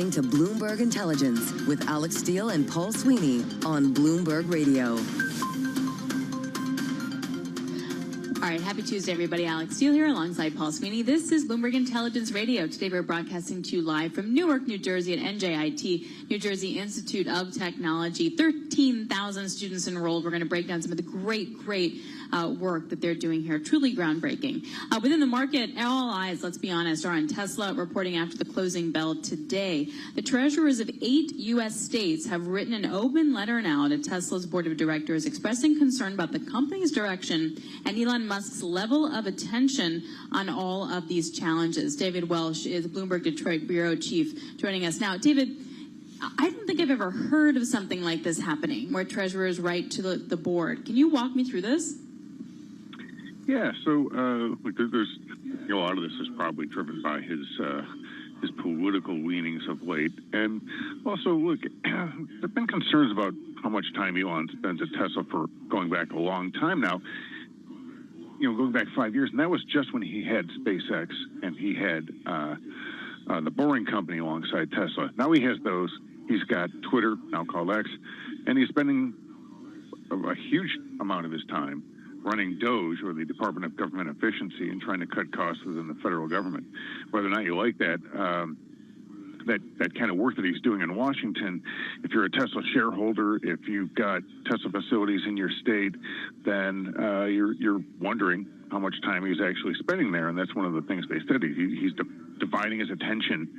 listening to Bloomberg Intelligence with Alex Steele and Paul Sweeney on Bloomberg Radio. All right, happy Tuesday, everybody. Alex Steele here alongside Paul Sweeney. This is Bloomberg Intelligence Radio. Today we're broadcasting to you live from Newark, New Jersey at NJIT, New Jersey Institute of Technology. 13,000 students enrolled. We're going to break down some of the great work that they're doing here. Truly groundbreaking. Within the market, all eyes, let's be honest, are on Tesla, reporting after the closing bell today. The treasurers of 8 U.S. states have written an open letter now to Tesla's board of directors expressing concern about the company's direction and Elon Musk's level of attention on all of these challenges. David Welsh is Bloomberg Detroit bureau chief joining us now. David, I don't think I've ever heard of something like this happening, where treasurers write to the board. Can you walk me through this? Yeah, so there's a lot of this is probably driven by his political leanings of late, and also look, there've been concerns about how much time Elon spends at Tesla for going back a long time now. Going back 5 years, and that was just when he had SpaceX and he had the Boring Company alongside Tesla. Now he has those. He's got Twitter, now called X, and he's spending a huge amount of his time running DOGE, or the Department of Government Efficiency, and trying to cut costs within the federal government. Whether or not you like that, that kind of work that he's doing in Washington, if you're a Tesla shareholder, if you've got Tesla facilities in your state, then you're wondering how much time he's actually spending there. And that's one of the things they said. He's dividing his attention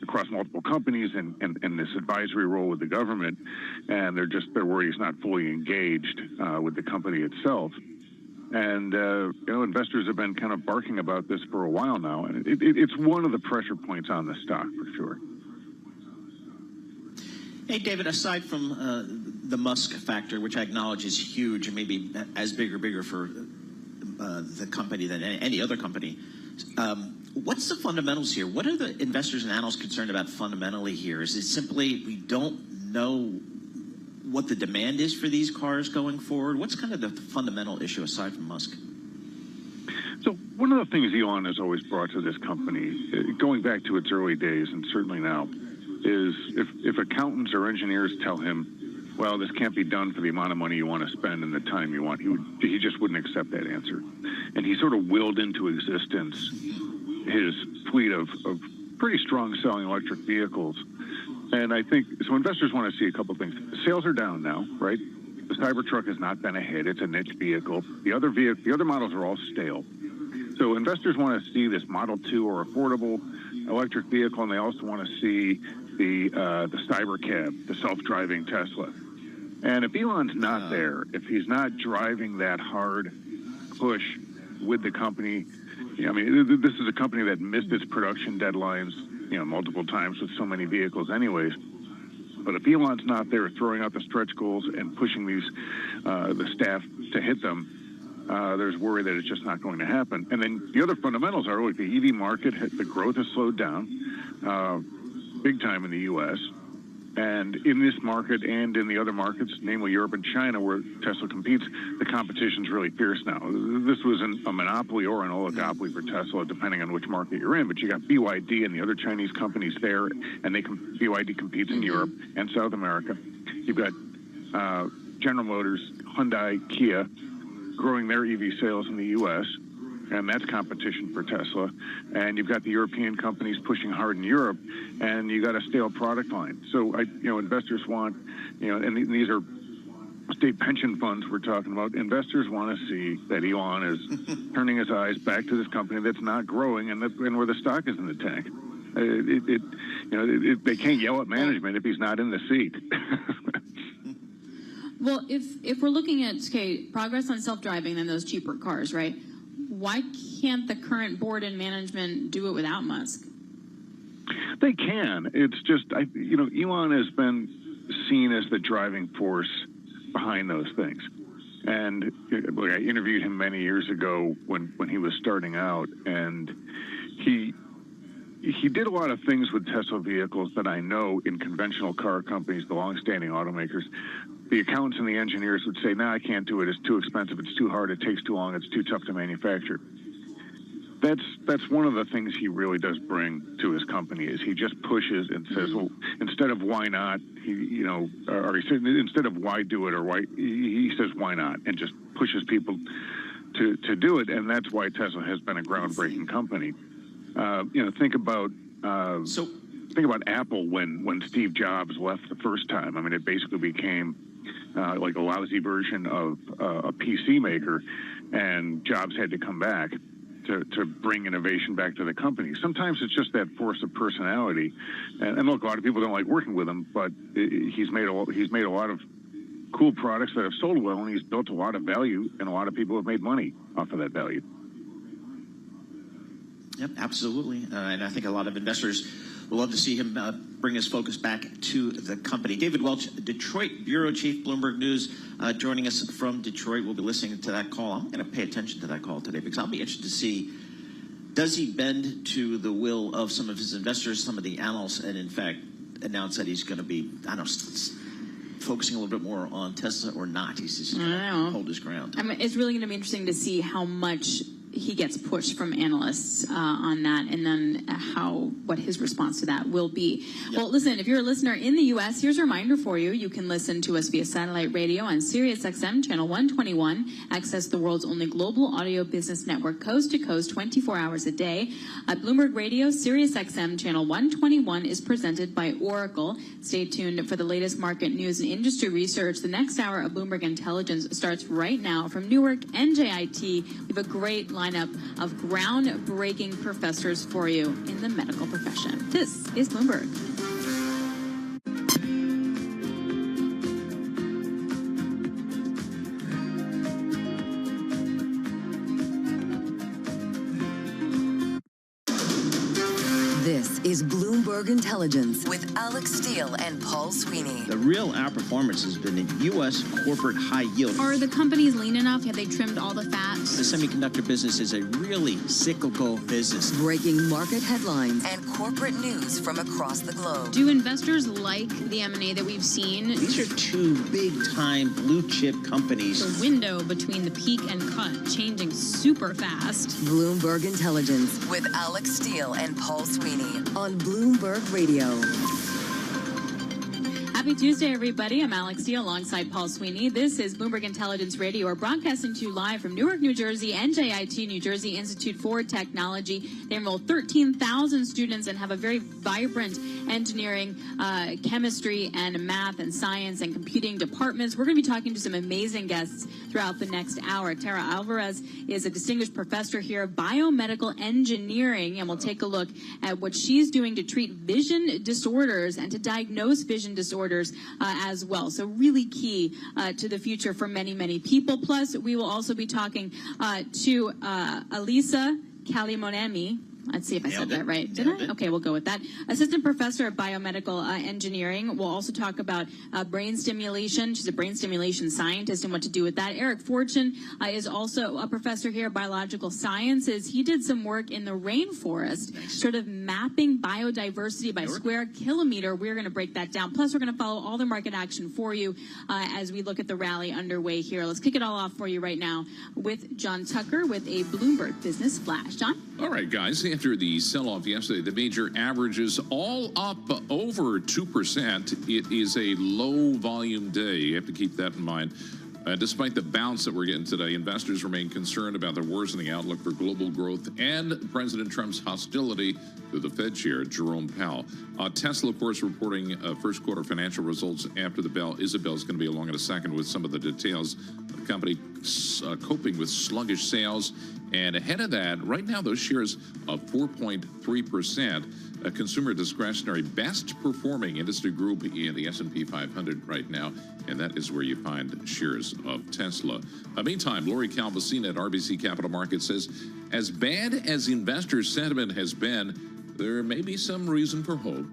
across multiple companies and this advisory role with the government, and they're worried he's not fully engaged with the company itself. And investors have been kind of barking about this for a while now, and it's one of the pressure points on the stock for sure. Hey, David, aside from the Musk factor, which I acknowledge is huge and maybe as big or bigger for the company than any other company, what's the fundamentals here? What are the investors and analysts concerned about fundamentally here? Is it simply we don't know what the demand is for these cars going forward? What's kind of the fundamental issue aside from Musk? So one of the things Elon has always brought to this company, going back to its early days and certainly now, is if accountants or engineers tell him, well, this can't be done for the amount of money you want to spend and the time you want, he just wouldn't accept that answer. And he sort of willed into existence his fleet of pretty strong selling electric vehicles. And I think, so investors want to see a couple of things. Sales are down now, right? The Cybertruck has not been a hit. It's a niche vehicle. The other models are all stale. So investors want to see this Model 2 or affordable electric vehicle, and they also want to see the Cybercab, the self-driving Tesla. And if Elon's not there, if he's not driving that hard push with the company, I mean, this is a company that missed its production deadlines, multiple times with so many vehicles anyways. But if Elon's not there throwing out the stretch goals and pushing the staff to hit them, there's worry that it's just not going to happen. And then the other fundamentals are, look, the EV market, the growth has slowed down big time in the U.S. And in this market and in the other markets, namely Europe and China, where Tesla competes, the competition's really fierce now. This wasn't a monopoly or an oligopoly for Tesla, depending on which market you're in. But you got BYD and the other Chinese companies there, and BYD competes in Europe and South America. You've got General Motors, Hyundai, Kia growing their EV sales in the U.S., and that's competition for Tesla. And you've got the European companies pushing hard in Europe, and you got a stale product line. So, investors want, and these are state pension funds we're talking about. Investors want to see that Elon is turning his eyes back to this company that's not growing and where the stock is in the tank. They can't yell at management if he's not in the seat. Well, if we're looking at progress on self-driving, then those cheaper cars, right? Why can't the current board and management do it without Musk? They can. It's just, Elon has been seen as the driving force behind those things. And I interviewed him many years ago when he was starting out, and he did a lot of things with Tesla vehicles that I know in conventional car companies, the long-standing automakers, the accountants and the engineers would say, no, I can't do it. It's too expensive. It's too hard. It takes too long. It's too tough to manufacture. that's one of the things he really does bring to his company is he just pushes and says, well, instead of why not, or he said, instead of why do it or why, he says why not, and just pushes people to do it, and that's why Tesla has been a groundbreaking company. Think about Apple when Steve Jobs left the first time. I mean, it basically became like a lousy version of a PC maker, and Jobs had to come back to bring innovation back to the company. Sometimes it's just that force of personality, and look, a lot of people don't like working with him, but he's made a lot of cool products that have sold well, and he's built a lot of value, and a lot of people have made money off of that value. Yep, absolutely, and I think a lot of investors will love to see him bring his focus back to the company. David Welch, Detroit Bureau Chief, Bloomberg News, joining us from Detroit. We'll be listening to that call. I'm going to pay attention to that call today because I'll be interested to see, does he bend to the will of some of his investors, some of the analysts, and in fact announce that he's going to be, focusing a little bit more on Tesla or not? He's just going to hold his ground. I mean, it's really going to be interesting to see how much he gets pushed from analysts on that, and then what his response to that will be. Yep. Well, listen, if you're a listener in the U.S., here's a reminder for you. You can listen to us via satellite radio on Sirius XM channel 121. Access the world's only global audio business network, coast to coast, 24 hours a day. At Bloomberg Radio, Sirius XM channel 121 is presented by Oracle. Stay tuned for the latest market news and industry research. The next hour of Bloomberg Intelligence starts right now from Newark, NJIT. We have a great lineup of groundbreaking professors for you in the medical profession. This is Bloomberg. This is Bloomberg Intelligence with Alex Steele and Paul Sweeney. The real outperformance has been in U.S. corporate high yield. Are the companies lean enough? Have they trimmed all the fat? The semiconductor business is a really cyclical business. Breaking market headlines and corporate news from across the globe. Do investors like the M&A that we've seen? These are two big-time blue-chip companies. The window between the peak and cut changing super fast. Bloomberg Intelligence with Alex Steele and Paul Sweeney on Bloomberg Radio. Happy Tuesday, everybody. I'm Alex Steele alongside Paul Sweeney. This is Bloomberg Intelligence Radio. We're broadcasting to you live from Newark, New Jersey, NJIT, New Jersey Institute for Technology. They enroll 13,000 students and have a very vibrant engineering, chemistry, and math and science and computing departments. We're going to be talking to some amazing guests throughout the next hour. Tara Alvarez is a distinguished professor here of biomedical engineering, and we'll take a look at what she's doing to treat vision disorders and to diagnose vision disorders as well. So really key to the future for many, many people. Plus, we will also be talking to Elisa Kalimonemi. Let's see if I said that right. Did I? Okay, we'll go with that. Assistant Professor of Biomedical Engineering. We'll also talk about brain stimulation. She's a brain stimulation scientist and what to do with that. Eric Fortune is also a professor here of biological sciences. He did some work in the rainforest, sort of mapping biodiversity by square kilometer. We're going to break that down. Plus, we're going to follow all the market action for you as we look at the rally underway here. Let's kick it all off for you right now with John Tucker with a Bloomberg Business Flash. John? All right, guys. After the sell-off yesterday, the major averages all up over 2%. It is a low-volume day. You have to keep that in mind. Despite the bounce that we're getting today, investors remain concerned about the worsening outlook for global growth and President Trump's hostility to the Fed chair, Jerome Powell. Tesla, of course, reporting first quarter financial results after the bell. Isabel's going to be along in a second with some of the details. The company coping with sluggish sales. And ahead of that, right now, those shares of 4.3%, a consumer discretionary best performing industry group in the S&P 500 right now. And that is where you find shares of Tesla. Meantime, Lori Calvasina at RBC Capital Markets says, as bad as investor sentiment has been, there may be some reason for hope.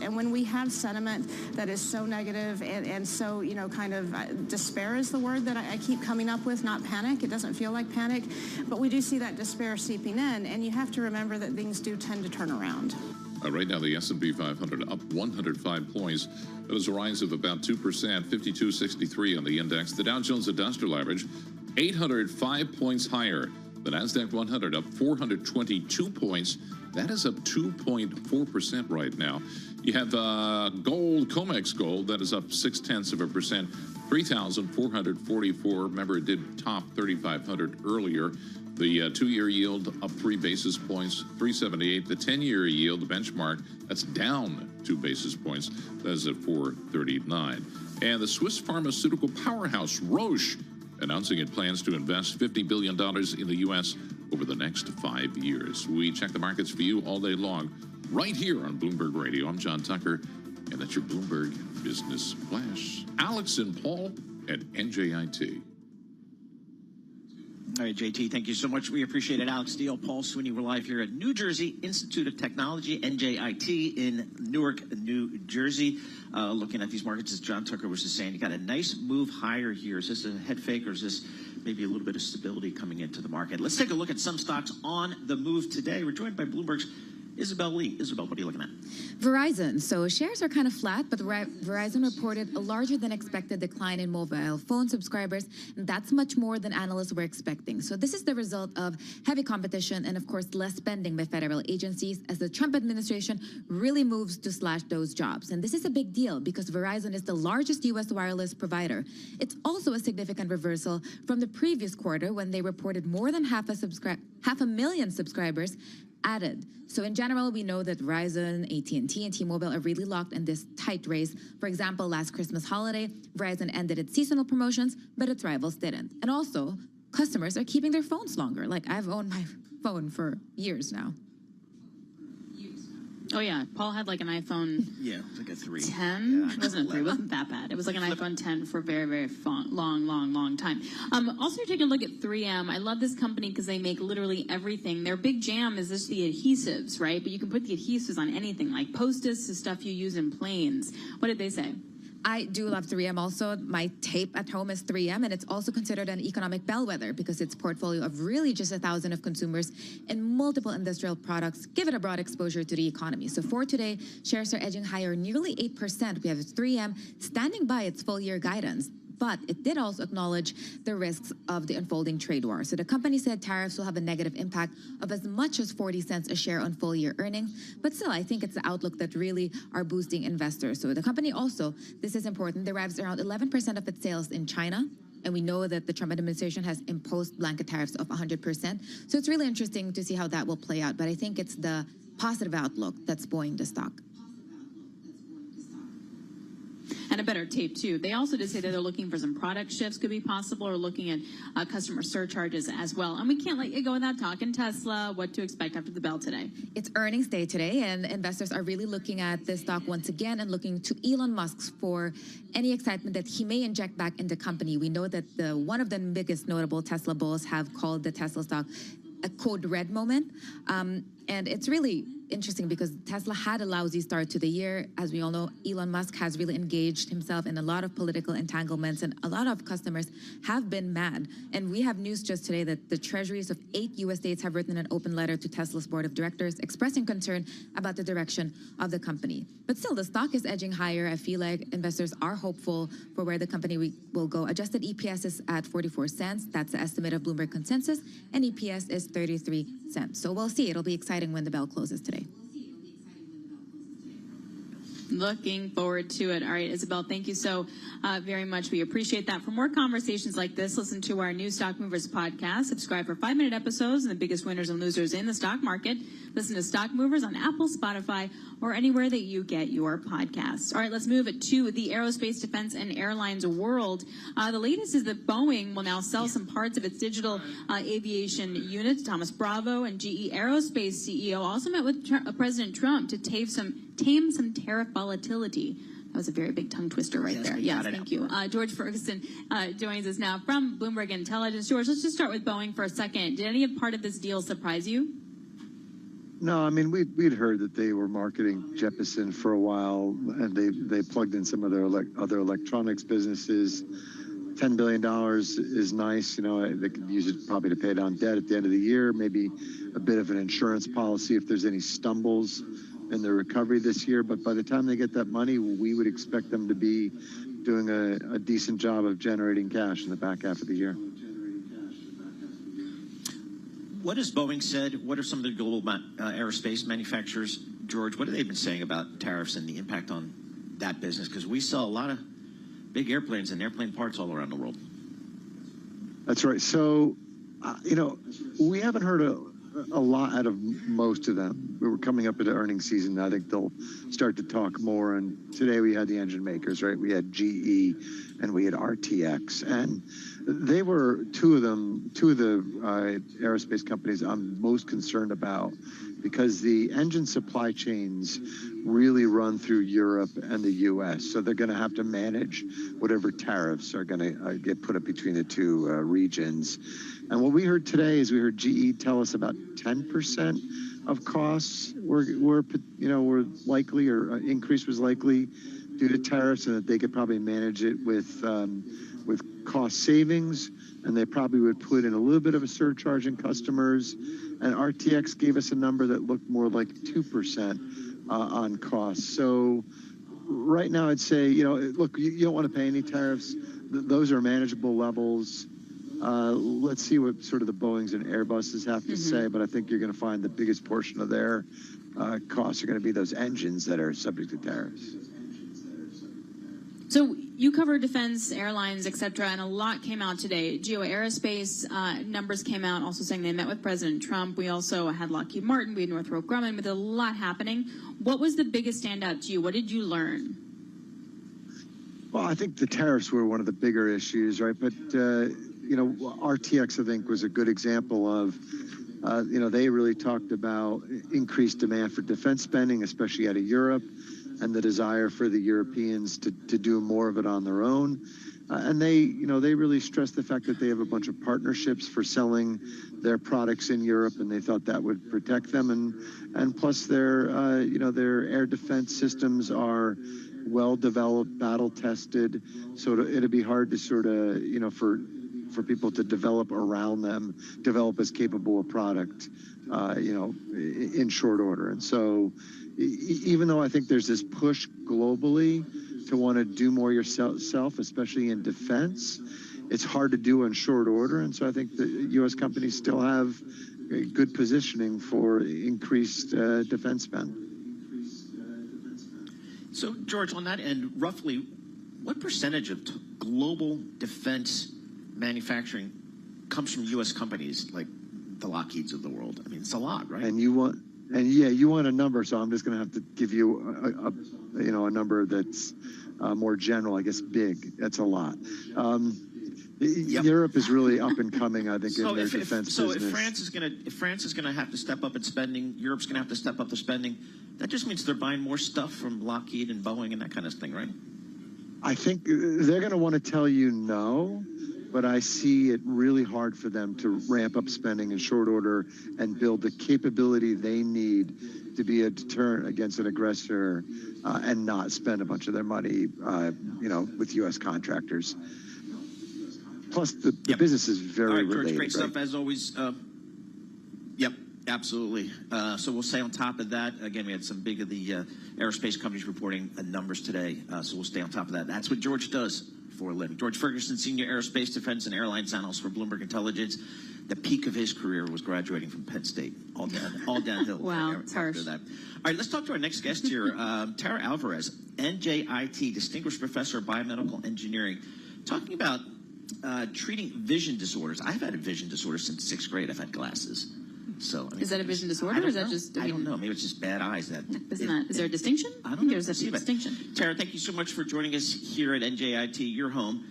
And when we have sentiment that is so negative and so, kind of despair is the word that I keep coming up with, not panic. It doesn't feel like panic, but we do see that despair seeping in, and you have to remember that things do tend to turn around. Right now, the S&P 500 up 105 points. That is a rise of about 2%, 52.63 on the index. The Dow Jones Industrial Average, 805 points higher, The NASDAQ 100 up 422 points. That is up 2.4% right now. You have gold, COMEX gold, that is up 0.6%, 3,444. Remember, it did top 3,500 earlier. The two-year yield up 3 basis points, 378. The 10-year yield, the benchmark, that's down 2 basis points. That is at 439. And the Swiss pharmaceutical powerhouse Roche announcing it plans to invest $50 billion in the U.S. over the next 5 years. We check the markets for you all day long, right here on Bloomberg Radio. I'm John Tucker, and that's your Bloomberg Business Flash. Alex and Paul at NJIT. All right, JT, thank you so much. We appreciate it. Alex Steele, Paul Sweeney. We're live here at New Jersey Institute of Technology, NJIT, in Newark, New Jersey. Looking at these markets, as John Tucker was just saying, you got a nice move higher here. Is this a head fake, or is this maybe a little bit of stability coming into the market? Let's take a look at some stocks on the move today. We're joined by Bloomberg's Isabel Lee. Isabel, what are you looking at? Verizon. So shares are kind of flat, but Verizon reported a larger than expected decline in mobile phone subscribers, and that's much more than analysts were expecting. So this is the result of heavy competition and, of course, less spending by federal agencies as the Trump administration really moves to slash those jobs. And this is a big deal because Verizon is the largest U.S. wireless provider. It's also a significant reversal from the previous quarter when they reported more than half a million subscribers added. So in general, we know that Verizon, AT&T, and T-Mobile are really locked in this tight race. For example, last Christmas holiday, Verizon ended its seasonal promotions, but its rivals didn't. And also, customers are keeping their phones longer. Like, I've owned my phone for years now. Oh, yeah. Paul had like an iPhone. Yeah, it was like a 3. 10? Yeah, It wasn't a 3. It wasn't that bad. It was like an iPhone 10 for a very, very long time. Also, taking a look at 3M. I love this company because they make literally everything. Their big jam is just the adhesives, right? But you can put the adhesives on anything, like Post-its is stuff you use in planes. What did they say? I do love 3M also. My tape at home is 3M, and it's also considered an economic bellwether because its portfolio of really just 1,000 of consumers and multiple industrial products give it a broad exposure to the economy. So for today, shares are edging higher nearly 8%. We have 3M standing by its full-year guidance. But it did also acknowledge the risks of the unfolding trade war. So the company said tariffs will have a negative impact of as much as 40 cents a share on full-year earnings. But still, I think it's the outlook that really are boosting investors. So the company also, this is important, derives around 11% of its sales in China. And we know that the Trump administration has imposed blanket tariffs of 100%. So it's really interesting to see how that will play out. But I think it's the positive outlook that's buoying the stock. And a better tape, too. They also did say that they're looking for some product shifts could be possible or looking at customer surcharges as well. And we can't let you go without talking Tesla, what to expect after the bell today. It's earnings day today, and investors are really looking at this stock once again and looking to Elon Musk for any excitement that he may inject back in the company. We know that one of the biggest notable Tesla bulls have called the Tesla stock a code red moment. And it's really interesting because Tesla had a lousy start to the year. As we all know, Elon Musk has really engaged himself in a lot of political entanglements, and a lot of customers have been mad. And we have news just today that the treasuries of 8 U.S. states have written an open letter to Tesla's board of directors expressing concern about the direction of the company. But still, the stock is edging higher. I feel like investors are hopeful for where the company will go. Adjusted EPS is at 44 cents. That's the estimate of Bloomberg Consensus, and EPS is 33 cents. So we'll see. It'll be exciting when the bell closes today. Looking forward to it. All right, Isabel, thank you so very much. We appreciate that. For more conversations like this, listen to our new Stock Movers podcast. Subscribe for 5-minute episodes and the biggest winners and losers in the stock market. Listen to Stock Movers on Apple, Spotify, or anywhere that you get your podcasts. All right, let's move it to the aerospace, defense, and airlines world. The latest is that Boeing will now sell some parts of its digital aviation units. Thomas Bravo and GE Aerospace CEO also met with President Trump to tame some tariff volatility. That was a very big tongue twister right there. Yes, thank you. George Ferguson joins us now from Bloomberg Intelligence. George, let's just start with Boeing for a second. Did any part of this deal surprise you? No, I mean, we'd heard that they were marketing Jeppesen for a while, and they plugged in some of their other electronics businesses. $10 billion is nice. You know, they could use it probably to pay down debt at the end of the year, maybe a bit of an insurance policy if there's any stumbles in the recovery this year. But by the time they get that money, we would expect them to be doing a decent job of generating cash in the back half of the year. What has Boeing said? What are some of the global aerospace manufacturers, George? What have they been saying about tariffs and the impact on that business? Because we sell a lot of big airplanes and airplane parts all around the world. That's right. So, we haven't heard a lot out of most of them. We were coming up into earnings season. I think they'll start to talk more. And today we had the engine makers, right? We had GE and we had RTX. And they were two of the aerospace companies I'm most concerned about, because the engine supply chains really run through Europe and the U.S. So they're going to have to manage whatever tariffs are going to get put up between the two regions. And what we heard today is we heard GE tell us about 10% of costs were likely, or increase was likely due to tariffs, and that they could probably manage it with cost savings, and they probably would put in a little bit of a surcharge in customers. And RTX gave us a number that looked more like 2% on costs. So right now I'd say, look, you don't want to pay any tariffs. Those are manageable levels. Let's see what sort of the Boeings and Airbuses have to say, but I think you're going to find the biggest portion of their costs are going to be those engines that are subject to tariffs. So you cover defense, airlines, et cetera, and a lot came out today. Geo Aerospace numbers came out also saying they met with President Trump. We also had Lockheed Martin, we had Northrop Grumman, with a lot happening. What was the biggest standout to you? What did you learn? Well, I think the tariffs were one of the bigger issues, right? But, RTX, I think, was a good example of, they really talked about increased demand for defense spending, especially out of Europe, and the desire for the Europeans to do more of it on their own. And they really stressed the fact that they have a bunch of partnerships for selling their products in Europe, and they thought that would protect them. And plus their air defense systems are well-developed, battle-tested, so it'd be hard to sort of, for people to develop around them, develop as capable a product, in short order. And so even though I think there's this push globally to want to do more yourself, especially in defense, it's hard to do in short order. And so I think the U.S. companies still have a good positioning for increased defense spend. So, George, on that end, roughly what percentage of global defense manufacturing comes from U.S. companies like the Lockheeds of the world? I mean, it's a lot, right? And you want a number, so I'm just going to have to give you a number that's more general, I guess. Big. That's a lot. Yep. Europe is really up and coming, I think, in their defense business. So if France is going to have to step up its spending, Europe's going to have to step up the spending. That just means they're buying more stuff from Lockheed and Boeing and that kind of thing, right? I think they're going to want to tell you no, but I see it really hard for them to ramp up spending in short order and build the capability they need to be a deterrent against an aggressor and not spend a bunch of their money, with U.S. contractors. Plus, the business is very related. George, great stuff as always. Yep, absolutely. So we'll stay on top of that. Again, we had some big of the aerospace companies reporting numbers today, so we'll stay on top of that. That's what George does for a living. George Ferguson, Senior Aerospace, Defense, and Airlines Analyst for Bloomberg Intelligence. The peak of his career was graduating from Penn State. All downhill. Wow, it's harsh. That. All right, let's talk to our next guest here, Tara Alvarez, NJIT, Distinguished Professor of Biomedical Engineering, talking about treating vision disorders. I've had a vision disorder since 6th grade. I've had glasses. So is that a vision disorder, or is that just? I don't know. Maybe it's just bad eyes. Is there a distinction? I don't know. There's a distinction. Tara, thank you so much for joining us here at NJIT, your home.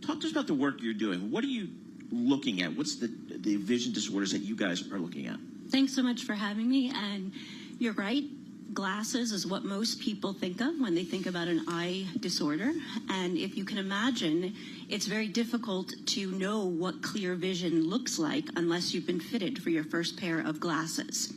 Talk to us about the work you're doing. What are you looking at? What's the vision disorders that you guys are looking at? Thanks so much for having me. And you're right. Glasses is what most people think of when they think about an eye disorder. And if you can imagine, it's very difficult to know what clear vision looks like unless you've been fitted for your first pair of glasses.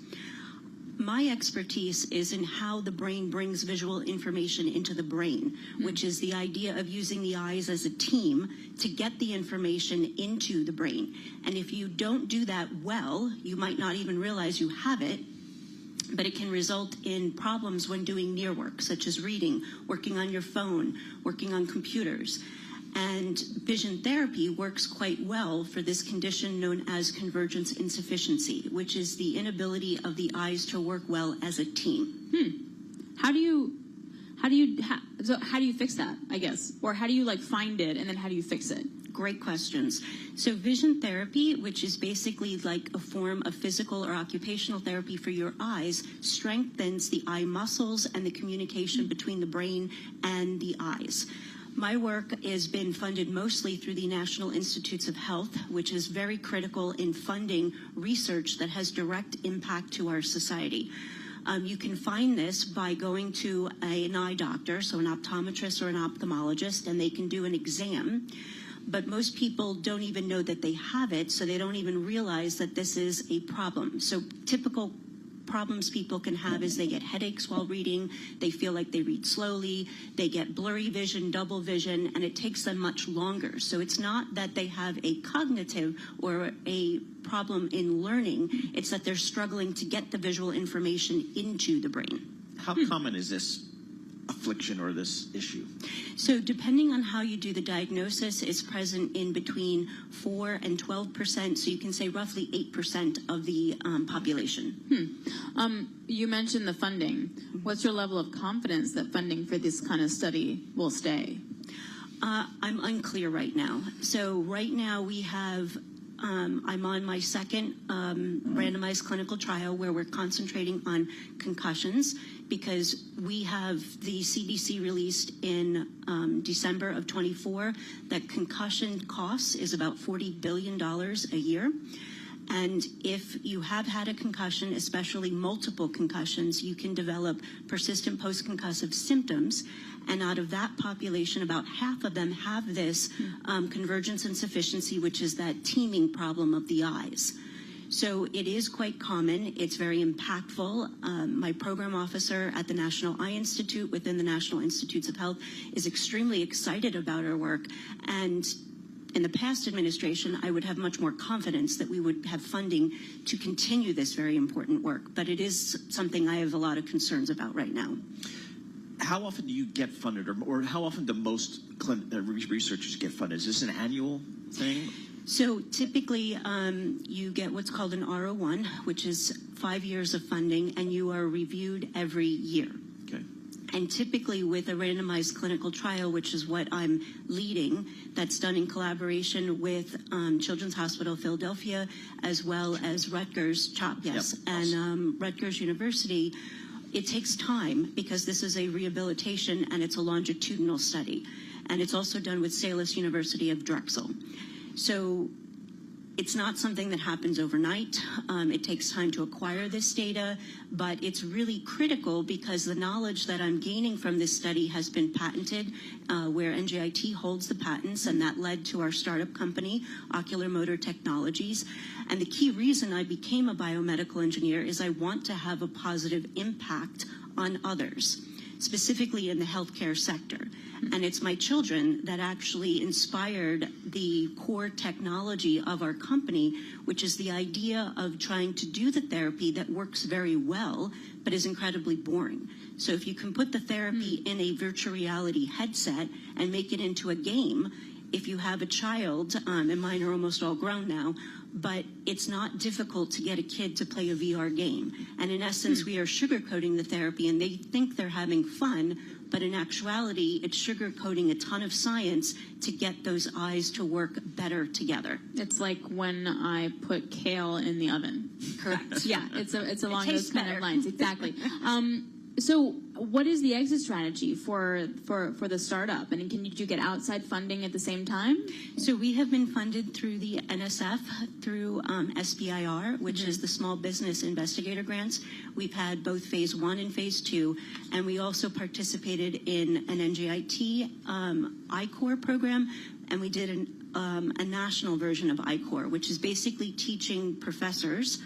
My expertise is in how the brain brings visual information into the brain, which is the idea of using the eyes as a team to get the information into the brain. And if you don't do that well, you might not even realize you have it, but it can result in problems when doing near work, such as reading, working on your phone, working on computers. And vision therapy works quite well for this condition known as convergence insufficiency, which is the inability of the eyes to work well as a team. How do you fix that, I guess? Or how do you find it, and then how do you fix it? Great questions. So vision therapy, which is basically like a form of physical or occupational therapy for your eyes, strengthens the eye muscles and the communication between the brain and the eyes. My work has been funded mostly through the National Institutes of Health, which is very critical in funding research that has direct impact to our society. You can find this by going to an eye doctor, so an optometrist or an ophthalmologist, and they can do an exam. But most people don't even know that they have it, so they don't even realize that this is a problem. So typical problems people can have is they get headaches while reading, they feel like they read slowly, they get blurry vision, double vision, and it takes them much longer. So it's not that they have a cognitive or a problem in learning, it's that they're struggling to get the visual information into the brain. How common is this affliction or this issue? So depending on how you do the diagnosis, it's present in between 4 and 12%, so you can say roughly 8% of the population. You mentioned the funding. What's your level of confidence that funding for this kind of study will stay? I'm unclear right now. So right now we have I'm on my second randomized clinical trial where we're concentrating on concussions because we have the CDC released in December of 24 that concussion costs is about $40 billion a year. And if you have had a concussion, especially multiple concussions, you can develop persistent post-concussive symptoms. And out of that population, about half of them have this convergence insufficiency, which is that teaming problem of the eyes. So it is quite common. It's very impactful. My program officer at the National Eye Institute within the National Institutes of Health is extremely excited about our work. And in the past administration, I would have much more confidence that we would have funding to continue this very important work. But it is something I have a lot of concerns about right now. How often do you get funded, or how often do most researchers get funded? Is this an annual thing? So typically, you get what's called an R01, which is 5 years of funding, and you are reviewed every year. Okay. And typically with a randomized clinical trial, which is what I'm leading, that's done in collaboration with Children's Hospital Philadelphia, as well as Rutgers, CHOP, yes, yep. And Rutgers University, it takes time because this is a rehabilitation and it's a longitudinal study. And it's also done with Salus University of Drexel. So it's not something that happens overnight. It takes time to acquire this data, but it's really critical because the knowledge that I'm gaining from this study has been patented, where NJIT holds the patents, and that led to our startup company, Ocular Motor Technologies. And the key reason I became a biomedical engineer is I want to have a positive impact on others, specifically in the healthcare sector. And it's my children that actually inspired the core technology of our company, which is the idea of trying to do the therapy that works very well, but is incredibly boring. So if you can put the therapy in a virtual reality headset and make it into a game, if you have a child, and mine are almost all grown now, but it's not difficult to get a kid to play a VR game. And in essence, we are sugarcoating the therapy, and they think they're having fun, but in actuality, it's sugarcoating a ton of science to get those eyes to work better together. It's like when I put kale in the oven. Correct. Yeah, it's along those kind better. of lines. Exactly. So what is the exit strategy for the startup? And did you get outside funding at the same time? So we have been funded through the NSF, through SBIR, which is the Small Business Investigator Grants. We've had both phase 1 and phase 2, and we also participated in an NJIT I-Core program, and we did a national version of I-Core, which is basically teaching professors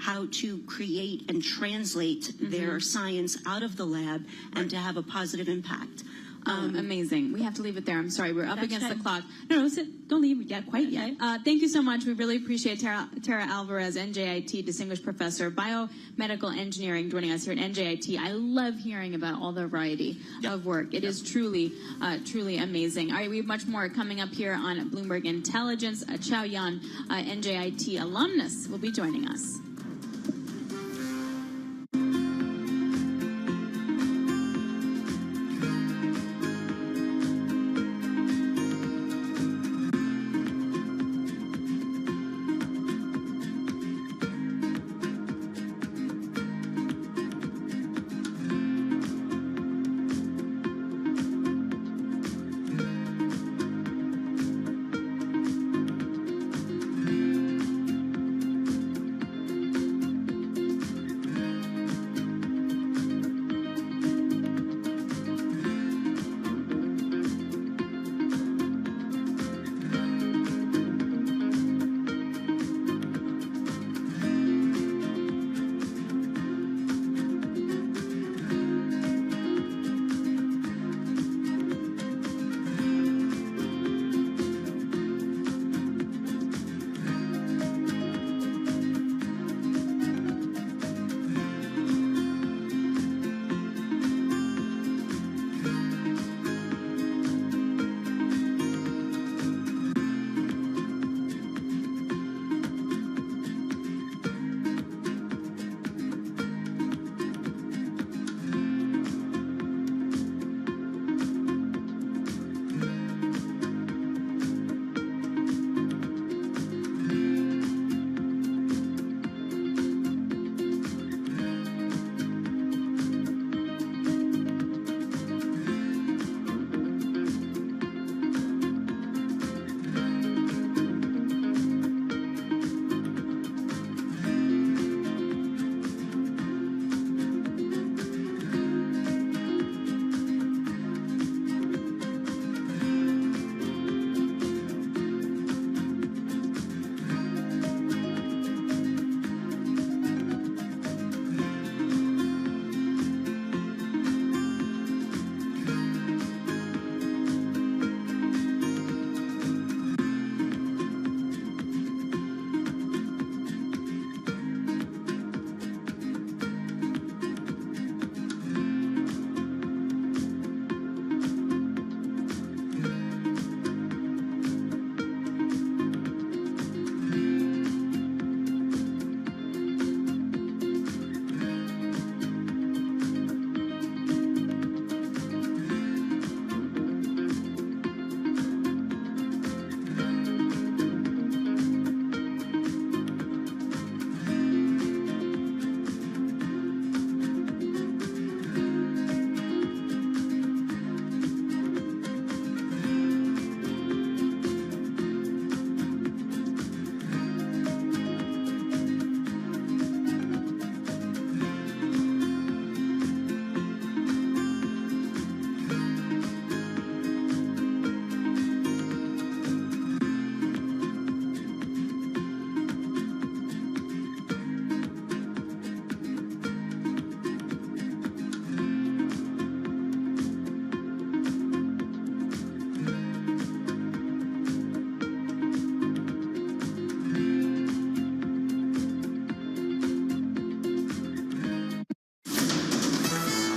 how to create and translate their science out of the lab and to have a positive impact. Amazing. We have to leave it there. I'm sorry. We're up That's against the fine. clock. No, don't leave yet, quite yet. Okay. Thank you so much. We really appreciate Tara Alvarez, NJIT Distinguished Professor of Biomedical Engineering, joining us here at NJIT. I love hearing about all the variety of work. It is truly, truly amazing. All right, we have much more coming up here on Bloomberg Intelligence. Chow Yan, NJIT alumnus, will be joining us.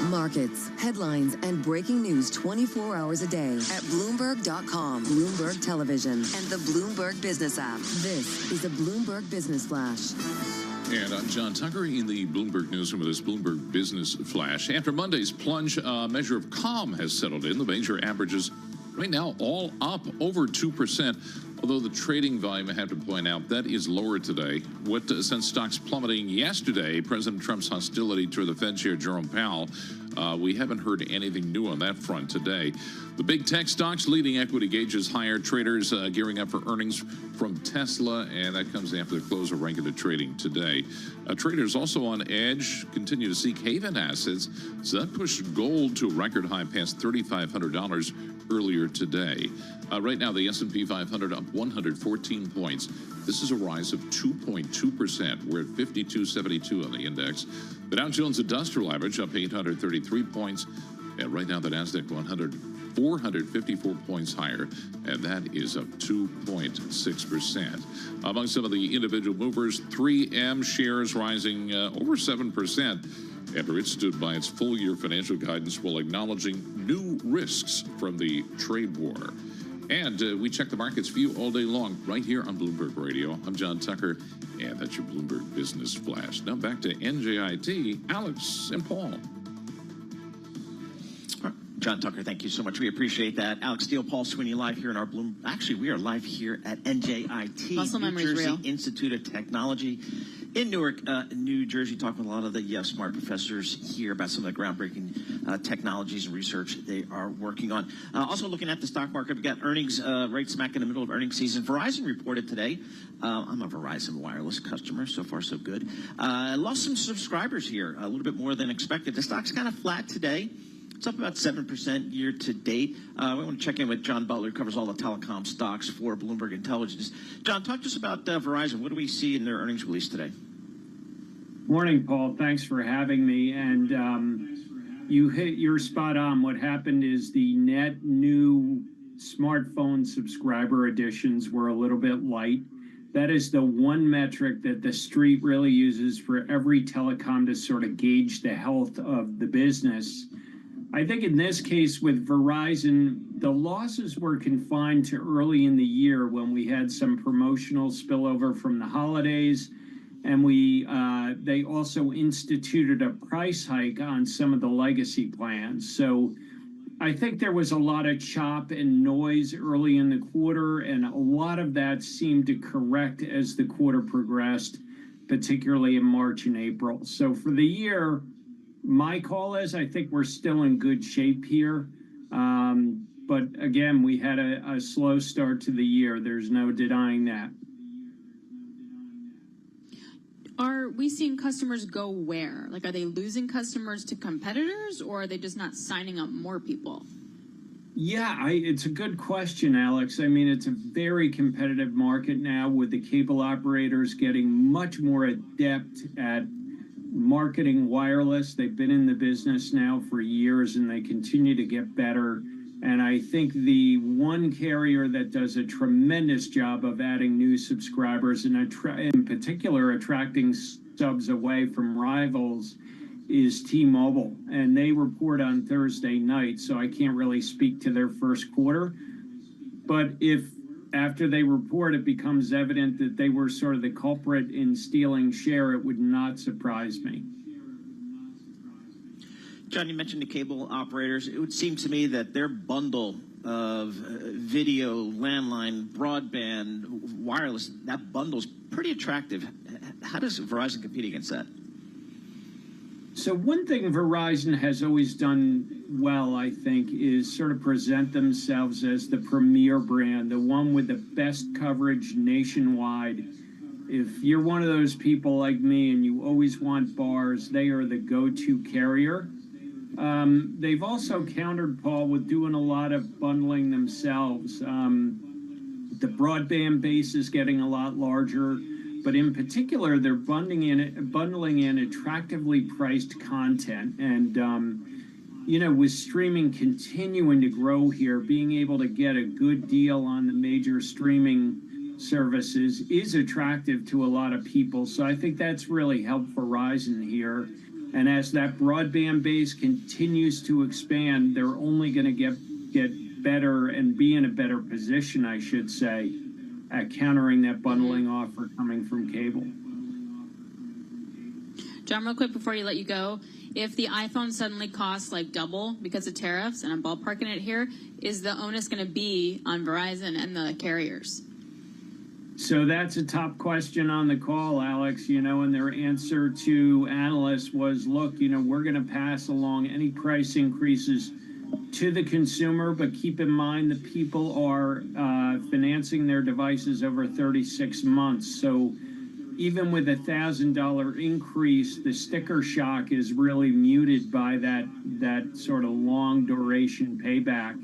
Markets, headlines, and breaking news 24 hours a day at Bloomberg.com, Bloomberg Television, and the Bloomberg Business app. This is a Bloomberg Business Flash. And I'm John Tucker in the Bloomberg Newsroom with this Bloomberg Business Flash. After Monday's plunge, a measure of calm has settled in. The major averages right now all up over 2%, although the trading volume, I have to point out, that is lower today. What sent stocks plummeting yesterday, President Trump's hostility toward the Fed Chair Jerome Powell. We haven't heard anything new on that front today. The big tech stocks leading equity gauges higher. Traders gearing up for earnings from Tesla, and that comes after the close of regular trading today. Traders also on edge continue to seek haven assets, so that pushed gold to a record high past $3,500 earlier today. Right now, the S&P 500 up 114 points. This is a rise of 2.2%. We're at 52.72 on the index. The Dow Jones Industrial Average up 833 points. And right now, the NASDAQ 100, 454 points higher, and that is up 2.6%. Among some of the individual movers, 3M shares rising over 7%. After it stood by its full-year financial guidance while acknowledging new risks from the trade war. And we check the markets for you all day long right here on Bloomberg Radio. I'm John Tucker, and that's your Bloomberg Business Flash. Now back to NJIT, Alex and Paul. John Tucker, thank you so much. We appreciate that. Alex Steele, Paul Sweeney, live here in our Actually, we are live here at NJIT, Muscle New memory's Jersey real. Institute of Technology in Newark, New Jersey, talking with a lot of the smart professors here about some of the groundbreaking technologies and research they are working on. Also looking at the stock market, we've got earnings right smack in the middle of earnings season. Verizon reported today. I'm a Verizon wireless customer. So far, so good. Lost some subscribers here, a little bit more than expected. The stock's kind of flat today. It's up about 7% year to date. We want to check in with John Butler, who covers all the telecom stocks for Bloomberg Intelligence. John, talk to us about Verizon. What do we see in their earnings release today? Morning, Paul. Thanks for having me. And you're spot on. What happened is the net new smartphone subscriber additions were a little bit light. That is the one metric that the street really uses for every telecom to sort of gauge the health of the business. I think in this case with Verizon, the losses were confined to early in the year when we had some promotional spillover from the holidays, and they also instituted a price hike on some of the legacy plans. So I think there was a lot of chop and noise early in the quarter, and a lot of that seemed to correct as the quarter progressed, particularly in March and April. So for the year, my call is I think we're still in good shape here. But again, we had a slow start to the year. There's no denying that. Are we seeing customers go where? Like, are they losing customers to competitors, or are they just not signing up more people? Yeah, it's a good question, Alex. I mean, it's a very competitive market now with the cable operators getting much more adept at marketing wireless. They've been in the business now for years, and they continue to get better. And I think the one carrier that does a tremendous job of adding new subscribers and in particular attracting subs away from rivals is T-Mobile. And they report on Thursday night, so I can't really speak to their first quarter. But if after they report, it becomes evident that they were sort of the culprit in stealing share, it would not surprise me. John, you mentioned the cable operators. It would seem to me that their bundle of video, landline, broadband, wireless, that bundle's pretty attractive. How does Verizon compete against that? So one thing Verizon has always done well, I think, is sort of present themselves as the premier brand, the one with the best coverage nationwide. If you're one of those people like me and you always want bars, they are the go-to carrier. They've also countered, Paul, with doing a lot of bundling themselves. The broadband base is getting a lot larger. But in particular, they're bundling in attractively priced content. And, with streaming continuing to grow here, being able to get a good deal on the major streaming services is attractive to a lot of people. So I think that's really helped Verizon here. And as that broadband base continues to expand, they're only going to get better and be in a better position, I should say, at countering that bundling offer coming from cable. John, real quick before you let you go, if the iPhone suddenly costs like double because of tariffs, and I'm ballparking it here, is the onus going to be on Verizon and the carriers? So that's a top question on the call, Alex, and their answer to analysts was, look, we're going to pass along any price increases to the consumer, but keep in mind that people are financing their devices over 36 months. So even with a $1,000 increase, the sticker shock is really muted by that sort of long duration payback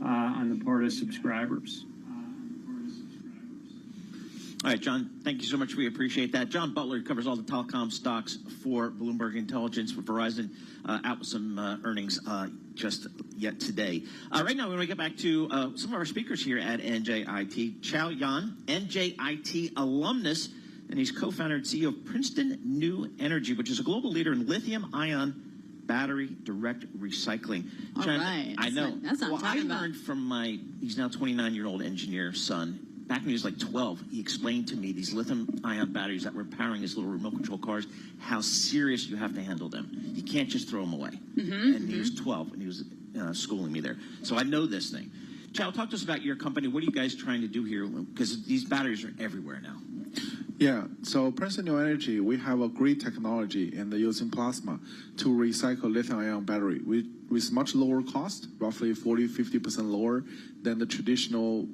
on the part of subscribers. All right, John, thank you so much. We appreciate that. John Butler covers all the telecom stocks for Bloomberg Intelligence with Verizon, out with some earnings just yet today. Right now, we're going to get back to some of our speakers here at NJIT. Chao Yan, NJIT alumnus, and he's co-founder and CEO of Princeton New Energy, which is a global leader in lithium-ion battery direct recycling. All John, right. I know. That's what I'm talking about. I learned from he's now 29-year-old engineer son. Back when he was like 12, he explained to me these lithium-ion batteries that were powering his little remote control cars, how serious you have to handle them. You can't just throw them away. And he was 12, and he was schooling me there. So I know this thing. Chao, talk to us about your company. What are you guys trying to do here? Because these batteries are everywhere now. Yeah, so Princeton New Energy, we have a great technology and using plasma to recycle lithium-ion battery with much lower cost, roughly 40-50% lower than the traditional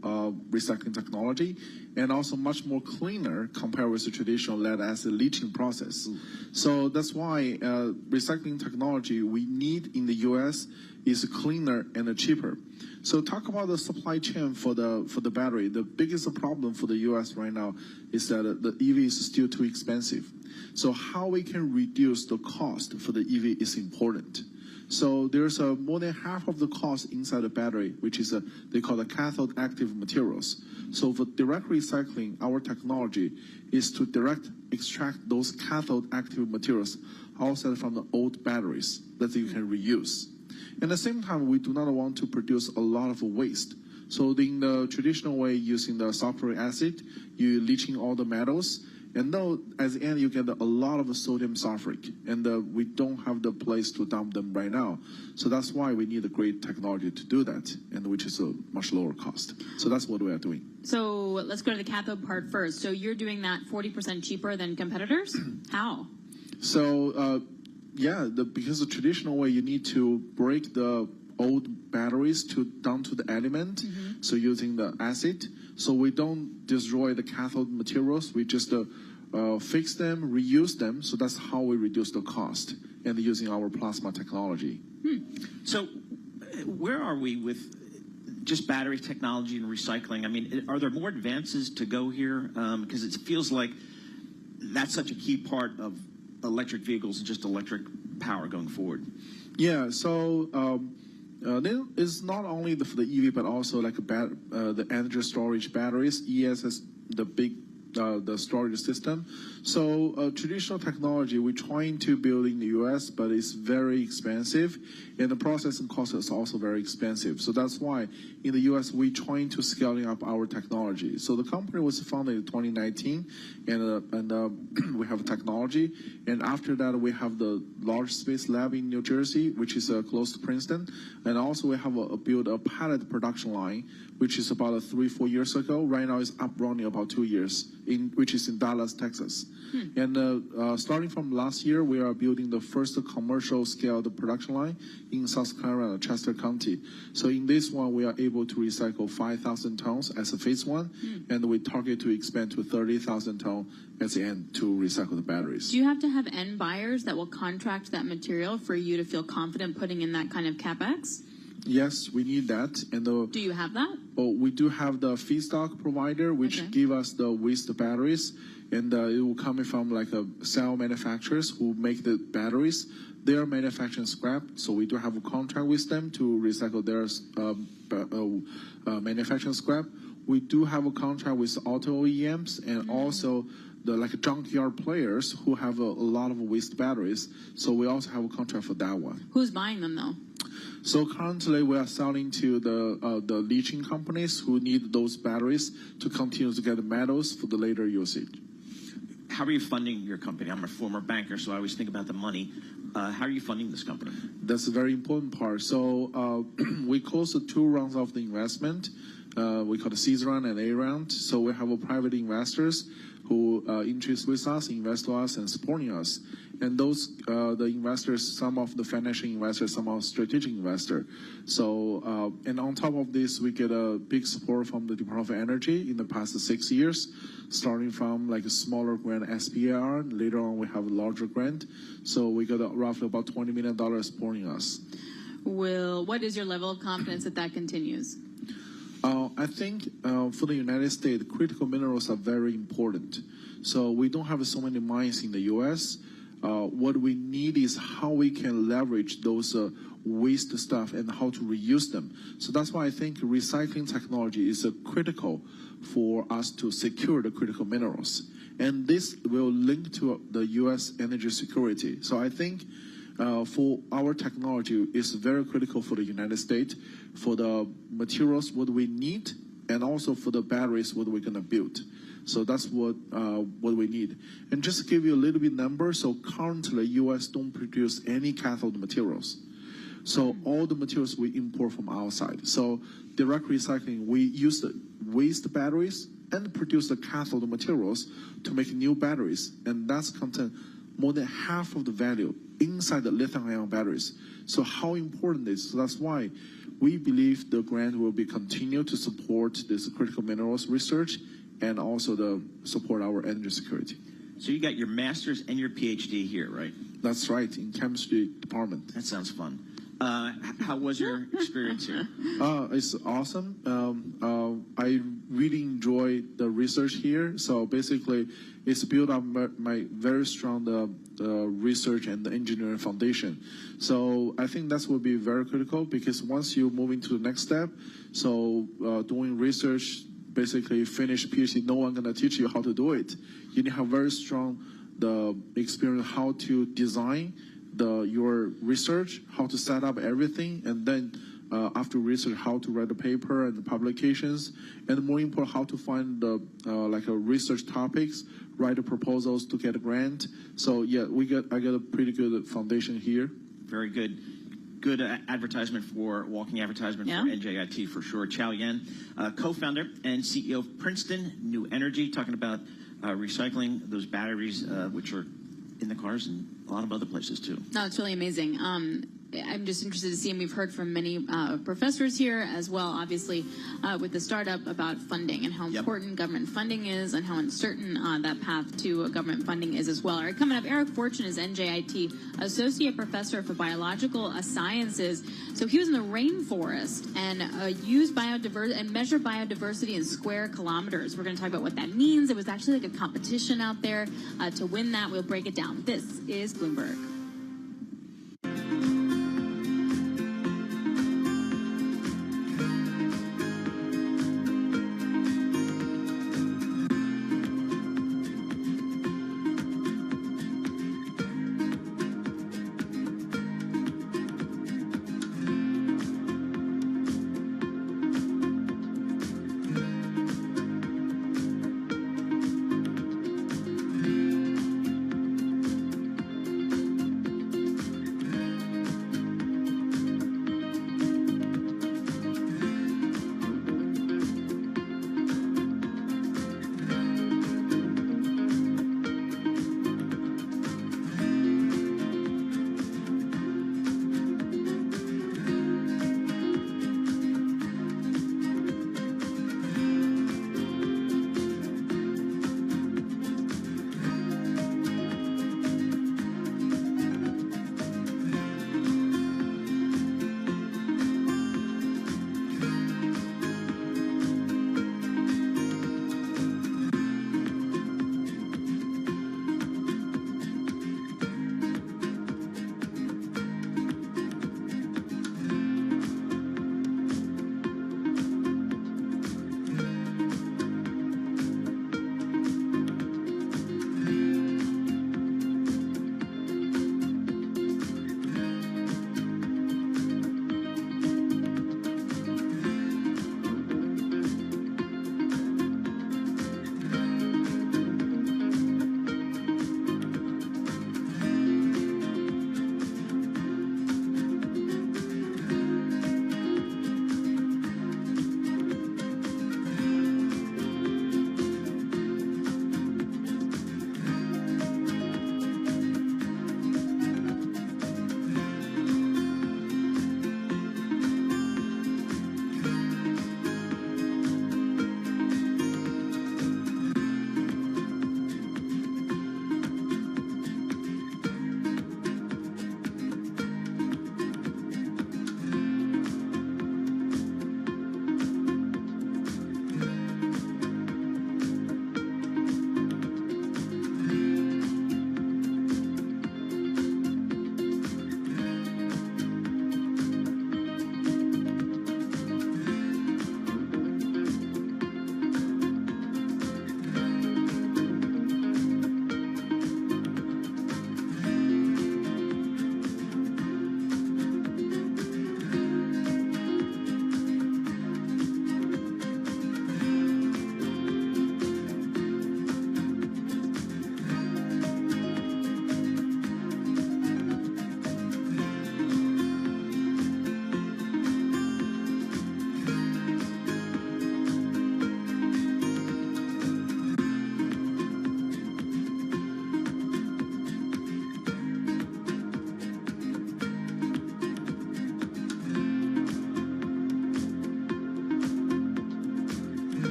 recycling technology, and also much more cleaner compared with the traditional lead-acid leaching process. So that's why recycling technology we need in the U.S. is cleaner and cheaper. So talk about the supply chain for the battery. The biggest problem for the U.S. right now is that the EV is still too expensive. So how we can reduce the cost for the EV is important. So there's more than half of the cost inside the battery, which is they call the cathode active materials. So for direct recycling, our technology is to direct extract those cathode active materials outside from the old batteries that you can reuse. At the same time, we do not want to produce a lot of waste. So in the traditional way, using the sulfuric acid, you're leaching all the metals, and now at the end you get a lot of sodium sulfuric, and we don't have the place to dump them right now. So that's why we need a great technology to do that, and which is a much lower cost. So that's what we are doing. So let's go to the cathode part first. So you're doing that 40% cheaper than competitors? How? So because the traditional way you need to break the old batteries down to the element, so using the acid. So we don't destroy the cathode materials, we just fix them, reuse them, so that's how we reduce the cost, and using our plasma technology. So where are we with just battery technology and recycling? I mean, are there more advances to go here? Because it feels like that's such a key part of electric vehicles and just electric power going forward. Yeah, so there is not only for the EV, but also like the energy storage batteries. ESS, the big the storage system. So traditional technology we're trying to build in the US, but it's very expensive, and the processing cost is also very expensive. So that's why in the US we're trying to scaling up our technology. So the company was founded in 2019, and we have technology. And after that we have the large space lab in New Jersey, which is close to Princeton, and also we have built a pilot production line, which is about 3-4 years ago. Right now it's up running about 2 years, which is in Dallas, Texas. And starting from last year, we are building the first commercial scale production line in South Carolina, Chester County. So in this one, we are able to recycle 5,000 tons as a phase one, and we target to expand to 30,000 tons at the end to recycle the batteries. Do you have to have end buyers that will contract that material for you to feel confident putting in that kind of CapEx? Yes, we need that. And do you have that? Oh, we do have the feedstock provider, which give us the waste batteries, and it will come from like cell manufacturers who make the batteries. They are manufacturing scrap, so we do have a contract with them to recycle their manufacturing scrap. We do have a contract with auto OEMs and also the junkyard players who have a lot of waste batteries. So we also have a contract for that one. Who's buying them though? So currently we are selling to the leaching companies who need those batteries to continue to get the metals for the later usage. How are you funding your company? I'm a former banker, so I always think about the money. How are you funding this company? That's a very important part. So we closed the 2 rounds of the investment. We call the seed round and A round. So we have private investors who interest with us, invest with us, and supporting us. And those the investors, some of the financial investors, some of strategic investor. So and on top of this, we get a big support from the Department of Energy in the past 6 years, starting from like a smaller grant SBIR. Later on, we have a larger grant. So we got roughly about $20 million supporting us. What is your level of confidence that continues? I think for the United States, critical minerals are very important. So we don't have so many mines in the U.S. What we need is how we can leverage those waste stuff and how to reuse them. So that's why I think recycling technology is critical for us to secure the critical minerals. And this will link to the U.S. energy security. So I think for our technology is very critical for the United States, for the materials what we need, and also for the batteries what we're going to build. So that's what we need. And just to give you a little bit number, so currently U.S. don't produce any cathode materials. So all the materials we import from outside. So direct recycling, we use the waste batteries and produce the cathode materials to make new batteries, and that's contain more than half of the value inside the lithium-ion batteries. So how important is this? So that's why we believe the grant will be continue to support this critical minerals research and also to support our energy security. So you got your master's and your PhD here, right? That's right, in chemistry department. That sounds fun. How was your experience here? It's awesome. I really enjoy the research here. So basically, it's built up my very strong research and the engineering foundation. So I think that will be very critical because once you move into the next step, so doing research, basically finish PhD, no one gonna teach you how to do it. You need to have very strong the experience how to design your research, how to set up everything, and then after research, how to write the paper and the publications, and more important, how to find the research topics, write the proposals to get a grant. So yeah, I got a pretty good foundation here. Very good. Good advertisement for walking advertisement for NJIT for sure. Chao Yan, co-founder and CEO of Princeton New Energy, talking about recycling those batteries, which are in the cars and a lot of other places too. No, it's really amazing. I'm just interested to see, and we've heard from many professors here as well, obviously, with the startup about funding and how important government funding is and how uncertain that path to government funding is as well. All right, coming up, Eric Fortune is NJIT Associate Professor for Biological Sciences. So he was in the rainforest and used biodiversity and measured biodiversity in square kilometers. We're going to talk about what that means. It was actually like a competition out there. To win that, we'll break it down. This is Bloomberg.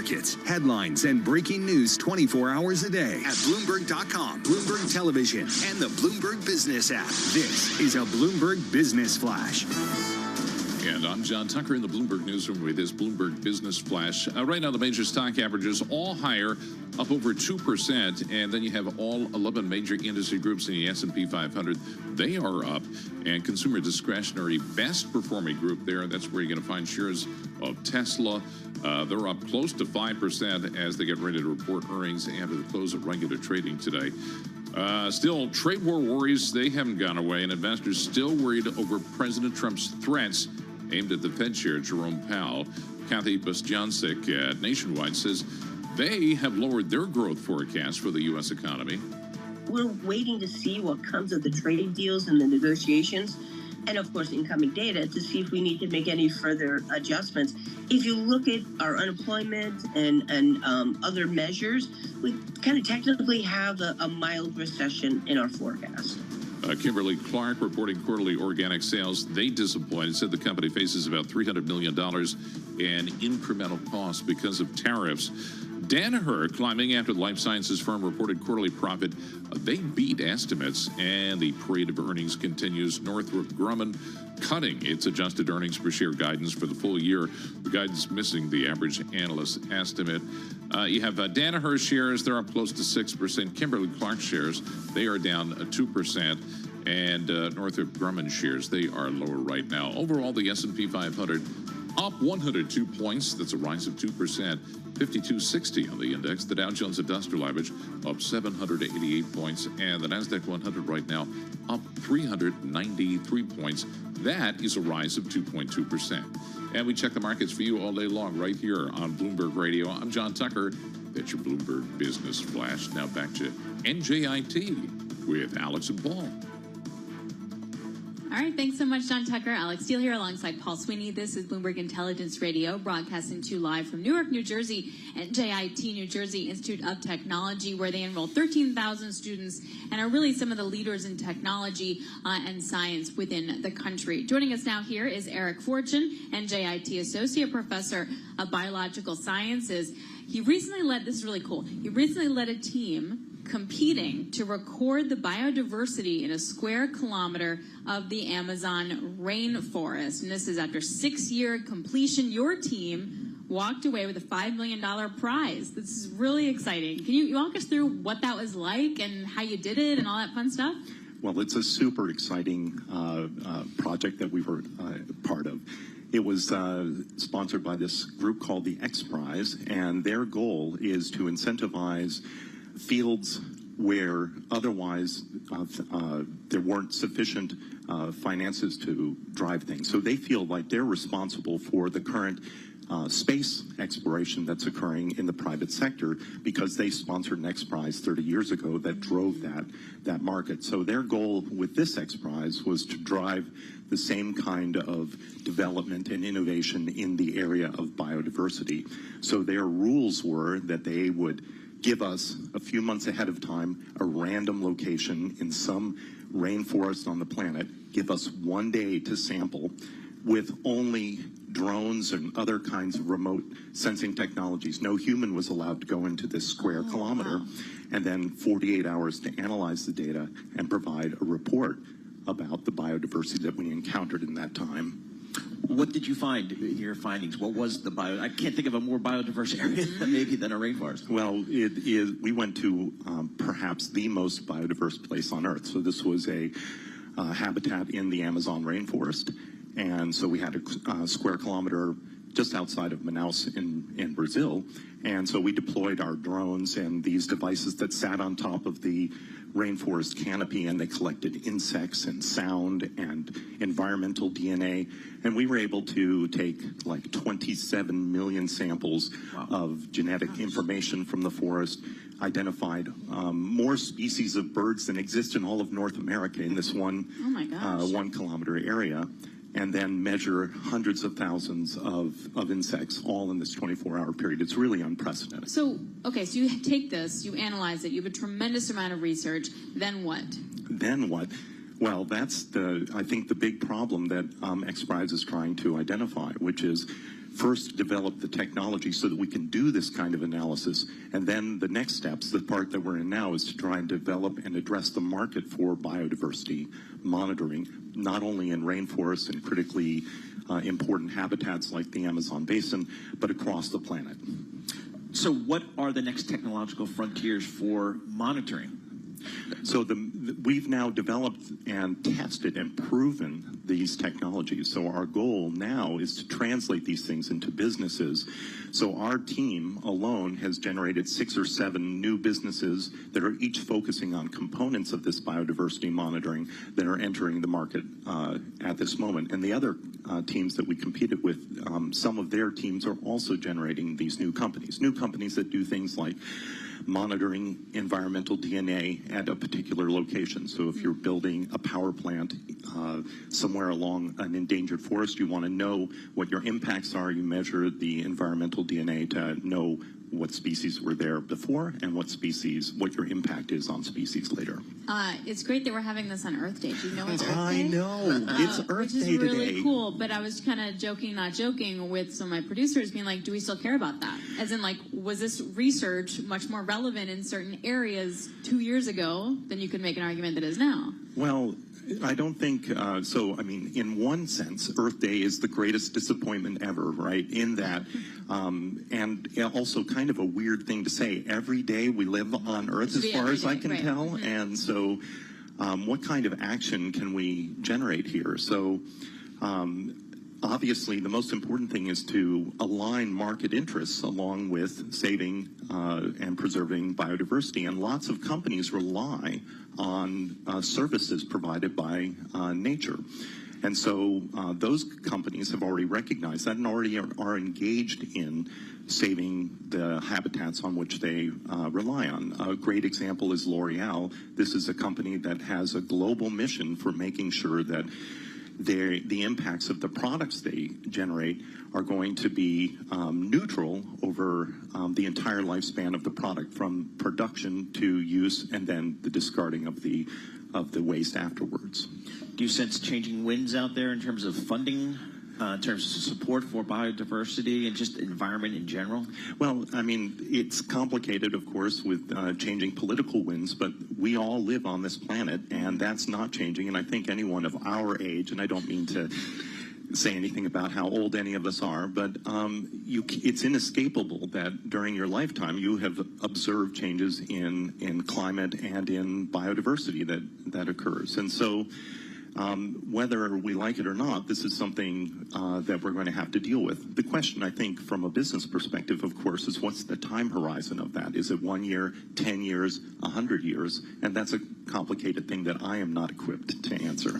markets, headlines, and breaking news 24 hours a day at Bloomberg.com, Bloomberg Television, and the Bloomberg Business app. This is a Bloomberg Business Flash. And I'm John Tucker in the Bloomberg Newsroom with this Bloomberg Business Flash. Right now, the major stock averages all higher, up over 2%. And then you have all 11 major industry groups in the S&P 500. They are up. And consumer discretionary best performing group there, that's where you're going to find shares of Tesla. They're up close to 5% as they get ready to report earnings after the close of regular trading today. Still, trade war worries, they haven't gone away, and investors still worried over President Trump's threats aimed at the Fed Chair, Jerome Powell. Kathy Bostjancic at Nationwide says they have lowered their growth forecast for the U.S. economy. We're waiting to see what comes of the trade deals and the negotiations, and of course incoming data to see if we need to make any further adjustments. If you look at our unemployment and other measures, we kind of technically have a mild recession in our forecast. Kimberly Clark reporting quarterly organic sales. They disappointed, said the company faces about $300 million in incremental costs because of tariffs. Danaher climbing after the life sciences firm reported quarterly profit. They beat estimates, and the parade of earnings continues. Northrop Grumman cutting its adjusted earnings per share guidance for the full year. The guidance missing the average analyst estimate. You have Danaher shares, they're up close to 6%. Kimberly Clark shares, they are down 2%. And Northrop Grumman shares, they are lower right now. Overall, the S&P 500 up 102 points. That's a rise of 2%. 5260 on the index. The Dow Jones Industrial Average up 788 points. And the NASDAQ 100 right now up 393 points. That is a rise of 2.2%. And we check the markets for you all day long right here on Bloomberg Radio. I'm John Tucker. That's your Bloomberg Business Flash. Now back to NJIT with Alex and Paul. All right, thanks so much, John Tucker. Alex Steele here alongside Paul Sweeney. This is Bloomberg Intelligence Radio, broadcasting to you live from Newark, New Jersey, NJIT, New Jersey Institute of Technology, where they enroll 13,000 students and are really some of the leaders in technology and science within the country. Joining us now here is Eric Fortune, NJIT Associate Professor of Biological Sciences. He recently led, this is really cool, he recently led a team competing to record the biodiversity in a square kilometer of the Amazon rainforest. And this is after 6-year completion. Your team walked away with a $5 million prize. This is really exciting. Can you walk us through what that was like and how you did it and all that fun stuff? Well, it's a super exciting project that we were part of. It was sponsored by this group called the X Prize, and their goal is to incentivize fields where otherwise there weren't sufficient finances to drive things. So they feel like they're responsible for the current space exploration that's occurring in the private sector because they sponsored an X Prize 30 years ago that drove that market. So their goal with this X Prize was to drive the same kind of development and innovation in the area of biodiversity. So their rules were that they would give us a few months ahead of time a random location in some rainforest on the planet, give us 1 day to sample with only drones and other kinds of remote sensing technologies. No human was allowed to go into this square kilometer, and then 48 hours to analyze the data and provide a report about the biodiversity that we encountered in that time. What did you find in your findings? What was the I can't think of a more biodiverse area maybe than a rainforest. Well, we went to perhaps the most biodiverse place on Earth. So this was a habitat in the Amazon rainforest. And so we had a square kilometer just outside of Manaus in Brazil. And so we deployed our drones and these devices that sat on top of the rainforest canopy, and they collected insects and sound and environmental DNA. And we were able to take like 27 million samples of genetic information from the forest, identified more species of birds than exist in all of North America in this one 1 kilometer area, and then measure hundreds of thousands of insects all in this 24-hour period. It's really unprecedented. So, okay, so you take this, you analyze it, you have a tremendous amount of research, then what? Then what? Well, that's I think the big problem that X Prize is trying to identify, which is first develop the technology so that we can do this kind of analysis. And then the next steps, the part that we're in now, is to try and develop and address the market for biodiversity monitoring, not only in rainforests and critically important habitats like the Amazon basin, but across the planet. So what are the next technological frontiers for monitoring? So we've now developed and tested and proven these technologies. So our goal now is to translate these things into businesses. So our team alone has generated 6 or 7 new businesses that are each focusing on components of this biodiversity monitoring that are entering the market at this moment. And the other teams that we competed with, some of their teams are also generating these new companies that do things like monitoring environmental DNA at a particular location. So if you're building a power plant somewhere along an endangered forest, you want to know what your impacts are. You measure the environmental DNA to know what species were there before and what your impact is on species later. It's great that we're having this on Earth Day. Do you know it's Earth Day? I know. It's Earth Day today. Which is really cool, but I was kind of joking, not joking, with some of my producers being like, do we still care about that? As in, like, was this research much more relevant in certain areas 2 years ago than you could make an argument that is now? Well, I don't think so. I mean, in one sense, Earth Day is the greatest disappointment ever, right? In that, and also kind of a weird thing to say. Every day we live on Earth, as far as I can tell, mm-hmm. And so, what kind of action can we generate here? So, obviously, the most important thing is to align market interests along with saving and preserving biodiversity. And lots of companies rely on services provided by nature. And so those companies have already recognized that and already are engaged in saving the habitats on which they rely on. A great example is L'Oreal. This is a company that has a global mission for making sure that the impacts of the products they generate are going to be neutral over the entire lifespan of the product, from production to use and then the discarding of the waste afterwards. Do you sense changing winds out there in terms of funding, in terms of support for biodiversity and just environment in general? Well, I mean, it's complicated, of course, with changing political winds, but we all live on this planet, and that's not changing. And I think anyone of our age, and I don't mean to say anything about how old any of us are, but it's inescapable that during your lifetime you have observed changes in climate and in biodiversity that occurs. And so whether we like it or not, this is something that we're going to have to deal with. The question, I think, from a business perspective, of course, is what's the time horizon of that? Is it 1 year, 10 years, 100 years? And that's a complicated thing that I am not equipped to answer.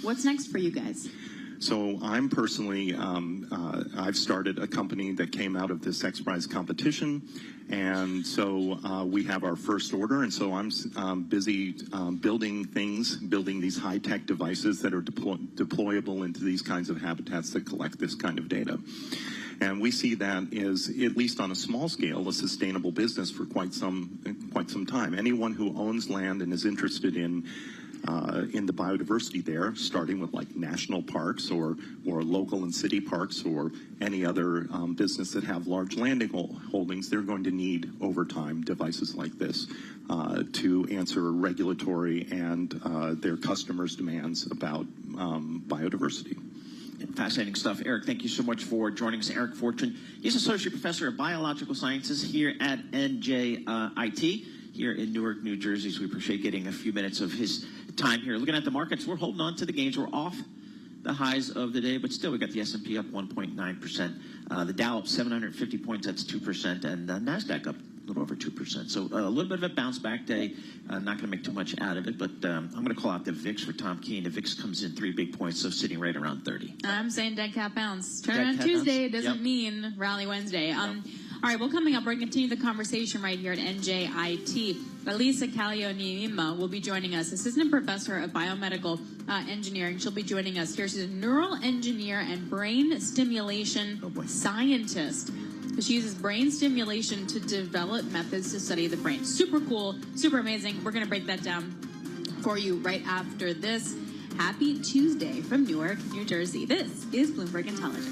What's next for you guys? So I'm personally, I've started a company that came out of this X Prize competition, and so we have our first order, and so I'm busy building these high-tech devices that are deployable into these kinds of habitats that collect this kind of data. And we see that as, at least on a small scale, a sustainable business for quite some time. Anyone who owns land and is interested in the biodiversity there, starting with like national parks or local and city parks or any other business that have large landing holdings, they're going to need over time devices like this to answer regulatory and their customers' demands about biodiversity. Fascinating stuff. Eric, thank you so much for joining us. Eric Fortune, he's Associate Professor of Biological Sciences here at NJIT here in Newark, New Jersey. So we appreciate getting a few minutes of his time here. Looking at the markets, we're holding on to the gains. We're off the highs of the day, but still we got the S&P up 1.9%. The Dow up 750 points, that's 2%, and the NASDAQ up a little over 2%. So a little bit of a bounce back day. Not going to make too much out of it, but I'm going to call out the VIX for Tom Keene. The VIX comes in 3 big points, so sitting right around 30. I'm saying dead cat bounce. Turnaround Tuesday doesn't mean Rally Wednesday. All right, well, coming up, we're going to continue the conversation right here at NJIT. Elisa Kalionima will be joining us, Assistant Professor of Biomedical Engineering. She'll be joining us here. She's a neural engineer and brain stimulation scientist. She uses brain stimulation to develop methods to study the brain. Super cool, super amazing. We're going to break that down for you right after this. Happy Tuesday from Newark, New Jersey. This is Bloomberg Intelligence.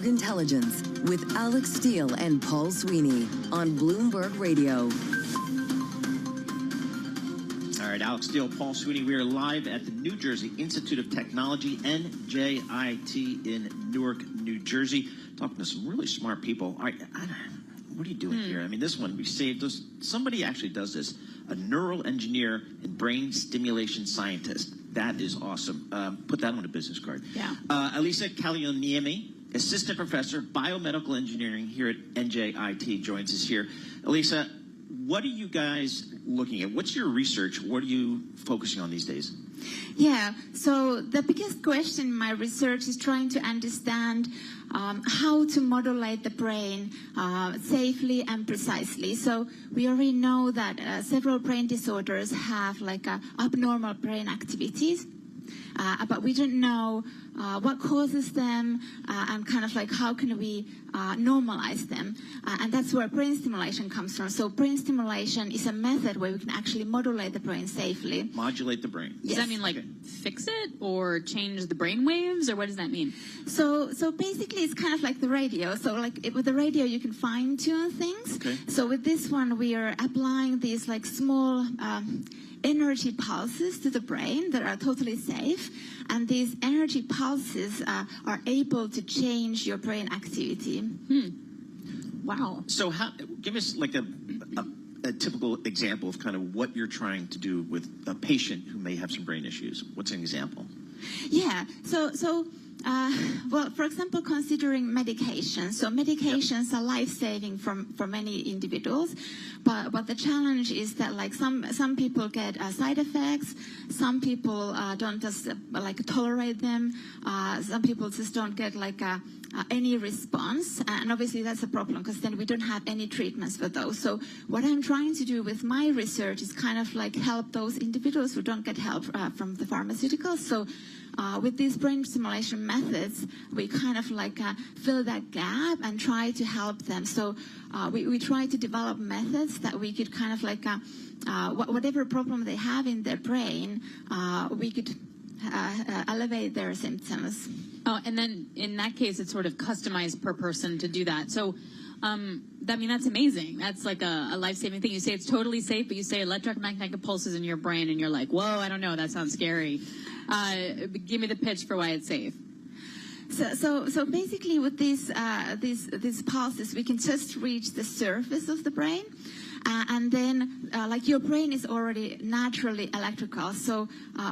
Bloomberg Intelligence with Alex Steele and Paul Sweeney on Bloomberg Radio. All right, Alex Steele, Paul Sweeney. We are live at the New Jersey Institute of Technology, NJIT, in Newark, New Jersey, talking to some really smart people. All right, what are you doing here? I mean, this one, we saved this. Somebody actually does this, a neural engineer and brain stimulation scientist. That is awesome. Put that on a business card. Yeah. Elisa Kalyaniemi, assistant professor, biomedical engineering here at NJIT, joins us here. Elisa, what are you guys looking at? What's your research? What are you focusing on these days? Yeah, so the biggest question in my research is trying to understand how to modulate the brain safely and precisely. So we already know that several brain disorders have like abnormal brain activities, but we don't know what causes them and kind of like how can we normalize them. And that's where brain stimulation comes from. So brain stimulation is a method where we can actually modulate the brain safely. Modulate the brain. Does that mean like fix it or change the brain waves, or what does that mean? So basically it's kind of like the radio. So like with the radio you can fine tune things. Okay. So with this one we are applying these like small energy pulses to the brain that are totally safe, and these energy pulses are able to change your brain activity. Wow. So give us like a typical example of kind of what you're trying to do with a patient who may have some brain issues. What's an example? Yeah, well, for example, considering medications. So medications are life-saving for many individuals, but the challenge is that like some people get side effects, some people don't just like tolerate them, some people just don't get like any response, and obviously that's a problem because then we don't have any treatments for those. So what I'm trying to do with my research is kind of like help those individuals who don't get help from the pharmaceuticals. So with these brain stimulation methods, we kind of like fill that gap and try to help them. So we try to develop methods that we could kind of like, whatever problem they have in their brain, we could elevate their symptoms. Oh, and then in that case, it's sort of customized per person to do that. So, that's amazing. That's like a life-saving thing. You say it's totally safe, but you say electromagnetic pulses in your brain, and you're like, whoa, I don't know, that sounds scary. Give me the pitch for why it's safe. So basically with these pulses, we can just reach the surface of the brain. And then, like your brain is already naturally electrical. So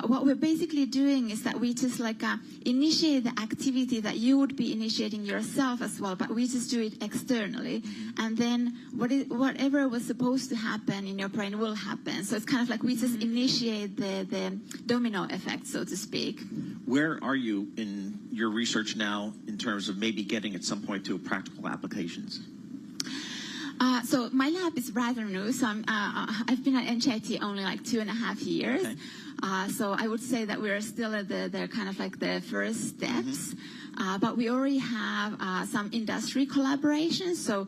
what we're basically doing is that we just like initiate the activity that you would be initiating yourself as well, but we just do it externally. And then whatever was supposed to happen in your brain will happen. So it's kind of like we just initiate the domino effect, so to speak. Where are you in your research now in terms of maybe getting at some point to practical applications? So my lab is rather new. So I've been at NJIT only like 2.5 years. Okay. So I would say that we're still at the kind of like the first steps. But we already have some industry collaborations. So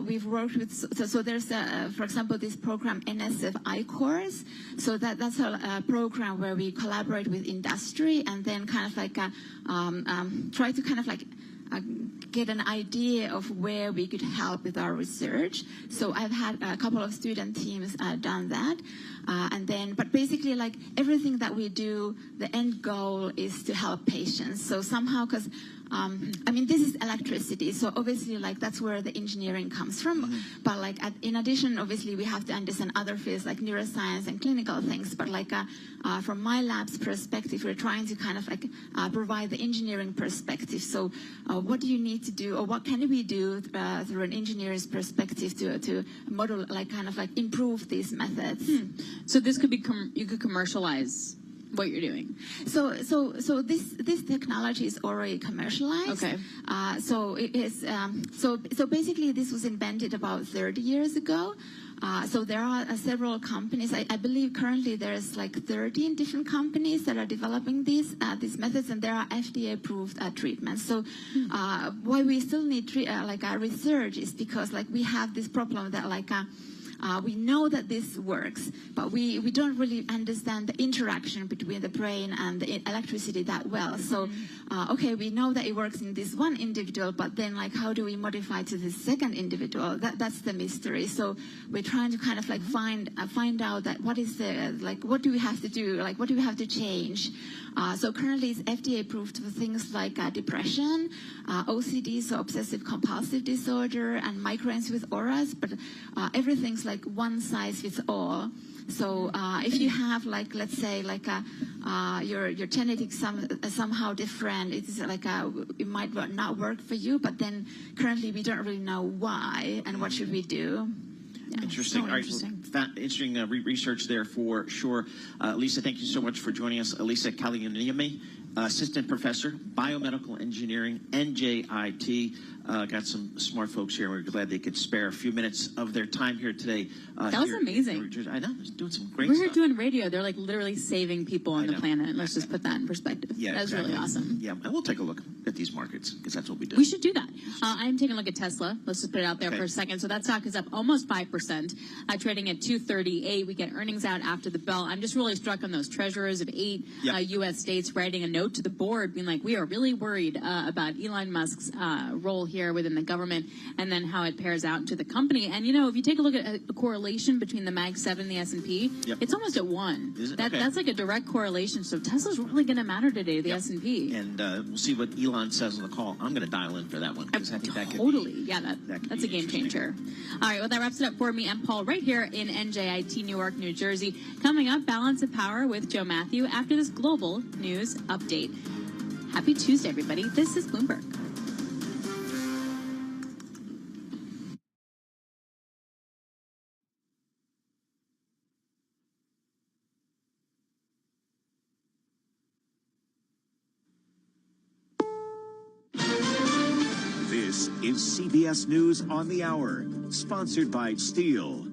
we've worked with, so there's, for example, this program NSF iCourse. So that's a program where we collaborate with industry and then kind of like try to kind of like get an idea of where we could help with our research. So I've had a couple of student teams done that. But basically like everything that we do, the end goal is to help patients. So somehow, because this is electricity, so obviously like that's where the engineering comes from. But like in addition, obviously we have to understand other fields like neuroscience and clinical things. But like from my lab's perspective, we're trying to kind of like provide the engineering perspective. So what do you need to do, or what can we do through an engineer's perspective to model, like kind of like improve these methods? So this could be you could commercialize what you're doing. So this technology is already commercialized. Okay. So it is. So basically, this was invented about 30 years ago. So there are several companies. I believe currently there's like 13 different companies that are developing these methods, and there are FDA-approved treatments. So why we still need research is because like we have this problem that like we know that this works, but we don't really understand the interaction between the brain and the electricity that well. So, okay, we know that it works in this one individual, but then like how do we modify to the second individual? That's the mystery. So we're trying to kind of like find out that what is the, like, what do we have to do? Like, what do we have to change? So currently it's FDA approved for things like depression, OCD, so obsessive compulsive disorder, and migraines with auras, but everything's like one size fits all. So if you have, like, let's say, like your genetics somehow different, it's like it might not work for you, but then currently we don't really know why and what should we do. Yeah, interesting. so All right, interesting research there for sure. Lisa, thank you so much for joining us. Lisa Kaliuniemi, Assistant Professor, Biomedical Engineering, NJIT. Got some smart folks here. We're glad they could spare a few minutes of their time here today. That was amazing. I know, doing some great We're stuff. here doing radio. They're like literally saving people on the planet. Let's just put that in perspective. Yeah, that's exactly. really awesome. Yeah, and we'll take a look at these markets because that's what we do. We should do that. I'm taking a look at Tesla. Let's just put it out there for a second. So that stock is up almost 5%, trading at $238. We get earnings out after the bell. I'm just really struck on those treasurers of 8 U.S. states writing a note to the board being like, we are really worried about Elon Musk's role here within the government and then how it pairs out into the company. And, you know, if you take a look at a correlation between the Mag 7 and the S&P, it's almost at 1. Is it? That's like a direct correlation. So Tesla's really going to matter today to the S&P. And we'll see what Elon says on the call. I'm going to dial in for that one because I think that could Totally. be, Yeah, that's a game changer. All right, well, that wraps it up for me and Paul right here in NJIT, Newark, New Jersey. Coming up, Balance of Power with Joe Matthew after this global news update. Happy Tuesday, everybody. This is Bloomberg. This is CBS News on the Hour, sponsored by Steel.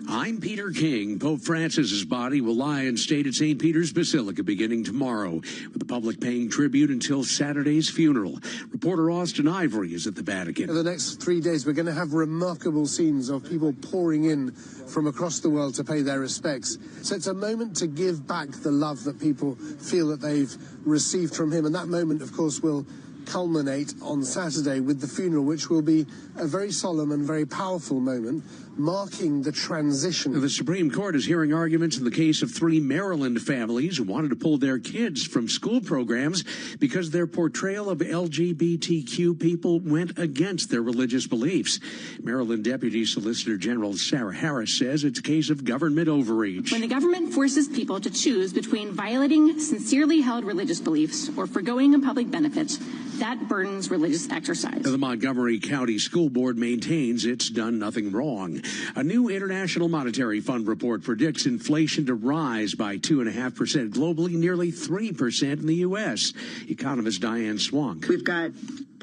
I'm Peter King. Pope Francis's body will lie in state at St. Peter's Basilica beginning tomorrow, with the public paying tribute until Saturday's funeral. Reporter Austin Ivory is at the Vatican. For the next 3 days, we're going to have remarkable scenes of people pouring in from across the world to pay their respects. So it's a moment to give back the love that people feel that they've received from him. And that moment, of course, will culminate on Saturday with the funeral, which will be a very solemn and very powerful moment, marking the transition. The Supreme Court is hearing arguments in the case of 3 Maryland families who wanted to pull their kids from school programs because their portrayal of LGBTQ people went against their religious beliefs. Maryland Deputy Solicitor General Sarah Harris says it's a case of government overreach. When the government forces people to choose between violating sincerely held religious beliefs or forgoing a public benefit, that burdens religious exercise. The Montgomery County School Board maintains it's done nothing wrong. A new International Monetary Fund report predicts inflation to rise by 2.5% globally, nearly 3% in the U.S. Economist Diane Swank. We've got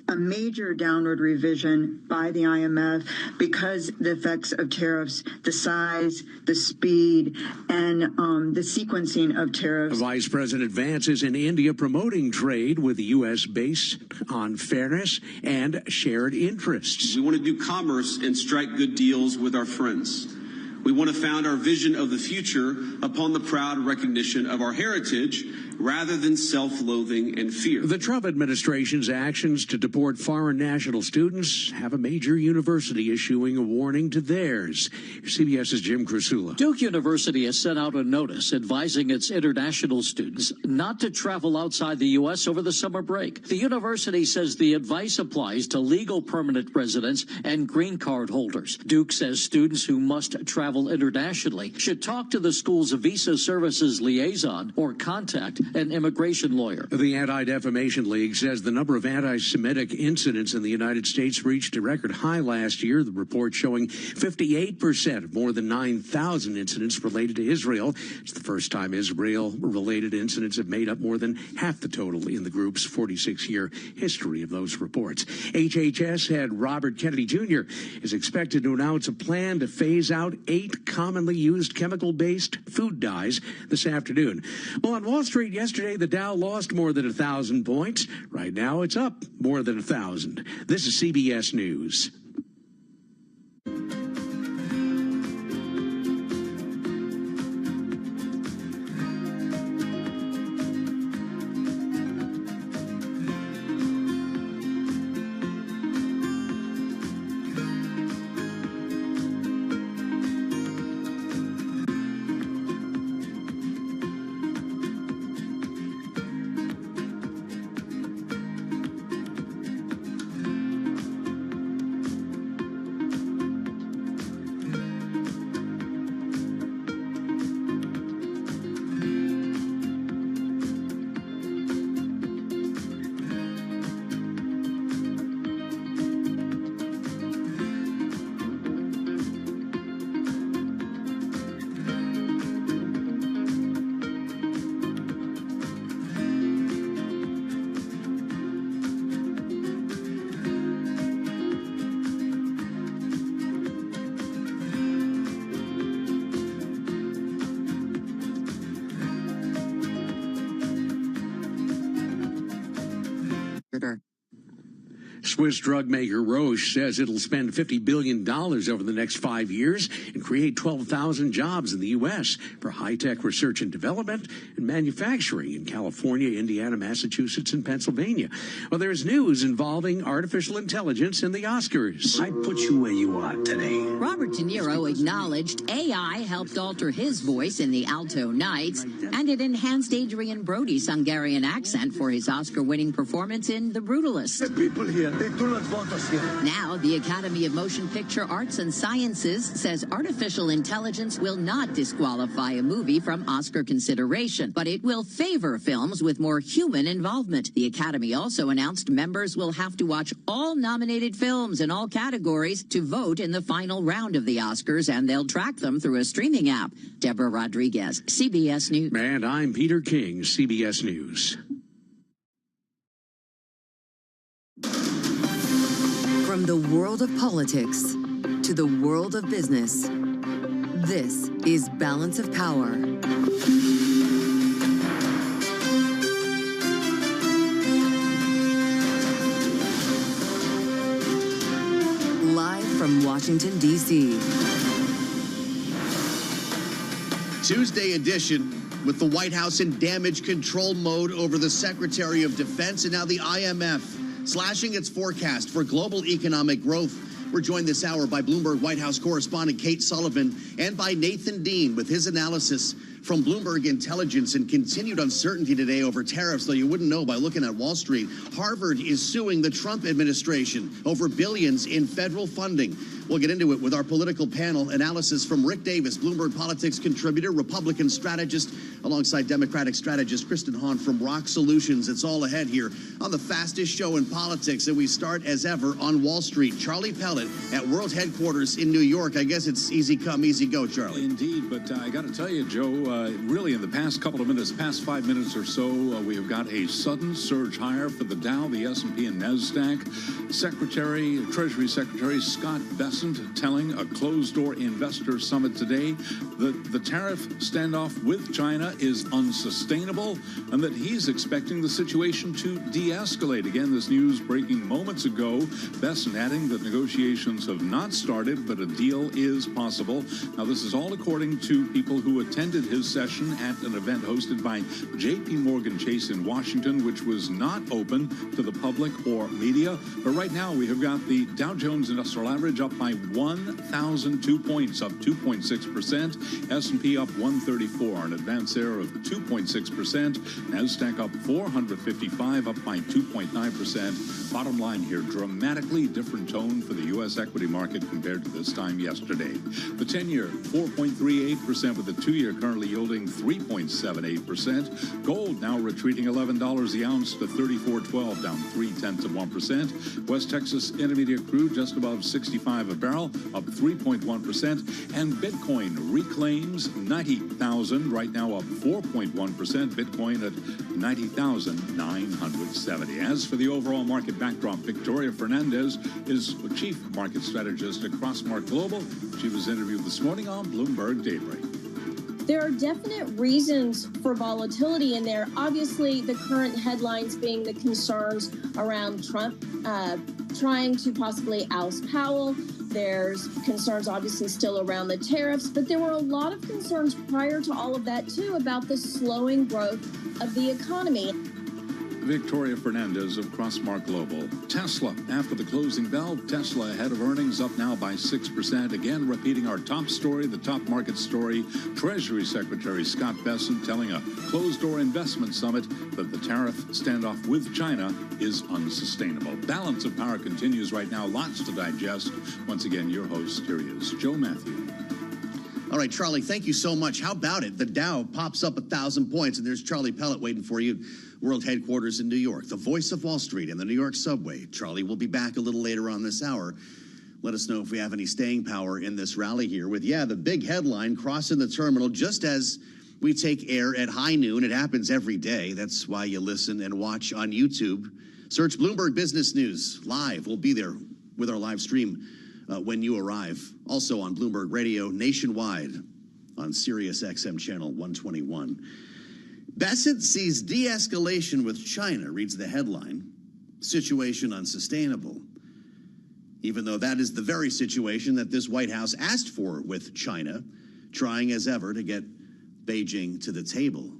a major downward revision by the IMF because the effects of tariffs, the size, the speed, and the sequencing of tariffs. Vice President Vance is in India promoting trade with the U.S. based on fairness and shared interests. We want to do commerce and strike good deals with our friends. We want to found our vision of the future upon the proud recognition of our heritage rather than self-loathing and fear. The Trump administration's actions to deport foreign national students have a major university issuing a warning to theirs. CBS's Jim Krasula. Duke University has sent out a notice advising its international students not to travel outside the U.S. over the summer break. The university says the advice applies to legal permanent residents and green card holders. Duke says students who must travel internationally should talk to the school's visa services liaison or contact an immigration lawyer. The Anti-Defamation League says the number of anti-Semitic incidents in the United States reached a record high last year. The report showing 58% of more than 9,000 incidents related to Israel. It's the first time Israel-related incidents have made up more than half the total in the group's 46-year history of those reports. HHS head Robert Kennedy Jr. is expected to announce a plan to phase out 8 commonly used chemical-based food dyes this afternoon. Well, on Wall Street yesterday, the Dow lost more than 1,000 points. Right now, it's up more than 1,000. This is CBS News. Swiss drug maker Roche says it'll spend $50 billion over the next 5 years and create 12,000 jobs in the U.S. for high-tech research and development and manufacturing in California, Indiana, Massachusetts, and Pennsylvania. Well, there's news involving artificial intelligence in the Oscars. I put you where you are today. Robert De Niro acknowledged AI helped alter his voice in The Alto Nights, and it enhanced Adrian Brody's Hungarian accent for his Oscar-winning performance in The Brutalist. The people here, they do not want us here. Now, the Academy of Motion Picture Arts and Sciences says artificial intelligence will not disqualify a movie from Oscar consideration, but it will favor films with more human involvement. The Academy also announced members will have to watch all nominated films in all categories to vote in the final round of the Oscars, and they'll track them through a streaming app. Deborah Rodriguez, CBS News. And I'm Peter King, CBS News. From the world of politics to the world of business, this is Balance of Power. Live from Washington, D.C. Tuesday edition with the White House in damage control mode over the Secretary of Defense and now the IMF slashing its forecast for global economic growth. We're joined this hour by Bloomberg White House correspondent Kate Sullivan and by Nathan Dean with his analysis from Bloomberg Intelligence. And continued uncertainty today over tariffs, though you wouldn't know by looking at Wall Street. Harvard is suing the Trump administration over billions in federal funding. We'll get into it with our political panel. Analysis from Rick Davis, Bloomberg Politics contributor, Republican strategist, alongside Democratic strategist Kristen Hahn from Rock Solutions. It's all ahead here on the fastest show in politics. And we start, as ever, on Wall Street. Charlie Pellet at World Headquarters in New York. I guess it's easy come, easy go, Charlie. Indeed, but I got to tell you, Joe, really in the past couple of minutes, past 5 minutes or so, we have got a sudden surge higher for the Dow, the S&P, and NASDAQ. Treasury Secretary Scott Bessent telling a closed-door investor summit today that the tariff standoff with China is unsustainable and that he's expecting the situation to de-escalate. Again, this news breaking moments ago. Bessent adding that negotiations have not started, but a deal is possible. Now, this is all according to people who attended his session at an event hosted by J.P. Morgan Chase in Washington, which was not open to the public or media. But right now, we have got the Dow Jones Industrial Average up by 1,002 points, up 2.6%. S&P up 134, an advance there of 2.6%. NASDAQ up 455, up by 2.9%. Bottom line here, dramatically different tone for the U.S. equity market compared to this time yesterday. The 10-year, 4.38%, with the 2-year currently yielding 3.78%. Gold now retreating $11 the ounce to $34.12, down 0.3%. West Texas Intermediate crude just above 65 a barrel, up 3.1%. And Bitcoin reclaims 90,000, right now up 4.1%. Bitcoin at 90,970. As for the overall market backdrop, Victoria Fernandez is chief market strategist at Crossmark Global. She was interviewed this morning on Bloomberg Daybreak. There are definite reasons for volatility in there. Obviously, the current headlines being the concerns around Trump trying to possibly oust Powell. There's concerns obviously still around the tariffs, but there were a lot of concerns prior to all of that, too, about the slowing growth of the economy. Victoria Fernandez of Crossmark Global. Tesla, after the closing bell, Tesla ahead of earnings, up now by 6%. Again, repeating our top story, the top market story. Treasury Secretary Scott Bessent telling a closed-door investment summit that the tariff standoff with China is unsustainable. Balance of Power continues right now. Lots to digest. Once again, your host, here he is, Joe Matthew. All right, Charlie, thank you so much. How about it? The Dow pops up 1,000 points, and there's Charlie Pellet waiting for you, World Headquarters in New York, the voice of Wall Street and the New York subway. Charlie will be back a little later on this hour. Let us know if we have any staying power in this rally here with, the big headline, crossing the terminal just as we take air at high noon. It happens every day. That's why you listen and watch on YouTube. Search Bloomberg Business News live. We'll be there with our live stream when you arrive. Also on Bloomberg Radio nationwide on Sirius XM channel 121. Bessent sees de-escalation with China, reads the headline. situation unsustainable, even though that is the very situation that this White House asked for with China, trying as ever to get Beijing to the table.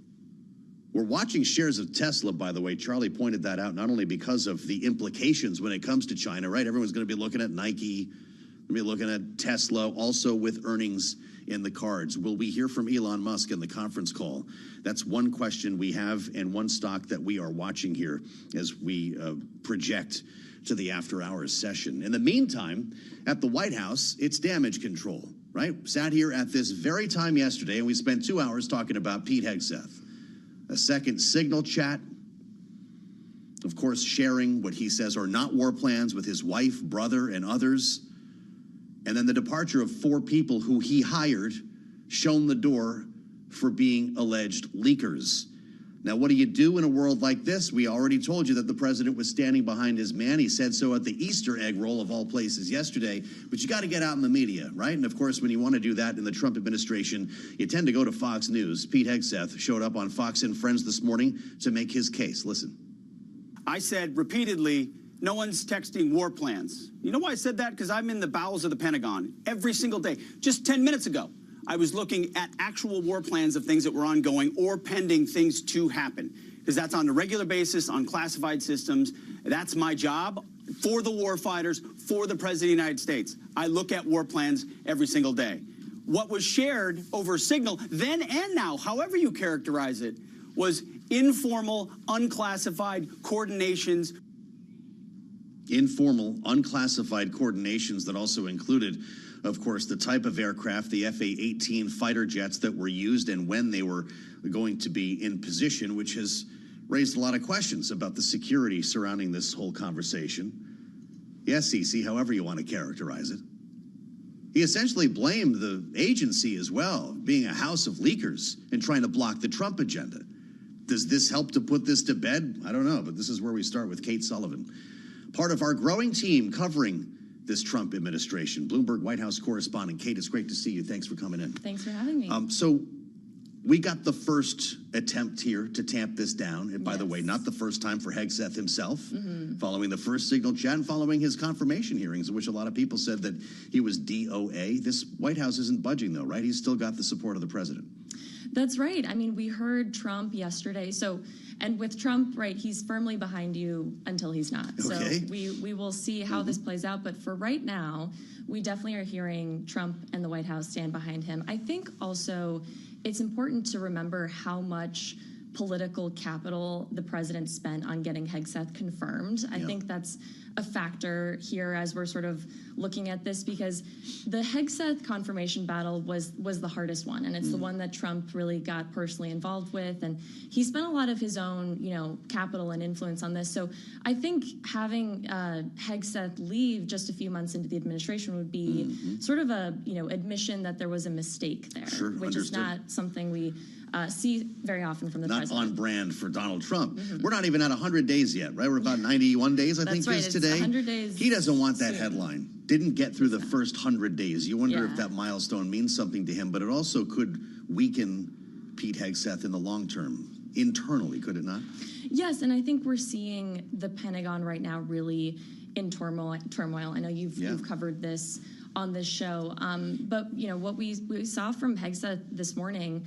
We're watching shares of Tesla, by the way. Charlie pointed that out, not only because of the implications when it comes to China, right? Everyone's going to be looking at Nike, going to be looking at Tesla, also with earnings in the cards. Will we hear from Elon Musk in the conference call? That's one question we have, and one stock that we are watching here as we project to the after-hours session. In the meantime, at the White House, it's damage control, right? Sat here at this very time yesterday, and we spent 2 hours talking about Pete Hegseth. A second Signal chat, of course, sharing what he says are not war plans with his wife, brother, and others. And then the departure of 4 people who he hired, shown the door for being alleged leakers. Now, what do you do in a world like this? We already told you that the president was standing behind his man. He said so at the Easter egg roll of all places yesterday. But you got to get out in the media, right? And of course, when you want to do that in the Trump administration, you tend to go to Fox News. Pete Hegseth showed up on Fox and Friends this morning to make his case. Listen. I said repeatedly, no one's texting war plans. You know why I said that? Because I'm in the bowels of the Pentagon every single day. Just 10 minutes ago, I was looking at actual war plans of things that were ongoing or pending things to happen, because that's on a regular basis on classified systems. That's my job for the war fighters, for the President of the United States. I look at war plans every single day. What was shared over Signal, then and now, however you characterize it, was informal, unclassified coordinations. Informal, unclassified coordinations that also included, of course, the type of aircraft, the F-A-18 fighter jets that were used and when they were going to be in position, which has raised a lot of questions about the security surrounding this whole conversation. Yes, CC, however you want to characterize it. He essentially blamed the agency as well, being a house of leakers and trying to block the Trump agenda. Does this help to put this to bed? I don't know, but this is where we start with Kate Sullivan, part of our growing team covering this Trump administration. Bloomberg White House correspondent. Kate, it's great to see you. Thanks for coming in. Thanks for having me. So we got the first attempt here to tamp this down. And by the way, not the first time for Hegseth himself, following the first Signal chat and following his confirmation hearings, in which a lot of people said that he was DOA. This White House isn't budging, though, right? He's still got the support of the president. That's right. I mean, we heard Trump yesterday. And with Trump, right, he's firmly behind you until he's not. Okay. So we will see how this plays out. But for right now, we definitely are hearing Trump and the White House stand behind him. I think also it's important to remember how much political capital the president spent on getting Hegseth confirmed. I think that's a factor here as we're sort of looking at this, because the Hegseth confirmation battle was the hardest one, and it's the one that Trump really got personally involved with, and he spent a lot of his own, capital and influence on this. So I think having Hegseth leave just a few months into the administration would be sort of a admission that there was a mistake there, which is not something we see very often from the president. Not on brand for Donald Trump. We're not even at 100 days yet, right? We're about 91 days, I think, is today. 100 days. He doesn't want that headline. Didn't get through the first 100 days. You wonder if that milestone means something to him, but it also could weaken Pete Hegseth in the long term, internally, could it not? Yes, and I think we're seeing the Pentagon right now really in turmoil. I know you've covered this on this show, but what we saw from Hegseth this morning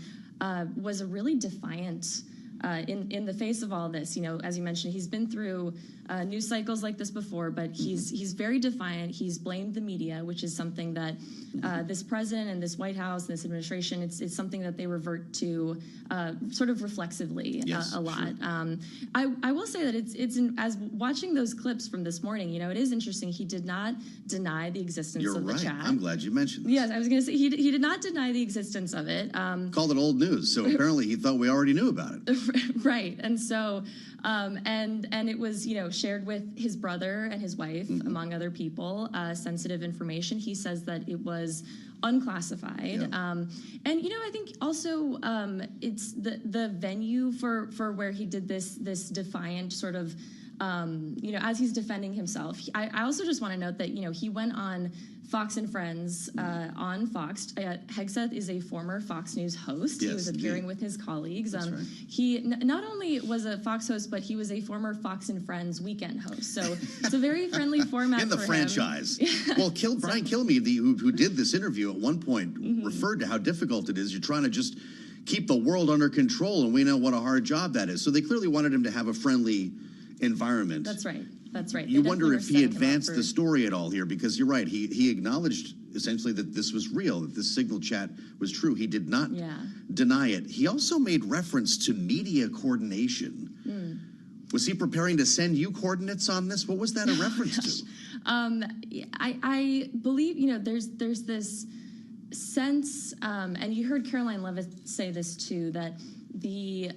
was a really defiant, in the face of all this. As you mentioned, he's been through news cycles like this before, but he's very defiant. He's blamed the media, which is something that this president and this White House and this administration, it's something that they revert to sort of reflexively a lot. I will say that as watching those clips from this morning, it is interesting. He did not deny the existence of the chat. I'm glad you mentioned this. Yes, I was going to say he did not deny the existence of it. Called it old news, so apparently he thought we already knew about it. Right, and so and it was shared with his brother and his wife, among other people, sensitive information. He says that it was unclassified, and I think also it's the venue for where he did this defiant sort of as he's defending himself. I also just want to note that, he went on Fox and Friends on Fox. Hegseth is a former Fox News host. Yes, he was appearing with his colleagues. That's right. He not only was a Fox host, but he was a former Fox and Friends weekend host. So it's a very friendly format in the for franchise. him. Well, Brian Kilmeade, who did this interview at one point, referred to how difficult it is. You're trying to just keep the world under control, and we know what a hard job that is. So they clearly wanted him to have a friendly environment. That's right. That's right. You wonder if he advanced the story at all here, because you're right. He acknowledged essentially that this was real, that this signal chat was true. He did not deny it. He also made reference to media coordination. Was he preparing to send you coordinates on this? What was that a reference to? I believe, there's this sense, and you heard Caroline Levitt say this too, that the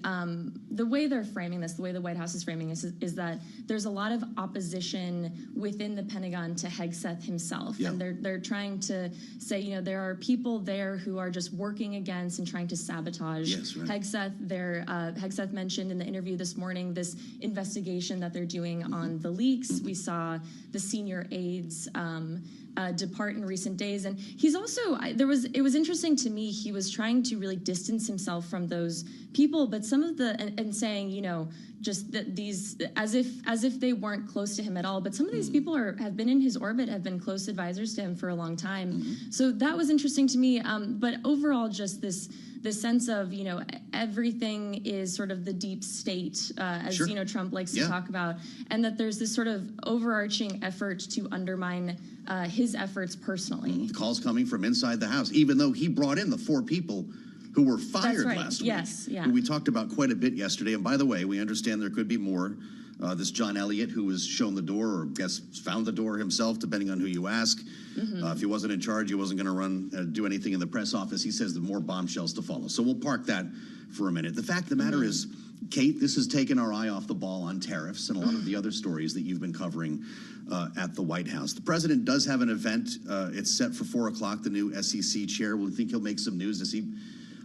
way they're framing this, the way the White House is framing this, is that there's a lot of opposition within the Pentagon to Hegseth himself, and they're trying to say, there are people there who are just working against and trying to sabotage Hegseth. Hegseth mentioned in the interview this morning this investigation that they're doing on the leaks. We saw the senior aides depart in recent days, and he's also it was interesting to me. He was trying to really distance himself from those people, but some of the and saying, just that these as if they weren't close to him at all. But some of these people have been in his orbit, have been close advisors to him for a long time. So that was interesting to me. But overall, just this sense of, everything is sort of the deep state, as Trump likes to talk about, and that there's this sort of overarching effort to undermine his efforts personally. The calls coming from inside the house, even though he brought in the 4 people who were fired last week. Yes, yeah. Who we talked about quite a bit yesterday. And by the way, we understand there could be more. This John Elliott, who was shown the door, or found the door himself, depending on who you ask. If he wasn't in charge, he wasn't going to do anything in the press office. He says there are more bombshells to follow. So we'll park that for a minute. The fact of the matter is, Kate, this has taken our eye off the ball on tariffs and a lot of the other stories that you've been covering at the White House. The president does have an event. It's set for 4 o'clock. The new SEC chair. Will you think he'll make some news? Does he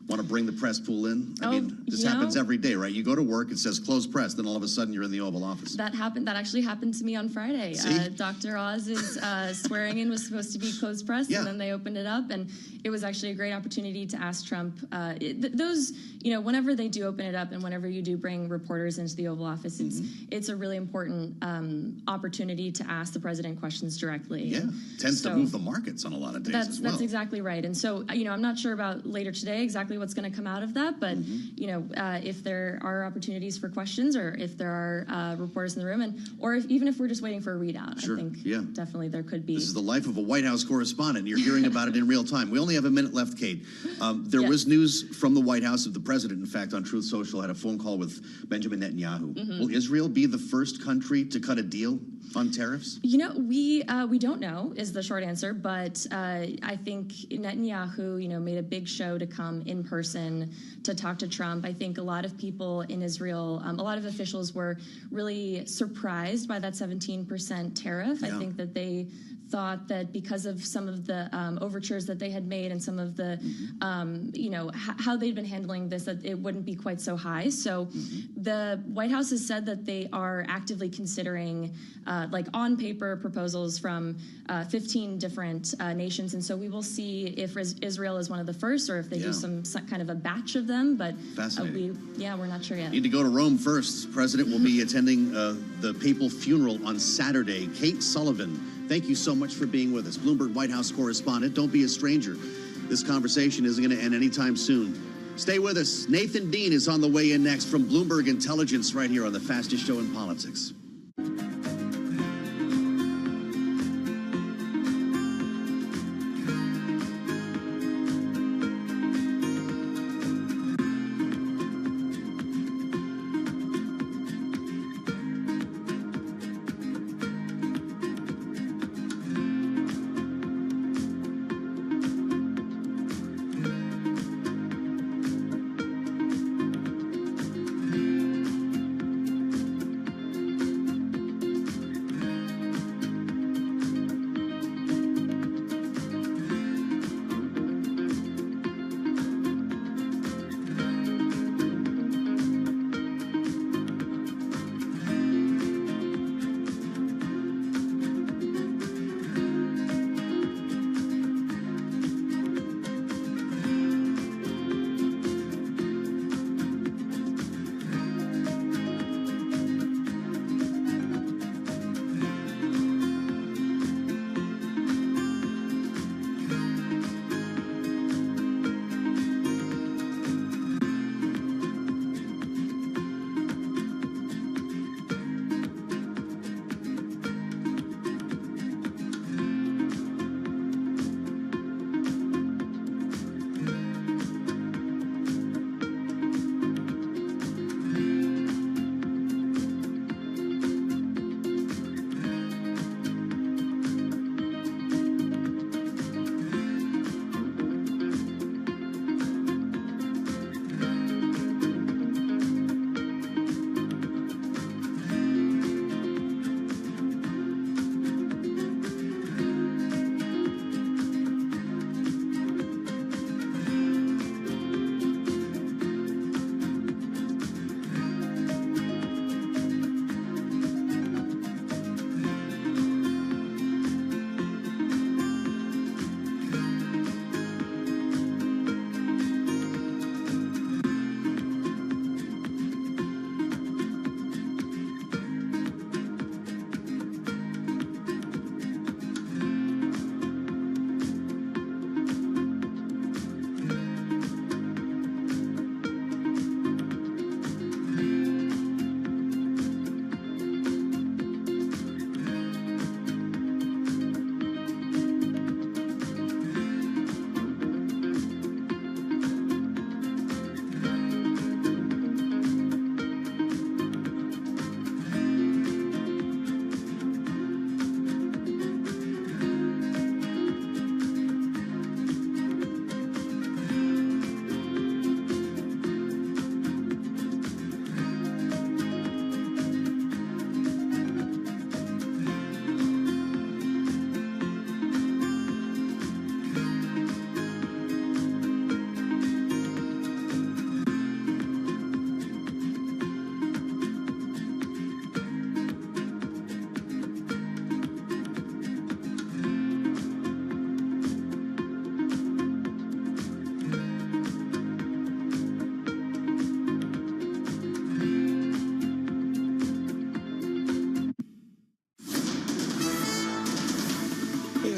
want to bring the press pool in? I mean, this happens every day, right? You go to work, it says closed press, then all of a sudden you're in the Oval Office. That actually happened to me on Friday. Dr. Oz's swearing in was supposed to be closed press, and then they opened it up, and it was actually a great opportunity to ask Trump. Whenever they do open it up and whenever you do bring reporters into the Oval Office, it's a really important opportunity to ask the president questions directly. Yeah, tends to move the markets on a lot of days as well. That's exactly right. And so, I'm not sure about later today exactly what's going to come out of that, but if there are opportunities for questions, or if there are reporters in the room, or even if we're just waiting for a readout, I think definitely there could be. This is the life of a White House correspondent. You're hearing about it in real time. We only have a minute left, Kate. There was news from the White House of the president, in fact, on Truth Social, had a phone call with Benjamin Netanyahu. Will Israel be the first country to cut a deal on tariffs? We don't know is the short answer, but I think Netanyahu, made a big show to come in person to talk to Trump. I think a lot of people in Israel, a lot of officials were really surprised by that 17% tariff. I think that they thought that because of some of the overtures that they had made and some of the, how they'd been handling this, that it wouldn't be quite so high. So the White House has said that they are actively considering, on paper, proposals from 15 different nations. And so we will see if Israel is one of the first, or if they do some kind of a batch of them. But we're not sure yet. Need to go to Rome first. The president will be attending the papal funeral on Saturday. Kate Sullivan, thank you so much for being with us. Bloomberg White House correspondent. Don't be a stranger. This conversation isn't going to end anytime soon. Stay with us. Nathan Dean is on the way in next from Bloomberg Intelligence right here on the fastest show in politics.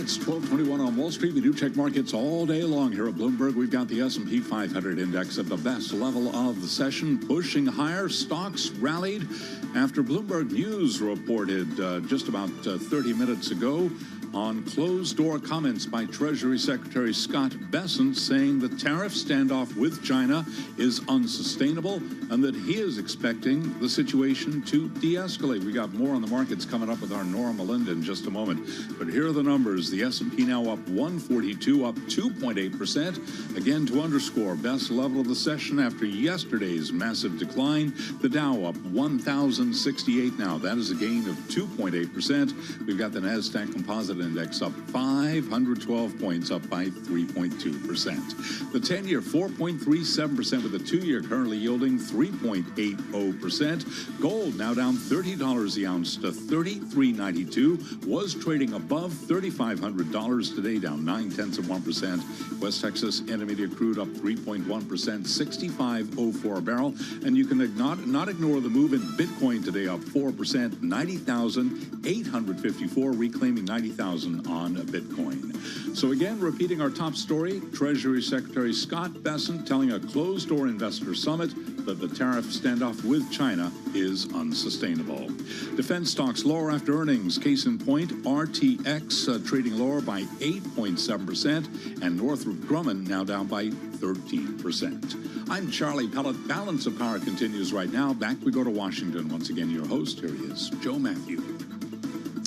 It's 12:21 on Wall Street. We do check markets all day long here at Bloomberg. We've got the S&P 500 index at the best level of the session, pushing higher. Stocks rallied after Bloomberg News reported just about 30 minutes ago on closed-door comments by Treasury Secretary Scott Bessent saying the tariff standoff with China is unsustainable and that he is expecting the situation to de-escalate. We got more on the markets coming up with our Nora Melinda in just a moment. But here are the numbers. The S&P now up 142, up 2.8%. Again, to underscore, best level of the session after yesterday's massive decline. The Dow up 1,068 now. That is a gain of 2.8%. We've got the NASDAQ Composite Index up 512 points, up by 3.2%. The 10-year 4.37% with the 2-year currently yielding 3.80%. Gold now down $30 the ounce to $33.92. Was trading above $3,500 today, down 0.9%. West Texas Intermediate crude up 3.1%, $65.04 a barrel. And you can not ignore the move in Bitcoin today, up 4%, 90,854, reclaiming 90,000 on Bitcoin. So again, repeating our top story, Treasury Secretary Scott Bessent telling a closed-door investor summit that the tariff standoff with China is unsustainable. Defense stocks lower after earnings. Case in point, RTX trading lower by 8.7%, and Northrop Grumman now down by 13%. I'm Charlie Pellet. Balance of Power continues right now. Back we go to Washington. Once again, your host, here he is, Joe Matthew.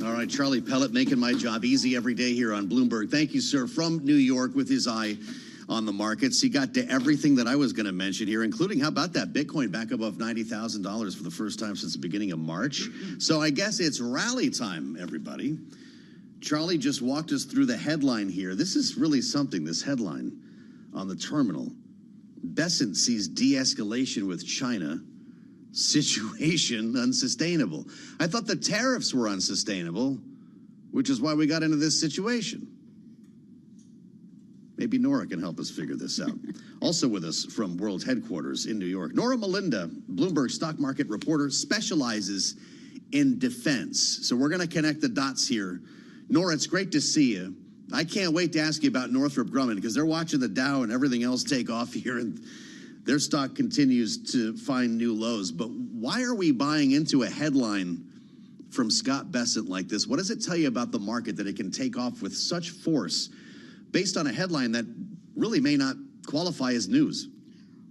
All right, Charlie Pellet making my job easy every day here on Bloomberg. Thank you, sir, from New York with his eye on the markets. He got to everything that I was going to mention here, including, how about that, Bitcoin back above $90,000 for the first time since the beginning of March. So I guess it's rally time, everybody. Charlie just walked us through the headline here. This is really something, this headline on the terminal. Bessent sees de-escalation with China. Situation unsustainable. I thought the tariffs were unsustainable, which is why we got into this situation. Maybe Nora can help us figure this out. Also with us from World Headquarters in New York, Nora Melinda, Bloomberg stock market reporter, specializes in defense. So we're going to connect the dots here. Nora, it's great to see you. I can't wait to ask you about Northrop Grumman because they're watching the Dow and everything else take off here, and their stock continues to find new lows. But why are we buying into a headline from Scott Bessent like this? What does it tell you about the market that it can take off with such force based on a headline that really may not qualify as news?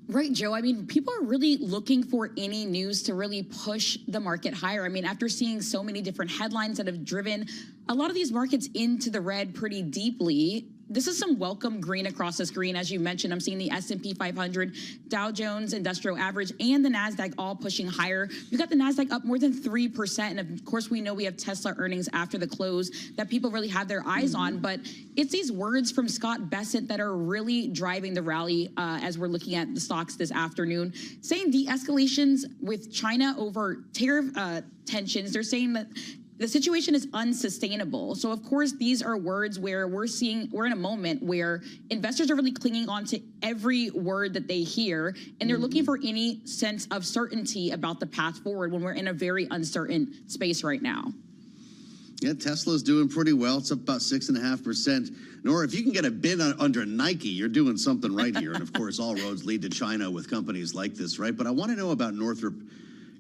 Right, Joe. I mean, people are really looking for any news to really push the market higher. I mean, after seeing so many different headlines that have driven a lot of these markets into the red pretty deeply, this is some welcome green across the screen. As you mentioned, I'm seeing the S&P 500, Dow Jones Industrial Average, and the NASDAQ all pushing higher. We've got the NASDAQ up more than 3%. And of course, we know we have Tesla earnings after the close that people really have their eyes on. But it's these words from Scott Bessent that are really driving the rally as we're looking at the stocks this afternoon, saying de-escalations with China over tariff tensions. They're saying that the situation is unsustainable. So, of course, these are words where we're in a moment where investors are really clinging on to every word that they hear, and they're looking for any sense of certainty about the path forward when we're in a very uncertain space right now. Yeah, Tesla's doing pretty well. It's up about 6.5%. Nora, if you can get a bid under Nike, you're doing something right here. And, of course, all roads lead to China with companies like this, right? But I want to know about Northrop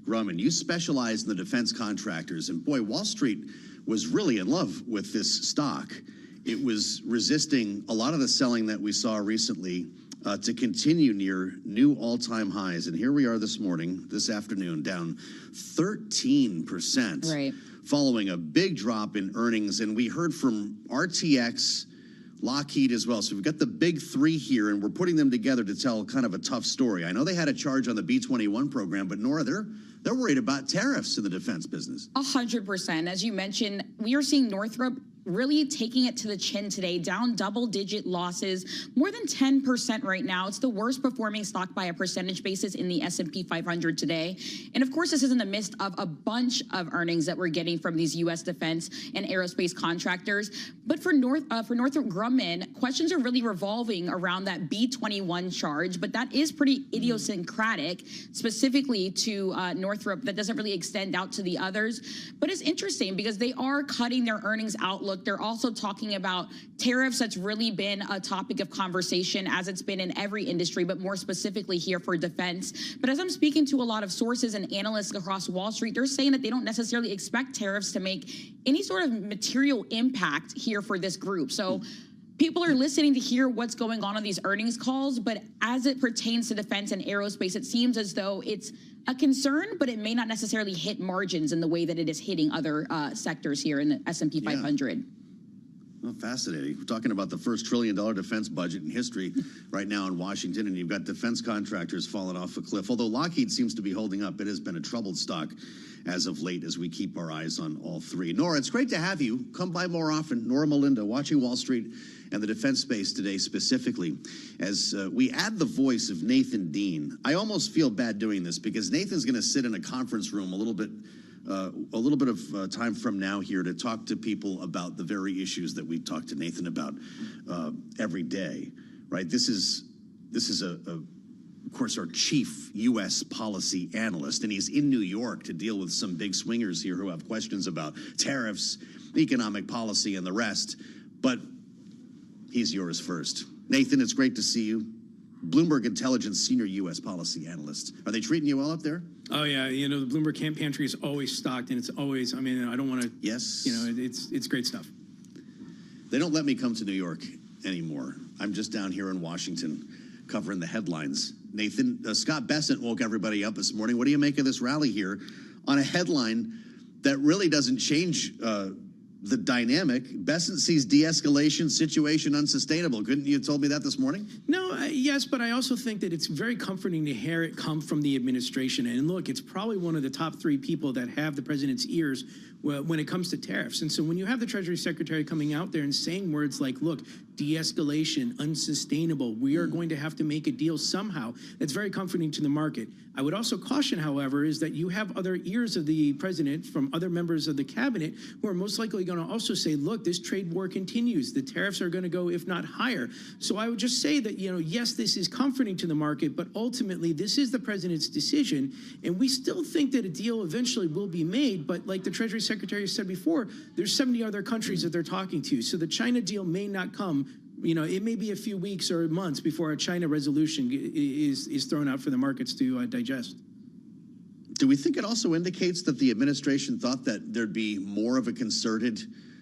Grumman. You specialize in the defense contractors, and boy, Wall Street was really in love with this stock. It was resisting a lot of the selling that we saw recently to continue near new all-time highs. And here we are this afternoon, down 13%, right, following a big drop in earnings. And we heard from RTX, Lockheed as well. So we've got the big three here, and we're putting them together to tell kind of a tough story. I know they had a charge on the B-21 program, but Nora, they're worried about tariffs in the defense business. 100%. As you mentioned, we are seeing Northrop really taking it to the chin today, down double-digit losses, more than 10% right now. It's the worst performing stock by a percentage basis in the S&P 500 today. And of course, this is in the midst of a bunch of earnings that we're getting from these U.S. defense and aerospace contractors. But for Northrop Grumman, questions are really revolving around that B-21 charge, but that is pretty idiosyncratic, specifically to Northrop. That doesn't really extend out to the others. But it's interesting because they are cutting their earnings outlook look, they're also talking about tariffs. That's really been a topic of conversation, as it's been in every industry, but more specifically here for defense. But as I'm speaking to a lot of sources and analysts across Wall Street, they're saying that they don't necessarily expect tariffs to make any sort of material impact here for this group. So people are listening to hear what's going on these earnings calls, but as it pertains to defense and aerospace, it seems as though it's a concern, but it may not necessarily hit margins in the way that it is hitting other sectors here in the S&P 500. Well, fascinating. We're talking about the first $1 trillion defense budget in history right now in Washington, and you've got defense contractors falling off a cliff. Although Lockheed seems to be holding up, it has been a troubled stock as of late as we keep our eyes on all three. Nora, it's great to have you. Come by more often. Nora Melinda, watching Wall Street and the defense space today specifically, as we add the voice of Nathan Dean. I almost feel bad doing this because Nathan's going to sit in a conference room a little bit of time from now here to talk to people about the very issues that we talk to Nathan about every day, right? This is of course, our chief U.S. policy analyst, and he's in New York to deal with some big swingers here who have questions about tariffs, economic policy, and the rest. But he's yours first. Nathan, it's great to see you. Bloomberg Intelligence Senior U.S. Policy Analyst. Are they treating you well up there? Oh, yeah. You know, the Bloomberg Camp Pantry is always stocked, and it's always, I mean, I don't want to, yes, you know, it's great stuff. They don't let me come to New York anymore. I'm just down here in Washington covering the headlines. Nathan, Scott Bessent woke everybody up this morning. What do you make of this rally here on a headline that really doesn't change the dynamic? Bessent sees de-escalation situation unsustainable. Couldn't you have told me that this morning? No, yes, but I also think that it's very comforting to hear it come from the administration. And look, it's probably one of the top three people that have the president's ears when it comes to tariffs. And so when you have the Treasury Secretary coming out there and saying words like, look, de-escalation, unsustainable, we are going to have to make a deal somehow, that's very comforting to the market. I would also caution, however, is that you have other ears of the president from other members of the cabinet who are most likely going to also say, look, this trade war continues. The tariffs are going to go, if not higher. So I would just say that, you know, yes, this is comforting to the market, but ultimately this is the president's decision. And we still think that a deal eventually will be made. But like the Treasury Secretary said before, there's 70 other countries that they're talking to. So the China deal may not come. You know, it may be a few weeks or months before a China resolution is thrown out for the markets to digest. Do we think it also indicates that the administration thought that there'd be more of a concerted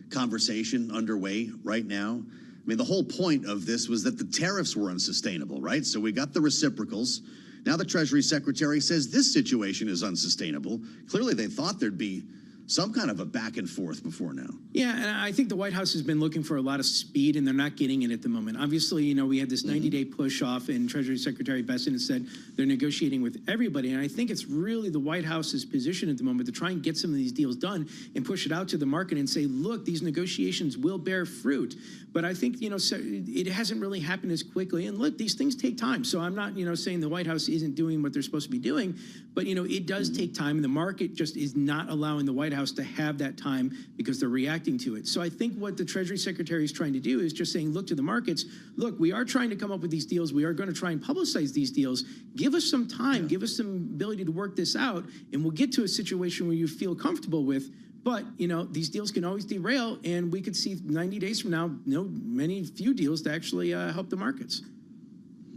conversation underway right now? I mean, the whole point of this was that the tariffs were unsustainable, right? So we got the reciprocals. Now the Treasury Secretary says this situation is unsustainable. Clearly they thought there'd be some kind of a back and forth before now. Yeah, and I think the White House has been looking for a lot of speed, and they're not getting it at the moment. Obviously, you know, we had this 90-day push off, and Treasury Secretary Bessent has said they're negotiating with everybody. And I think it's really the White House's position at the moment to try and get some of these deals done and push it out to the market and say, look, these negotiations will bear fruit. But I think, you know, so it hasn't really happened as quickly. And look, these things take time. So I'm not, you know, saying the White House isn't doing what they're supposed to be doing, but, you know, it does take time. And the market just is not allowing the White House to have that time because they're reacting to it. So I think what the Treasury Secretary is trying to do is just saying, look to the markets, look, we are trying to come up with these deals. We are going to try and publicize these deals. Give us some time, give us some ability to work this out, and we'll get to a situation where you feel comfortable with. But, you know, these deals can always derail, and we could see 90 days from now, many few deals to actually help the markets.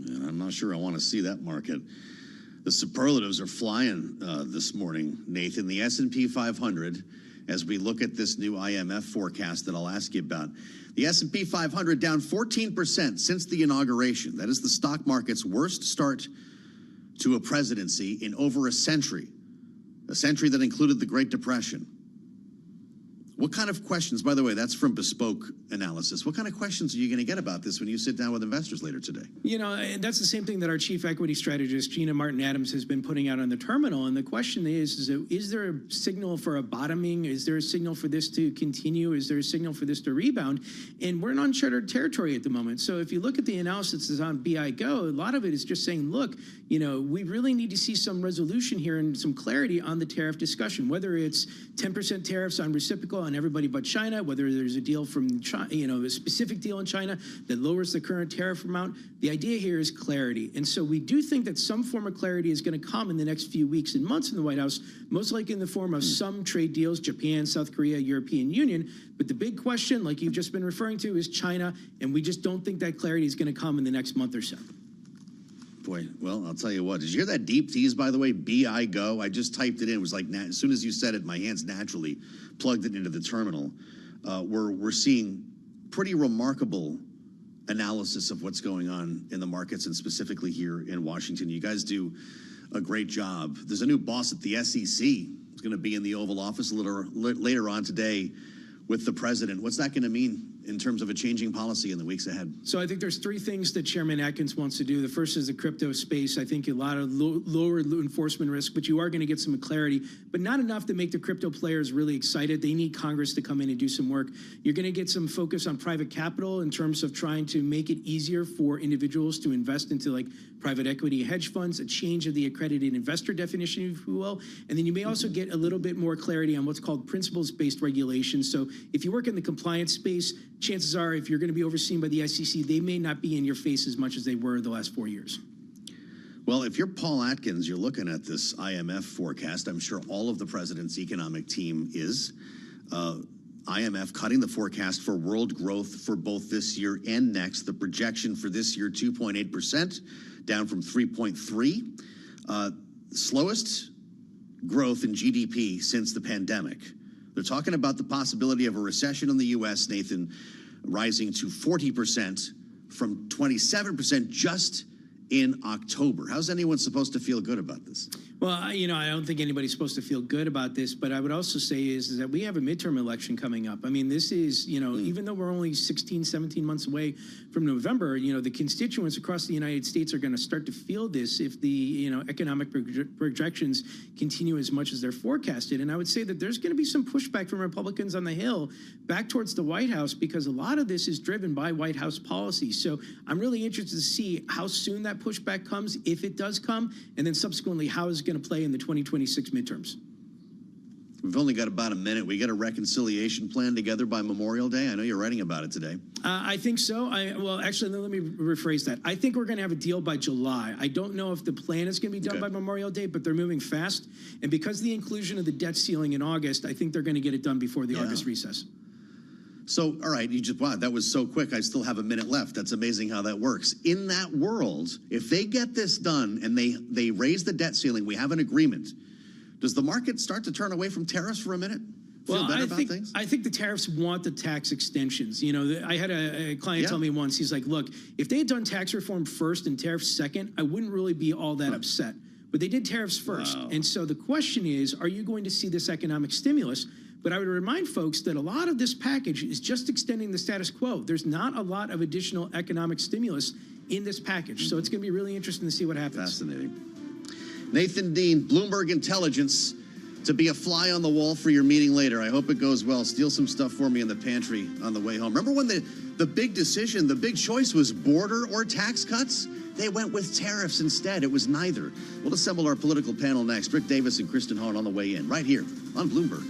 And I'm not sure I want to see that market. The superlatives are flying this morning, Nathan. The S&P 500, as we look at this new IMF forecast that I'll ask you about. The S&P 500 down 14% since the inauguration. That is the stock market's worst start to a presidency in over a century that included the Great Depression. What kind of questions, by the way, that's from Bespoke Analysis. What kind of questions are you going to get about this when you sit down with investors later today? You know, and that's the same thing that our chief equity strategist, Gina Martin-Adams, has been putting out on the terminal. And the question is there a signal for a bottoming? Is there a signal for this to continue? Is there a signal for this to rebound? And we're in uncharted territory at the moment. So if you look at the analysis that's on BI Go, a lot of it is just saying, look, you know, we really need to see some resolution here and some clarity on the tariff discussion, whether it's 10% tariffs on reciprocal on everybody but China, whether there's a deal from China, a specific deal in China that lowers the current tariff amount. The idea here is clarity. And so we do think that some form of clarity is going to come in the next few weeks and months in the White House, most likely in the form of some trade deals, Japan, South Korea, European Union. But the big question, like you've just been referring to, is China. And we just don't think that clarity is going to come in the next month or so. Boy, well, I'll tell you what. Did you hear that deep tease, by the way? B-I go. I just typed it in. It was like, as soon as you said it, my hands naturally plugged it into the terminal. We're seeing pretty remarkable analysis of what's going on in the markets and specifically here in Washington. You guys do a great job. There's a new boss at the SEC. It's going to be in the Oval Office a little later on today with the president. What's that going to mean in terms of a changing policy in the weeks ahead? So I think there's three things that Chairman Atkins wants to do. The first is the crypto space. I think a lot of lower enforcement risk, but you are going to get some clarity, but not enough to make the crypto players really excited. They need Congress to come in and do some work. You're going to get some focus on private capital in terms of trying to make it easier for individuals to invest into like private equity hedge funds, a change of the accredited investor definition, if you will. And then you may also get a little bit more clarity on what's called principles-based regulation. So if you work in the compliance space, chances are if you're going to be overseen by the SEC, they may not be in your face as much as they were the last 4 years. Well, if you're Paul Atkins, you're looking at this IMF forecast. I'm sure all of the president's economic team is. IMF cutting the forecast for world growth for both this year and next. The projection for this year, 2.8%, down from 3.3%. Slowest growth in GDP since the pandemic. They're talking about the possibility of a recession in the U.S., Nathan, rising to 40% from 27% just in October. How's anyone supposed to feel good about this? Well, I don't think anybody's supposed to feel good about this, but I would also say is that we have a midterm election coming up. I mean, this is, even though we're only 16, 17 months away from November, the constituents across the United States are going to start to feel this if the, economic projections continue as much as they're forecasted. And I would say that there's going to be some pushback from Republicans on the Hill back towards the White House because a lot of this is driven by White House policy. So I'm really interested to see how soon that pushback comes, if it does come, and then subsequently how is it going to play in the 2026 midterms. We've only got about a minute. We got a reconciliation plan together by Memorial Day. I know you're writing about it today. I think so. Well, actually, let me rephrase that. I think we're going to have a deal by July. I don't know if the plan is going to be done by Memorial Day, but they're moving fast. And because of the inclusion of the debt ceiling in August, I think they're going to get it done before the August recess. So, all right, wow, that was so quick. I still have a minute left. That's amazing how that works. In that world, if they get this done and they raise the debt ceiling, we have an agreement. Does the market start to turn away from tariffs for a minute? Feel better about things? I think the tariffs want the tax extensions. I had a client tell me once, he's like, look, if they had done tax reform first and tariffs second, I wouldn't really be all that upset. But they did tariffs first. Wow. And so the question is, are you going to see this economic stimulus? But I would remind folks that a lot of this package is just extending the status quo. There's not a lot of additional economic stimulus in this package. So it's going to be really interesting to see what happens. Fascinating. Nathan Dean, Bloomberg Intelligence, to be a fly on the wall for your meeting later. I hope it goes well. Steal some stuff for me in the pantry on the way home. Remember when the big decision, the big choice was border or tax cuts? They went with tariffs instead. It was neither. We'll assemble our political panel next. Rick Davis and Kristen Hahn on the way in, right here on Bloomberg.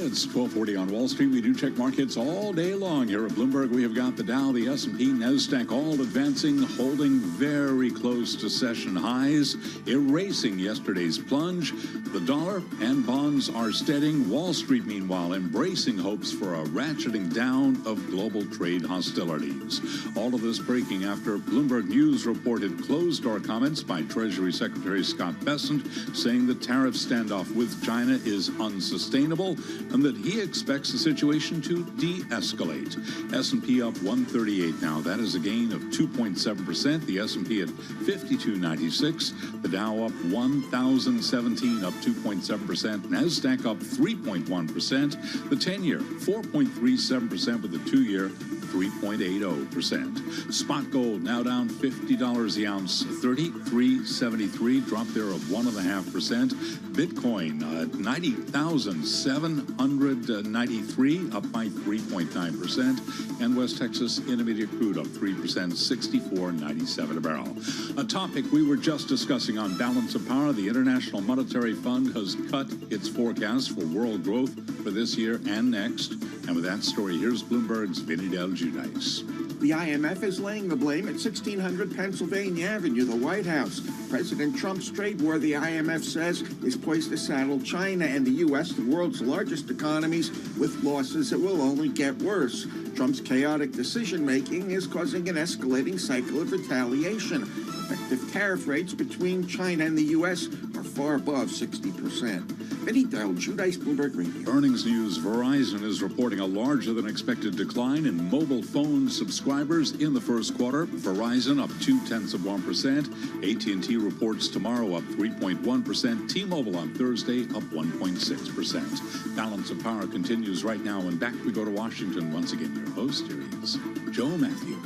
It's 1240 on Wall Street. We do check markets all day long here at Bloomberg. We have got the Dow, the S&P, NASDAQ all advancing, holding very close to session highs, erasing yesterday's plunge. The dollar and bonds are steadying. Wall Street, meanwhile, embracing hopes for a ratcheting down of global trade hostilities. All of this breaking after Bloomberg News reported closed-door comments by Treasury Secretary Scott Bessent saying the tariff standoff with China is unsustainable and that he expects the situation to de-escalate. S&P up 138 now. That is a gain of 2.7%. The S&P at 5296. The Dow up 1,017, up 2.7%. NASDAQ up 3.1%. The 10-year 4.37% with the 2-year 3.80%. Spot gold now down $50 the ounce, 33.73, drop there of 1.5%. Bitcoin 90,793, up by 3.9%. And West Texas Intermediate crude up 3%, 64.97 a barrel. A topic we were just discussing on Balance of Power. The International Monetary Fund has cut its forecast for world growth for this year and next. And with that story, here's Bloomberg's Vinny Del Giudice. The IMF is laying the blame at 1600 Pennsylvania Avenue, the White House. President Trump's trade war, the IMF says, is poised to saddle China and the U.S., the world's largest economies, with losses that will only get worse. Trump's chaotic decision-making is causing an escalating cycle of retaliation. Effective tariff rates between China and the U.S. are far above 60%. Vinny Del Giudice, Bloomberg Radio. Earnings news. Verizon is reporting a larger-than-expected decline in mobile phone subscribers in the first quarter. Verizon up 0.2%. AT&T reports tomorrow up 3.1%. T-Mobile on Thursday up 1.6%. Balance of Power continues right now, and back we go to Washington once again. Your host, here he is, Joe Matthew.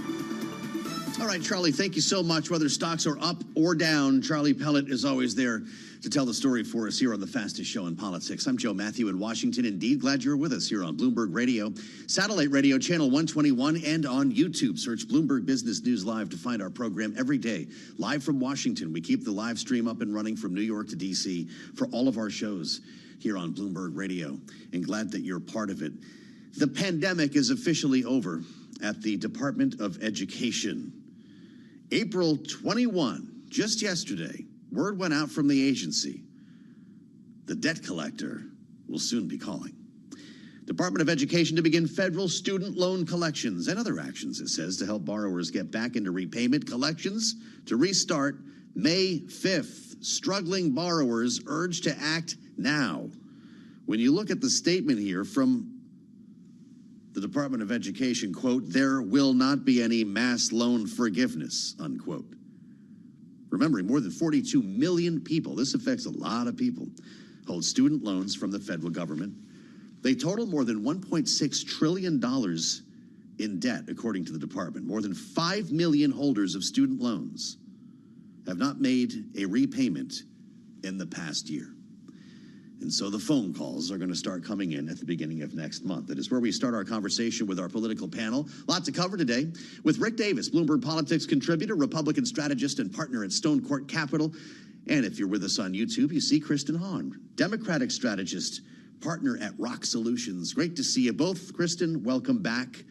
All right, Charlie, thank you so much. Whether stocks are up or down, Charlie Pellet is always there to tell the story for us here on the fastest show in politics. I'm Joe Matthew in Washington. Indeed, glad you're with us here on Bloomberg Radio, satellite radio, channel 121, and on YouTube. Search Bloomberg Business News Live to find our program every day. Live from Washington. We keep the live stream up and running from New York to D.C. for all of our shows here on Bloomberg Radio, and glad that you're part of it. The pandemic is officially over at the Department of Education. April 21, just yesterday, word went out from the agency. The debt collector will soon be calling. Department of Education to begin federal student loan collections and other actions, it says, to help borrowers get back into repayment. Collections to restart May 5th. Struggling borrowers urged to act now. When you look at the statement here from the Department of Education, quote, there will not be any mass loan forgiveness, unquote. Remembering more than 42 million people, this affects a lot of people, hold student loans from the federal government. They total more than $1.6 trillion in debt, according to the department. More than 5 million holders of student loans have not made a repayment in the past year. And so the phone calls are going to start coming in at the beginning of next month. That is where we start our conversation with our political panel. Lots to cover today with Rick Davis, Bloomberg Politics contributor, Republican strategist, and partner at Stone Court Capital. And if you're with us on YouTube, you see Kristen Hahn, Democratic strategist, partner at Rock Solutions. Great to see you both. Kristen, welcome back.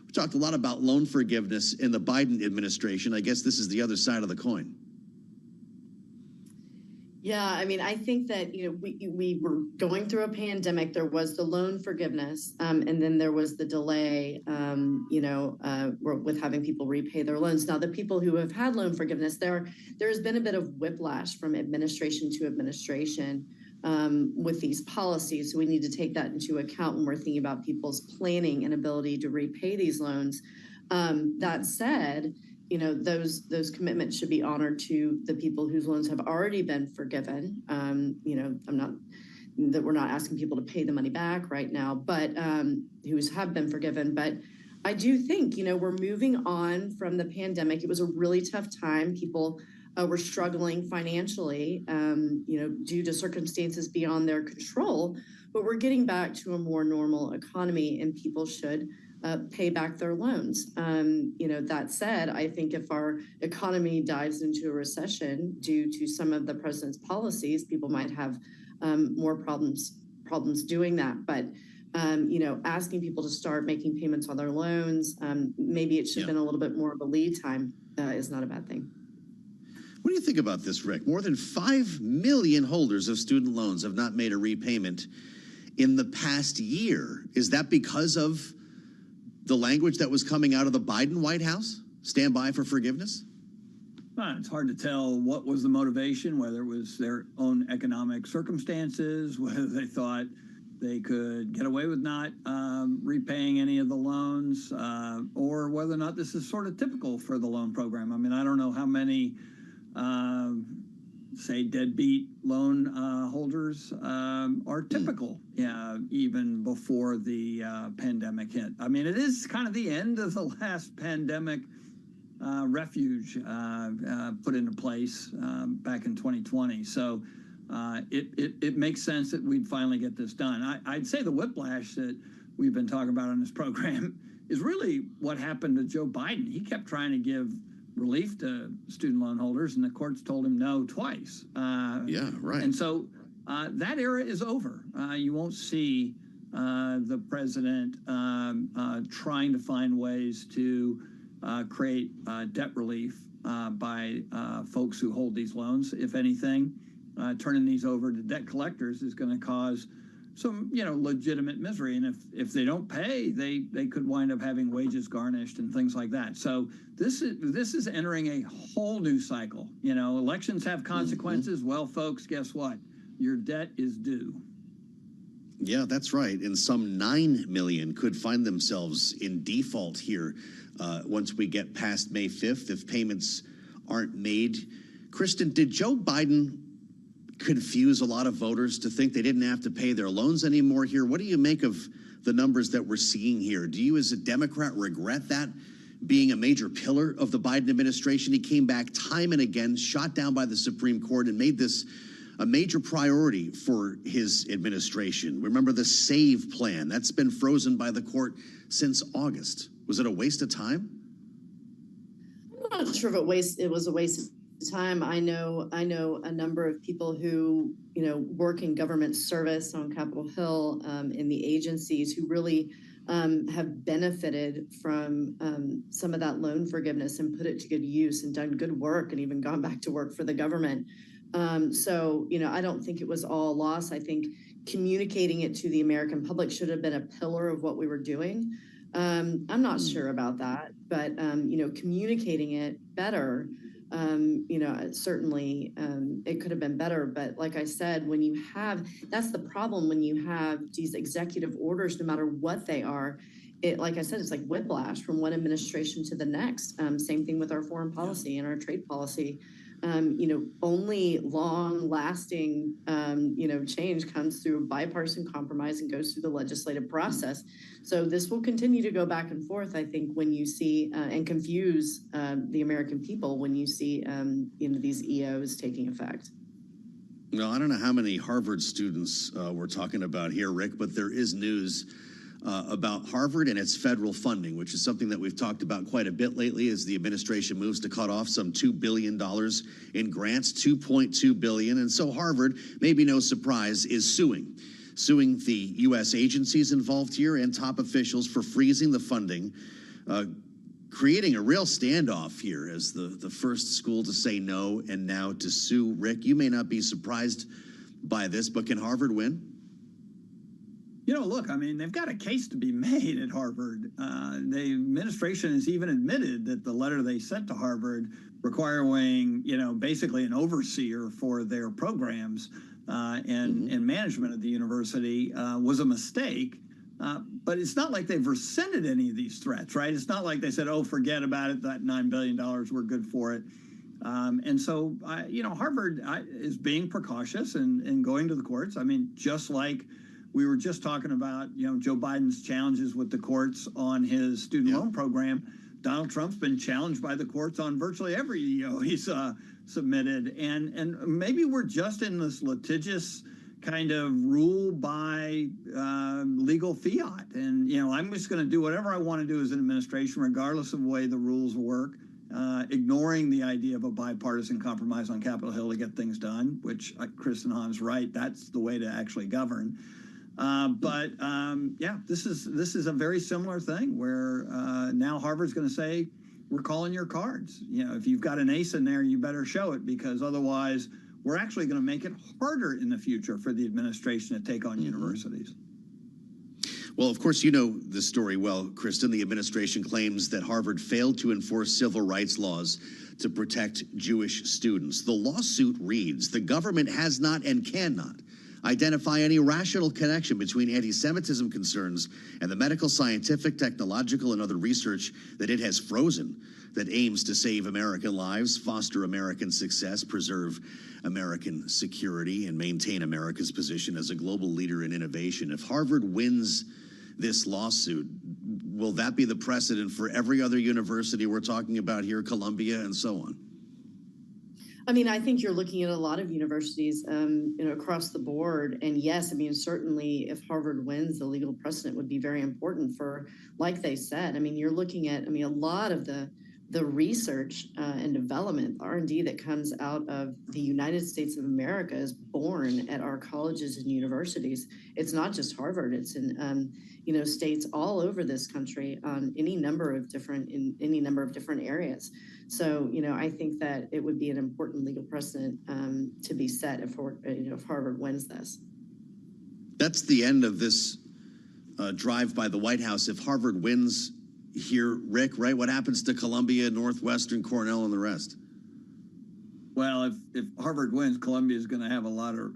We talked a lot about loan forgiveness in the Biden administration. I guess this is the other side of the coin. Yeah, I mean, I think that, we were going through a pandemic. There was the loan forgiveness, and then there was the delay, with having people repay their loans. Now, the people who have had loan forgiveness, there's been a bit of whiplash from administration to administration with these policies. So we need to take that into account when we're thinking about people's planning and ability to repay these loans. That said, those commitments should be honored to the people whose loans have already been forgiven. We're not asking people to pay the money back right now, but whose have been forgiven. But I do think, we're moving on from the pandemic. It was a really tough time. People were struggling financially, due to circumstances beyond their control. But we're getting back to a more normal economy, and people should pay back their loans. That said, I think if our economy dives into a recession due to some of the president's policies, people might have more problems doing that. But asking people to start making payments on their loans. Maybe it should have been a little bit more of a lead time is not a bad thing. What do you think about this, Rick? More than 5 million holders of student loans have not made a repayment in the past year. Is that because of the language that was coming out of the Biden White House? Stand by for forgiveness? Well, it's hard to tell what was the motivation, whether it was their own economic circumstances, whether they thought they could get away with not repaying any of the loans, or whether or not this is sort of typical for the loan program. I mean, I don't know how many, say, deadbeat loan holders are typical, even before the pandemic hit. I mean, it is kind of the end of the last pandemic refuge put into place back in 2020. So it makes sense that we'd finally get this done. I'd say the whiplash that we've been talking about on this program is really what happened to Joe Biden. He kept trying to give relief to student loan holders, and the courts told him no twice. Right. And so that era is over. You won't see the president trying to find ways to create debt relief by folks who hold these loans. If anything, turning these over to debt collectors is going to cause some, legitimate misery. And if they don't pay, they could wind up having wages garnished and things like that. So this is entering a whole new cycle. Elections have consequences. Well, folks, guess what? Your debt is due. Yeah, that's right. And some 9 million could find themselves in default here once we get past May 5th if payments aren't made. Kristen, did Joe Biden confuse a lot of voters to think they didn't have to pay their loans anymore here? What do you make of the numbers that we're seeing here? Do you, as a Democrat, regret that being a major pillar of the Biden administration? He came back time and again, shot down by the Supreme Court, and made this a major priority for his administration. Remember the SAVE plan? That's been frozen by the court since August. Was it a waste of time? I'm not sure if it was a waste of time. I know a number of people who, work in government service on Capitol Hill, in the agencies, who really have benefited from some of that loan forgiveness and put it to good use and done good work and even gone back to work for the government. So, I don't think it was all loss. I think communicating it to the American public should have been a pillar of what we were doing. I'm not sure about that, but, communicating it better, certainly it could have been better. But like I said, that's the problem when you have these executive orders, no matter what they are. Like I said, it's like whiplash from one administration to the next. Same thing with our foreign policy and our trade policy. Only long-lasting, change comes through bipartisan compromise and goes through the legislative process. So this will continue to go back and forth, I think, when you see and confuse the American people when you see, these EOs taking effect. Well, I don't know how many Harvard students we're talking about here, Rick, but there is news about Harvard and its federal funding, which is something that we've talked about quite a bit lately as the administration moves to cut off some $2 billion in grants, $2.2 billion. And so Harvard, maybe no surprise, is suing the U.S. agencies involved here and top officials for freezing the funding, creating a real standoff here as the first school to say no and now to sue. Rick, you may not be surprised by this, but can Harvard win? Look, I mean, they've got a case to be made at Harvard. The administration has even admitted that the letter they sent to Harvard requiring, basically an overseer for their programs and management of the university was a mistake. But it's not like they've rescinded any of these threats, right? It's not like they said, oh, forget about it, that $9 billion, we're good for it. And so, Harvard is being precautious and going to the courts. I mean, just like we were just talking about, Joe Biden's challenges with the courts on his student loan program. Donald Trump's been challenged by the courts on virtually every EO he's submitted. And maybe we're just in this litigious kind of rule by legal fiat. And, I'm just going to do whatever I want to do as an administration, regardless of the way the rules work, ignoring the idea of a bipartisan compromise on Capitol Hill to get things done, which Kristen Hahn's right. That's the way to actually govern. Yeah, this is a very similar thing where now Harvard's going to say, we're calling your cards. You know, if you've got an ace in there, you better show it, because otherwise we're actually going to make it harder in the future for the administration to take on universities. Well, of course, you know the story well, Kristen. The administration claims that Harvard failed to enforce civil rights laws to protect Jewish students. The lawsuit reads, the government has not and cannot identify any rational connection between anti-Semitism concerns and the medical, scientific, technological, and other research that it has frozen that aims to save American lives, foster American success, preserve American security, and maintain America's position as a global leader in innovation. If Harvard wins this lawsuit, will that be the precedent for every other university we're talking about here, Columbia and so on? I mean, I think you're looking at a lot of universities, across the board. And yes, I mean, certainly if Harvard wins, the legal precedent would be very important for, like they said, I mean, you're looking at, a lot of the research and development, R&D that comes out of the United States of America is born at our colleges and universities. It's not just Harvard, it's in, states all over this country in any number of different areas. So, I think that it would be an important legal precedent to be set if Harvard wins this. That's the end of this drive by the White House. If Harvard wins here, Rick, right? What happens to Columbia, Northwestern, Cornell, and the rest? Well, if Harvard wins, Columbia is going to have a lot of,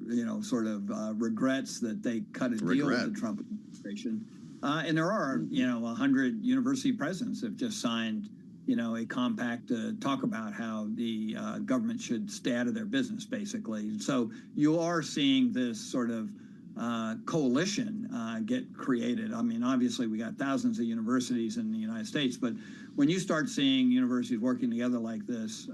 regrets that they cut a deal with the Trump administration. And there are, 100 university presidents have just signed, a compact to talk about how the government should stay out of their business, basically. So you are seeing this sort of coalition get created. I mean, obviously, we got thousands of universities in the United States, but when you start seeing universities working together like this,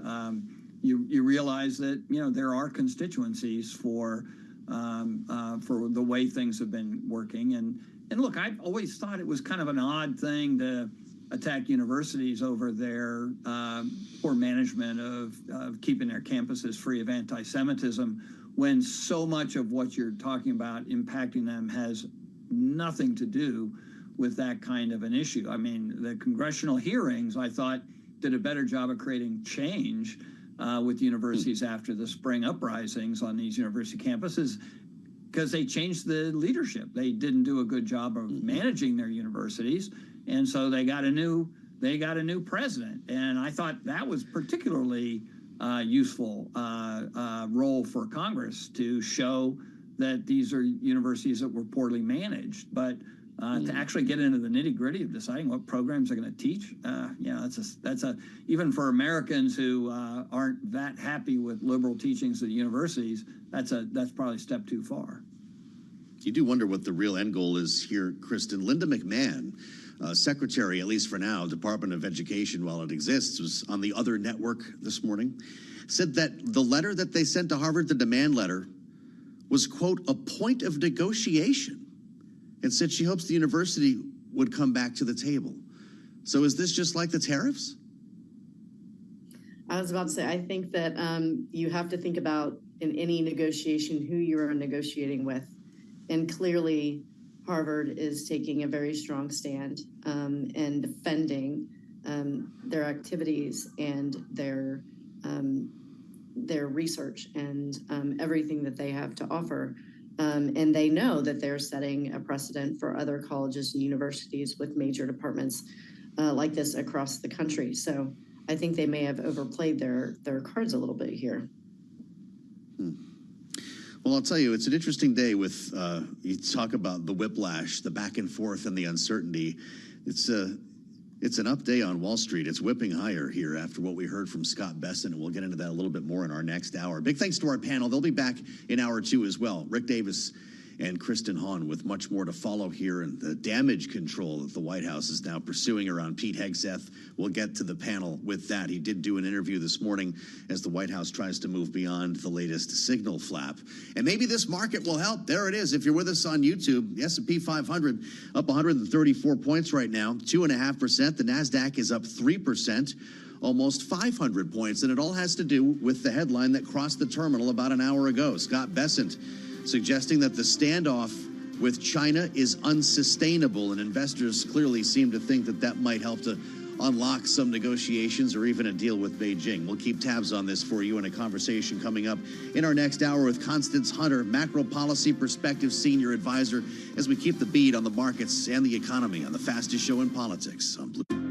you realize that there are constituencies for the way things have been working. And look, I've always thought it was kind of an odd thing to attack universities over their poor management of keeping their campuses free of anti-Semitism, when so much of what you're talking about impacting them has nothing to do with that kind of an issue. I mean, the congressional hearings, I thought, did a better job of creating change with universities after the spring uprisings on these university campuses, because they changed the leadership. They didn't do a good job of managing their universities, and so they got a new president. And I thought that was particularly useful role for Congress, to show that these are universities that were poorly managed. But to actually get into the nitty gritty of deciding what programs they're going to teach, that's a even for Americans who aren't that happy with liberal teachings at universities, that's probably a step too far. You do wonder what the real end goal is here, Kristen. Linda McMahon, Secretary, at least for now, Department of Education, while it exists, was on the other network this morning, said that the letter that they sent to Harvard, the demand letter, was, quote, a point of negotiation, and said she hopes the university would come back to the table. So is this just like the tariffs? I was about to say, I think that you have to think about, in any negotiation, who you are negotiating with. And clearly, Harvard is taking a very strong stand and defending their activities and their research and everything that they have to offer. And they know that they're setting a precedent for other colleges and universities with major departments like this across the country. So I think they may have overplayed their cards a little bit here. Well, I'll tell you, it's an interesting day with, you talk about the whiplash, the back and forth, and the uncertainty. It's an up day on Wall Street. It's whipping higher here after what we heard from Scott Besson, and we'll get into that a little bit more in our next hour. Big thanks to our panel. They'll be back in hour 2 as well. Rick Davis and Kristen Hahn with much more to follow here, and the damage control that the White House is now pursuing around Pete Hegseth. We'll get to the panel with that. He did do an interview this morning as the White House tries to move beyond the latest signal flap. And maybe this market will help. There it is. If you're with us on YouTube, the S&P 500 up 134 points right now, 2.5%. The NASDAQ is up 3%. Almost 500 points, and it all has to do with the headline that crossed the terminal about an hour ago. Scott Besant suggesting that the standoff with China is unsustainable, and investors clearly seem to think that that might help to unlock some negotiations or even a deal with Beijing. We'll keep tabs on this for you in a conversation coming up in our next hour with Constance Hunter, Macro Policy Perspective Senior Advisor, as we keep the beat on the markets and the economy on the fastest show in politics on Blue.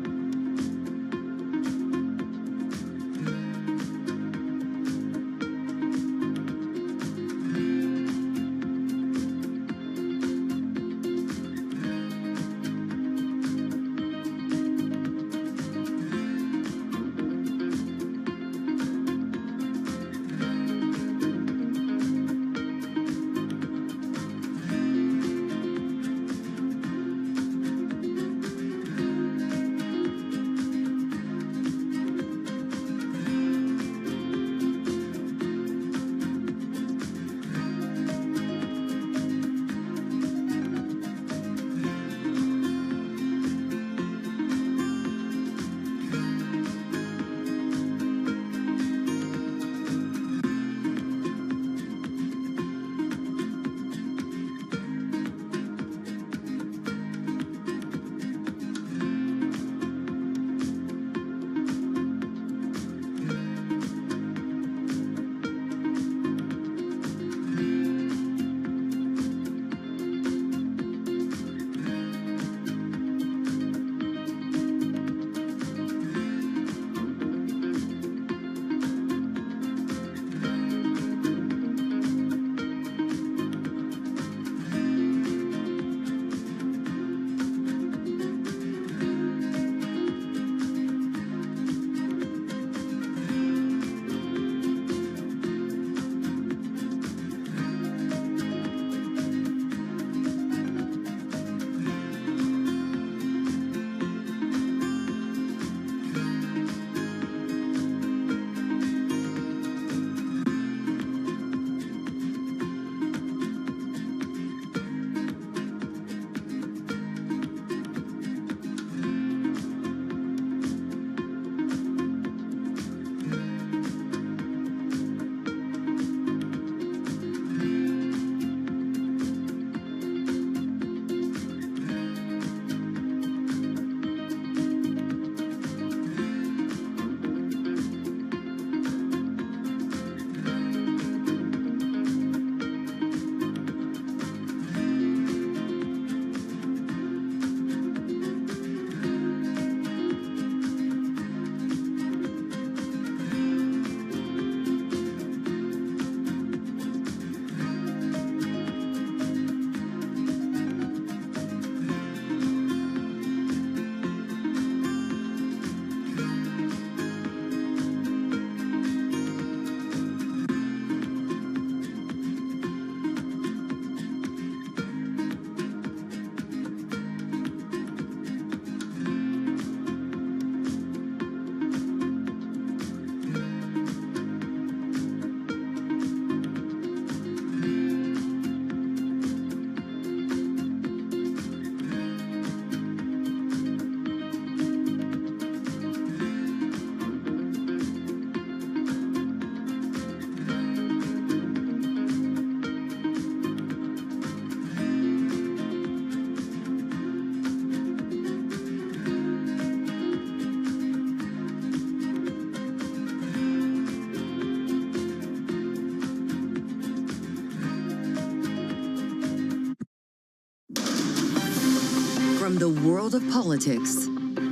From the world of politics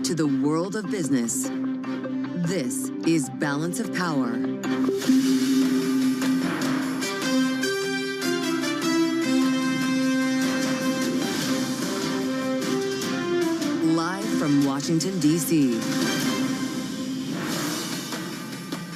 to the world of business, this is Balance of Power. Live from Washington, D.C.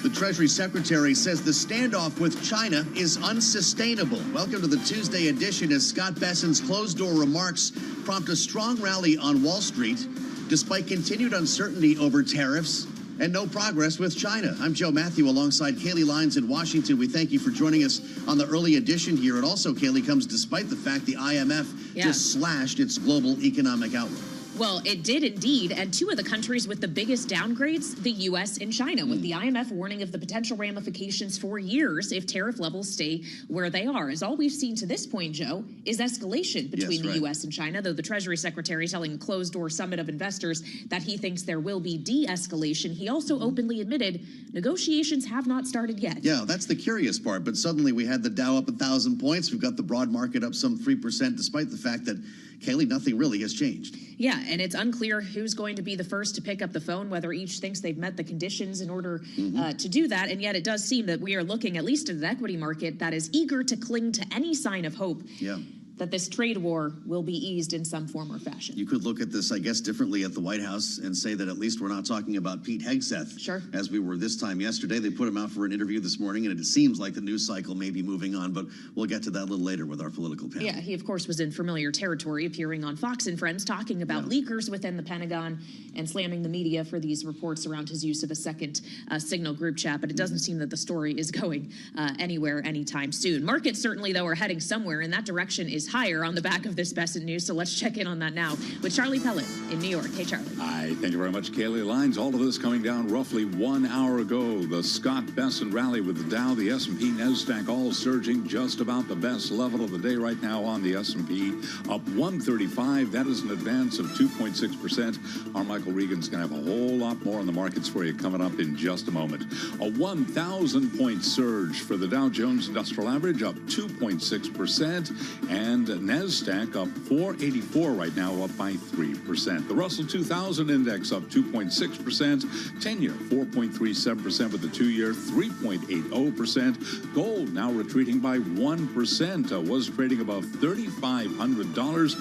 The Treasury Secretary says the standoff with China is unsustainable. Welcome to the Tuesday edition as Scott Bessent's closed-door remarks prompt a strong rally on Wall Street despite continued uncertainty over tariffs and no progress with China. I'm Joe Matthew alongside Kaylee Lyons in Washington. We thank you for joining us on the early edition here. It also, Kaylee, comes despite the fact the IMF just slashed its global economic outlook. Well, it did indeed, and two of the countries with the biggest downgrades, the U.S. and China, with the IMF warning of the potential ramifications for years if tariff levels stay where they are. As all we've seen to this point, Joe, is escalation between the U.S. and China, though the Treasury Secretary telling a closed-door summit of investors that he thinks there will be de-escalation. He also openly admitted negotiations have not started yet. Yeah, that's the curious part, but suddenly we had the Dow up 1,000 points. We've got the broad market up some 3%, despite the fact that, Kaylee, nothing really has changed. Yeah, and it's unclear who's going to be the first to pick up the phone, whether each thinks they've met the conditions in order to do that. And yet it does seem that we are looking at least at an equity market that is eager to cling to any sign of hope. Yeah. That this trade war will be eased in some form or fashion. You could look at this, I guess, differently at the White House and say that at least we're not talking about Pete Hegseth, as we were this time yesterday. They put him out for an interview this morning, and it seems like the news cycle may be moving on, but we'll get to that a little later with our political panel. Yeah, he, of course, was in familiar territory, appearing on Fox and Friends, talking about leakers within the Pentagon and slamming the media for these reports around his use of a second signal group chat, but it doesn't seem that the story is going anywhere anytime soon. Markets certainly, though, are heading somewhere, and that direction is higher on the back of this Besant news, so let's check in on that now with Charlie Pellet in New York. Hey, Charlie. Hi, thank you very much, Kaylee. Lines, all of this coming down roughly 1 hour ago. The Scott Besant rally with the Dow, the S&P, NASDAQ all surging, just about the best level of the day right now on the S&P, up 135. That is an advance of 2.6%. Our Michael Regan's going to have a whole lot more on the markets for you coming up in just a moment. A 1,000-point surge for the Dow Jones Industrial Average, up 2.6%, and NASDAQ up 484 right now, up by 3%. The Russell 2000 Index up 2.6%, 10-year 4.37% with the 2-year 3.80%. Gold now retreating by 1%, was trading above $3,500,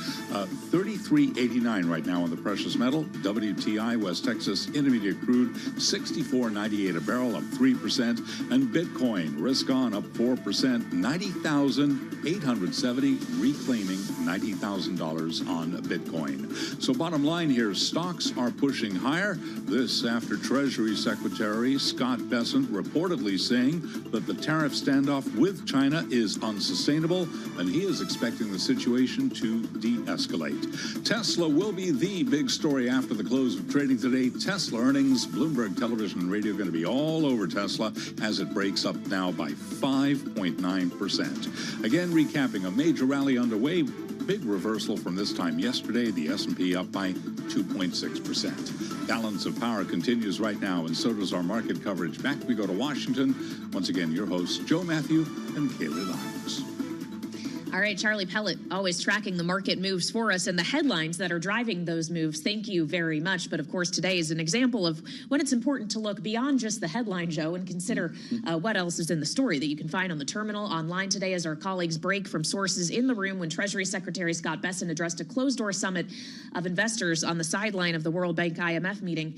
$33.89 right now on the precious metal. WTI West Texas Intermediate Crude 64.98 a barrel, up 3%, and Bitcoin risk on up 4%, 90,870, reclaiming $90,000 on Bitcoin. So bottom line here, stocks are pushing higher. This after Treasury Secretary Scott Besant reportedly saying that the tariff standoff with China is unsustainable, and he is expecting the situation to de-escalate. Tesla will be the big story after the close of trading today. Tesla earnings, Bloomberg Television and Radio going to be all over Tesla as it breaks up now by 5.9%. Again, recapping a major rally underway. Big reversal from this time yesterday. The S&P up by 2.6%. Balance of power continues right now, and so does our market coverage. Back we go to Washington. Once again, your hosts, Joe Matthew and Kaylee Lyons. All right, Charlie Pellet, always tracking the market moves for us and the headlines that are driving those moves. Thank you very much. But of course, today is an example of when it's important to look beyond just the headline, Joe, and consider what else is in the story that you can find on the terminal online today as our colleagues break from sources in the room when Treasury Secretary Scott Besant addressed a closed-door summit of investors on the sideline of the World Bank IMF meeting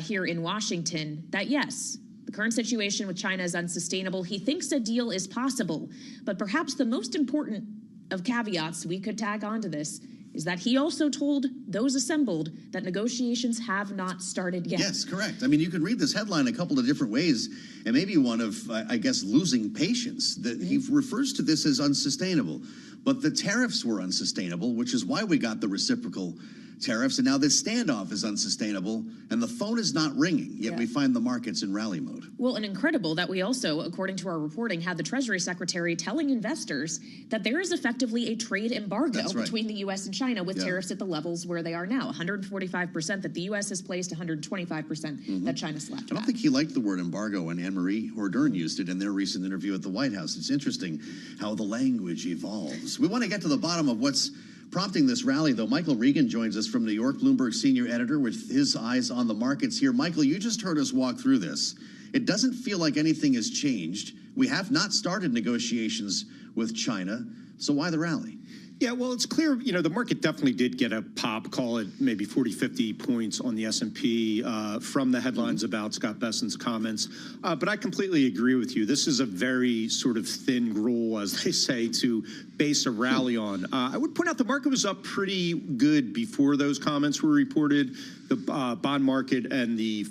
here in Washington that, yes, the current situation with China is unsustainable. He thinks a deal is possible, but perhaps the most important of caveats we could tag onto this is that he also told those assembled that negotiations have not started yet. Yes, correct. I mean, you could read this headline a couple of different ways, and maybe one of, I guess, losing patience. That he refers to this as unsustainable, but the tariffs were unsustainable, which is why we got the reciprocal tariffs, and now this standoff is unsustainable, and the phone is not ringing, yet we find the markets in rally mode. Well, and incredible that we also, according to our reporting, had the Treasury Secretary telling investors that there is effectively a trade embargo between the U.S. and China with tariffs at the levels where they are now, 145% that the U.S. has placed, 125% that China slapped. I don't think he liked the word embargo, and Anne-Marie Hordern used it in their recent interview at the White House. It's interesting how the language evolves. We want to get to the bottom of what's prompting this rally, though. Michael Regan joins us from New York, Bloomberg senior editor, with his eyes on the markets here. Michael, you just heard us walk through this. It doesn't feel like anything has changed. We have not started negotiations with China. So why the rally? Yeah, well, it's clear, the market definitely did get a pop, call it maybe 40, 50 points on the S&P from the headlines about Scott Besant's comments. But I completely agree with you. This is a very sort of thin gruel, as they say, to base a rally on. I would point out the market was up pretty good before those comments were reported. the bond market and the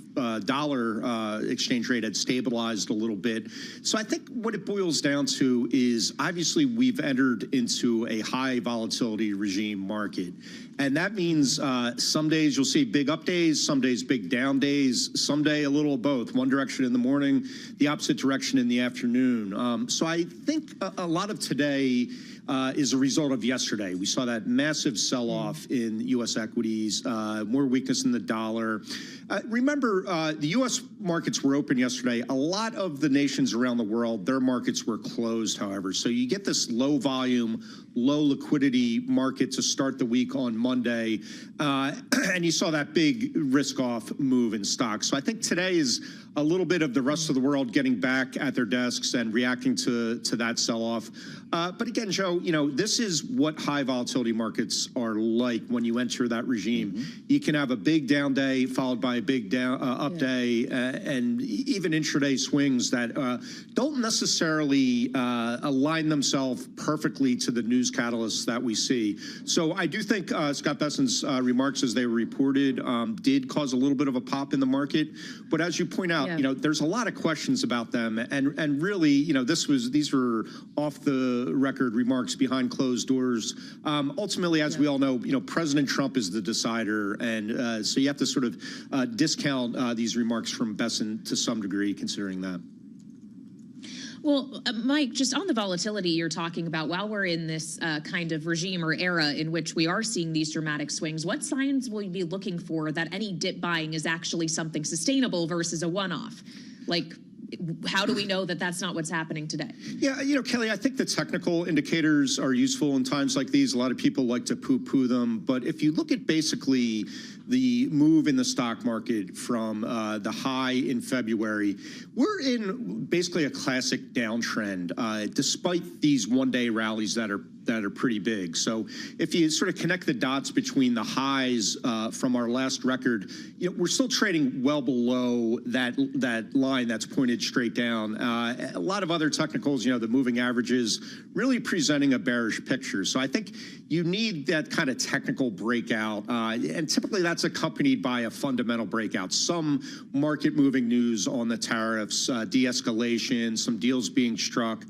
dollar exchange rate had stabilized a little bit. So I think what it boils down to is obviously we've entered into a high volatility regime market. And that means some days you'll see big up days, some days big down days, someday a little of both, one direction in the morning, the opposite direction in the afternoon. So I think a lot of today is a result of yesterday. We saw that massive sell-off in U.S. equities, more weakness in the dollar. Remember, the U.S. markets were open yesterday. A lot of the nations around the world, their markets were closed, however. So you get this low volume, low liquidity market to start the week on Monday. And you saw that big risk-off move in stocks. So I think today is a little bit of the rest of the world getting back at their desks and reacting to that sell-off. But again, Joe, this is what high volatility markets are like when you enter that regime. You can have a big down day followed by a big up day, and even intraday swings that don't necessarily align themselves perfectly to the news catalysts that we see. So I do think Scott Bessen's remarks as they were reported did cause a little bit of a pop in the market. But as you point out, there's a lot of questions about them, and really, these were off the record remarks behind closed doors. Ultimately, as we all know, President Trump is the decider, and so you have to sort of discount these remarks from Bessen to some degree, considering that. Well, Mike, just on the volatility you're talking about, while we're in this kind of regime or era in which we are seeing these dramatic swings, what signs will you be looking for that any dip buying is actually something sustainable versus a one-off? Like, how do we know that that's not what's happening today? Yeah, Kelly, I think the technical indicators are useful in times like these. A lot of people like to poo-poo them. But if you look at basically the move in the stock market from the high in February, we're in basically a classic downtrend, despite these one-day rallies that are pretty big. So if you sort of connect the dots between the highs from our last record, we're still trading well below that line that's pointed straight down. A lot of other technicals, the moving averages, really presenting a bearish picture. So I think you need that kind of technical breakout, and typically that's accompanied by a fundamental breakout. Some market-moving news on the tariffs, de-escalation, some deals being struck,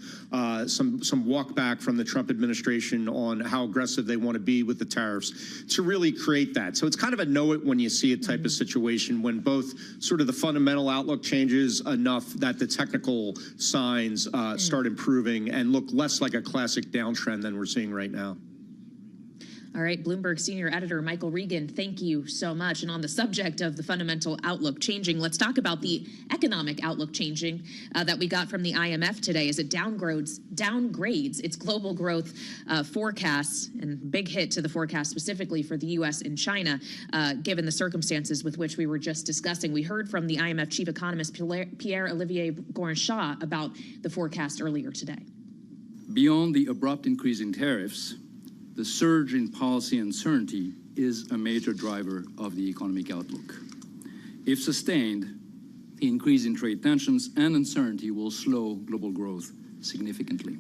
some walk back from the Trump administration on how aggressive they want to be with the tariffs to really create that. So it's kind of a know it when you see it type of situation, when both sort of the fundamental outlook changes enough that the technical signs start improving and look less like a classic downtrend than we're seeing right now. All right, Bloomberg senior editor Michael Regan, thank you so much. And on the subject of the fundamental outlook changing, let's talk about the economic outlook changing that we got from the IMF today as it downgrades its global growth forecasts, and big hit to the forecast specifically for the U.S. and China, given the circumstances with which we were just discussing. We heard from the IMF chief economist Pierre-Olivier Gourinchas about the forecast earlier today. Beyond the abrupt increase in tariffs, the surge in policy uncertainty is a major driver of the economic outlook. If sustained, the increase in trade tensions and uncertainty will slow global growth significantly.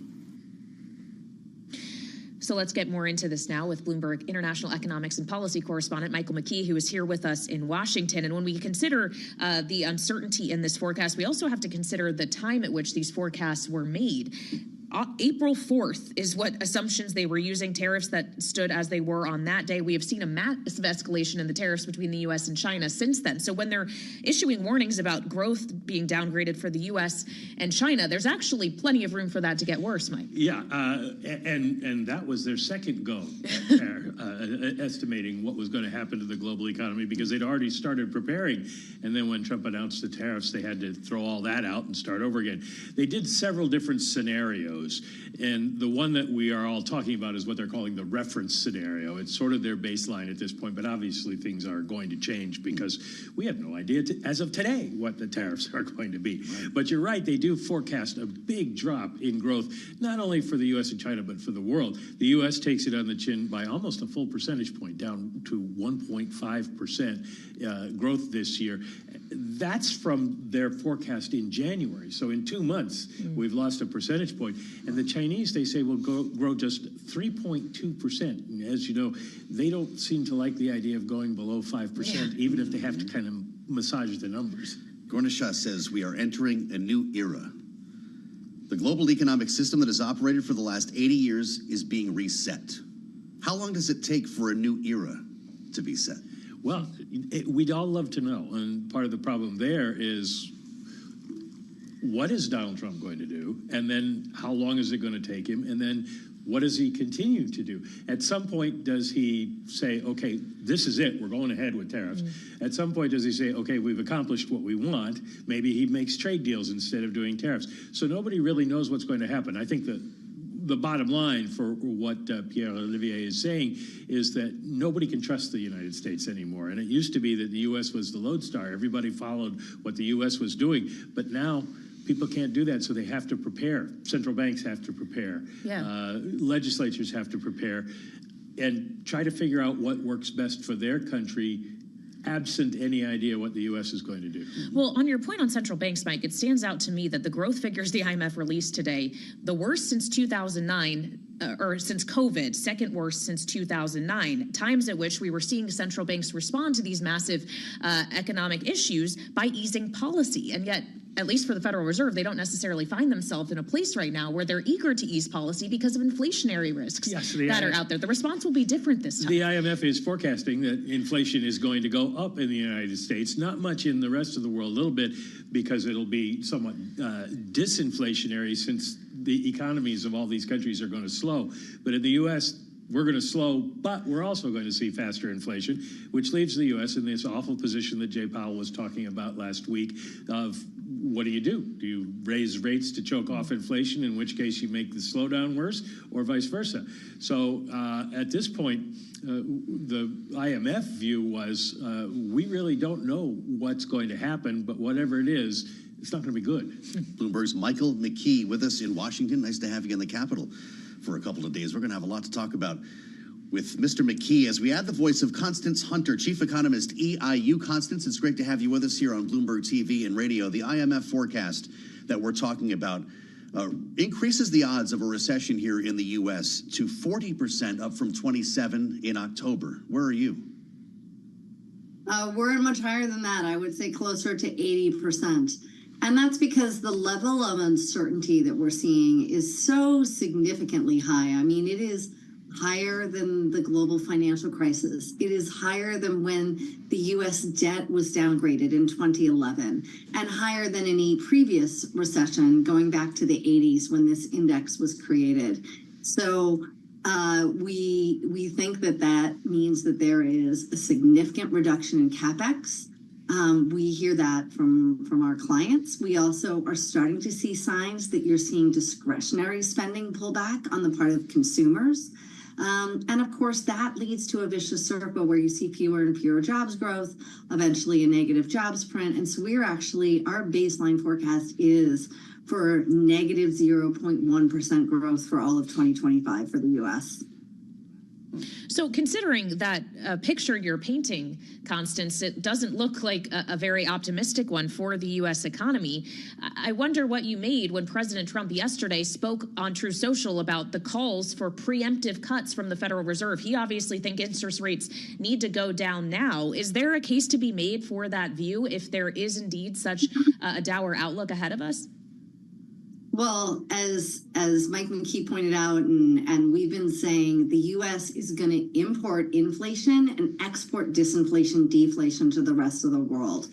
So let's get more into this now with Bloomberg International Economics and Policy correspondent Michael McKee, who is here with us in Washington. And when we consider the uncertainty in this forecast, we also have to consider the time at which these forecasts were made. April 4th is what assumptions they were using, tariffs that stood as they were on that day. We have seen a massive escalation in the tariffs between the U.S. and China since then. So when they're issuing warnings about growth being downgraded for the U.S. and China, there's actually plenty of room for that to get worse, Mike. Yeah, and that was their second go at estimating what was going to happen to the global economy, because they'd already started preparing. And then when Trump announced the tariffs, they had to throw all that out and start over again. They did several different scenarios. And the one that we are all talking about is what they're calling the reference scenario. It's sort of their baseline at this point, but obviously things are going to change because we have no idea as of today what the tariffs are going to be. Right. But you're right, they do forecast a big drop in growth, not only for the U.S. and China, but for the world. The U.S. takes it on the chin by almost a full percentage point, down to 1.5% growth this year. that's from their forecast in January. So in 2 months, we've lost a percentage point. And the Chinese, they say, will grow just 3.2%. As you know, they don't seem to like the idea of going below 5%, even if they have to kind of massage the numbers. Gornisha says we are entering a new era. The global economic system that has operated for the last 80 years is being reset. How long does it take for a new era to be set? Well, we'd all love to know. And part of the problem there is, what is Donald Trump going to do? And then how long is it going to take him? And then what does he continue to do? At some point, does he say, okay, this is it, we're going ahead with tariffs? At some point, does he say, okay, we've accomplished what we want? Maybe he makes trade deals instead of doing tariffs. So nobody really knows what's going to happen. I think that the bottom line for what Pierre-Olivier is saying is that nobody can trust the United States anymore. And it used to be that the U.S. was the lodestar. Everybody followed what the U.S. was doing. But now people can't do that, so they have to prepare. Central banks have to prepare. Legislatures have to prepare and try to figure out what works best for their country, absent any idea what the U.S. is going to do. Well, on your point on central banks, Mike, it stands out to me that the growth figures the IMF released today, the worst since 2009, or since COVID, second worst since 2009, times at which we were seeing central banks respond to these massive economic issues by easing policy. And yet, at least for the Federal Reserve, they don't necessarily find themselves in a place right now where they're eager to ease policy because of inflationary risks that are out there. The response will be different this time. The IMF is forecasting that inflation is going to go up in the United States, not much in the rest of the world, a little bit, because it'll be somewhat disinflationary since the economies of all these countries are going to slow. But in the U.S., we're going to slow, but we're also going to see faster inflation, which leaves the U.S. in this awful position that Jay Powell was talking about last week of, what do? Do you raise rates to choke off inflation, in which case you make the slowdown worse, or vice versa? So at this point, the IMF view was, we really don't know what's going to happen, but whatever it is, it's not going to be good. Bloomberg's Michael McKee with us in Washington. Nice to have you in the Capitol for a couple of days. We're going to have a lot to talk about with Mr. McKee as we add the voice of Constance Hunter, Chief Economist, EIU. Constance, it's great to have you with us here on Bloomberg TV and radio. The IMF forecast that we're talking about increases the odds of a recession here in the U.S. to 40%, up from 27% in October. Where are you? We're much higher than that. I would say closer to 80%. And that's because the level of uncertainty that we're seeing is so significantly high. I mean, it is higher than the global financial crisis. It is higher than when the U.S. debt was downgraded in 2011, and higher than any previous recession going back to the 80s when this index was created. So we think that that means that there is a significant reduction in CapEx. We hear that from our clients. We also are starting to see signs that you're seeing discretionary spending pull back on the part of consumers. And of course, that leads to a vicious circle where you see fewer and fewer jobs growth, eventually a negative jobs print. And so we're actually, our baseline forecast is for negative 0.1% growth for all of 2025 for the U.S. So considering that picture you're painting, Constance, it doesn't look like a very optimistic one for the U.S. economy. I wonder what you made when President Trump yesterday spoke on True Social about the calls for preemptive cuts from the Federal Reserve. He obviously thinks interest rates need to go down now. Is there a case to be made for that view if there is indeed such a dour outlook ahead of us? Well, as Mike McKee pointed out, and we've been saying, the U.S. is going to import inflation and export disinflation, deflation to the rest of the world.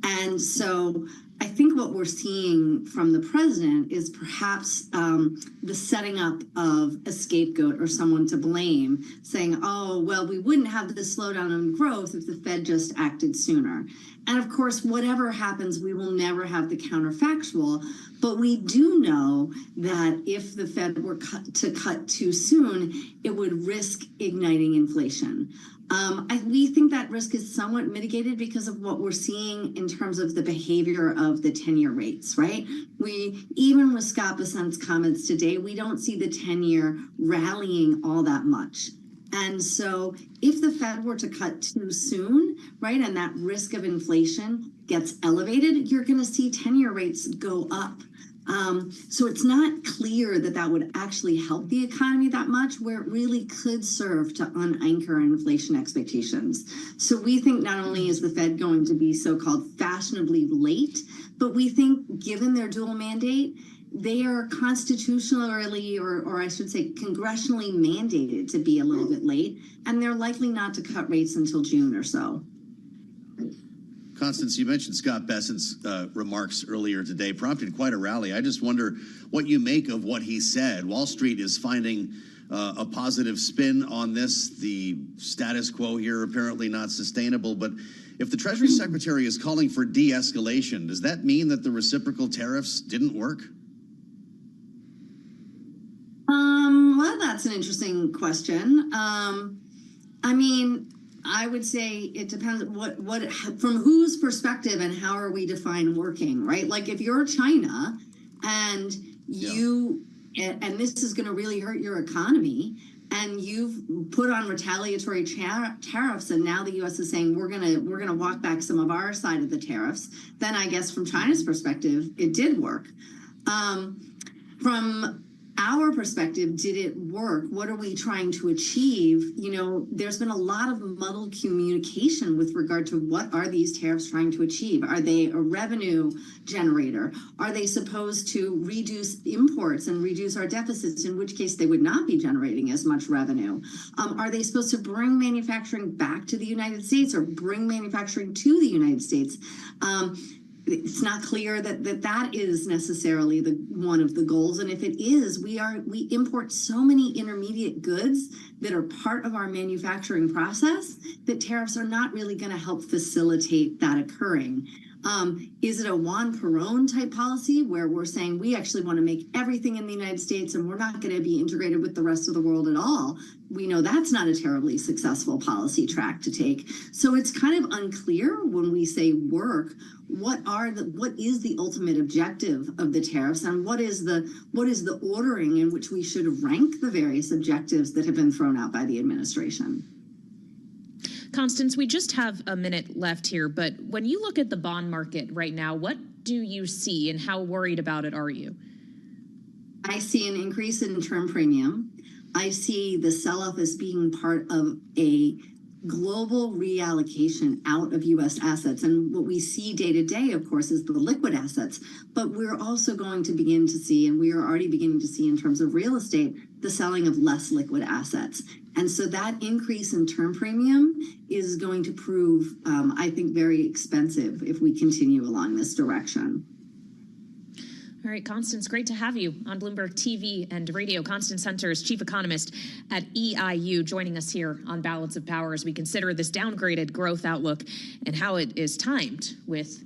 And so I think what we're seeing from the president is perhaps the setting up of a scapegoat or someone to blame, saying, oh, well, we wouldn't have this slowdown in growth if the Fed just acted sooner. And of course, whatever happens, we will never have the counterfactual. But we do know that if the Fed were to cut too soon, it would risk igniting inflation. We think that risk is somewhat mitigated because of what we're seeing in terms of the behavior of the 10-year rates, right? Even with Scott Bessent's comments today, we don't see the 10-year rallying all that much. And so if the Fed were to cut too soon, right, and that risk of inflation gets elevated, you're going to see 10-year rates go up. So it's not clear that that would actually help the economy that much, where it really could serve to unanchor inflation expectations. So we think not only is the Fed going to be so-called fashionably late, but we think given their dual mandate, they are constitutionally, or I should say congressionally mandated to be a little bit late, and they're likely not to cut rates until June or so. Constance, you mentioned Scott Bessent's remarks earlier today, prompted quite a rally. I just wonder what you make of what he said. Wall Street is finding a positive spin on this. The status quo here apparently not sustainable. But if the Treasury Secretary is calling for de-escalation, does that mean that the reciprocal tariffs didn't work? Well, that's an interesting question. I mean, I would say it depends what from whose perspective and how are we define working, right? Like if you're China and you and this is going to really hurt your economy, and you've put on retaliatory tariffs, and now the U.S. is saying we're gonna walk back some of our side of the tariffs, then I guess from China's perspective, it did work. From our perspective, did it work? What are we trying to achieve? You know, there's been a lot of muddled communication with regard to what are these tariffs trying to achieve? Are they a revenue generator? Are they supposed to reduce imports and reduce our deficits, in which case they would not be generating as much revenue? Are they supposed to bring manufacturing back to the United States or bring manufacturing to the United States? It's not clear that is necessarily one of the goals. And if it is, we import so many intermediate goods that are part of our manufacturing process that tariffs are not really going to help facilitate that occurring. Is it a Juan Perón type policy where we're saying we actually want to make everything in the United States and we're not going to be integrated with the rest of the world at all? We know that's not a terribly successful policy track to take. So it's kind of unclear when we say work, what is the ultimate objective of the tariffs, and what is the ordering in which we should rank the various objectives that have been thrown out by the administration. Constance, we just have a minute left here, but when you look at the bond market right now, what do you see and how worried about it are you? I see an increase in term premium. I see the sell-off as being part of a global reallocation out of U.S. assets. And what we see day to day, of course, is the liquid assets. But we're also going to begin to see, and we are already beginning to see in terms of real estate, the selling of less liquid assets. And so that increase in term premium is going to prove, I think, very expensive if we continue along this direction. All right, Constance, great to have you on Bloomberg TV and radio. Constance Hunter is chief economist at EIU, joining us here on Balance of Power as we consider this downgraded growth outlook and how it is timed with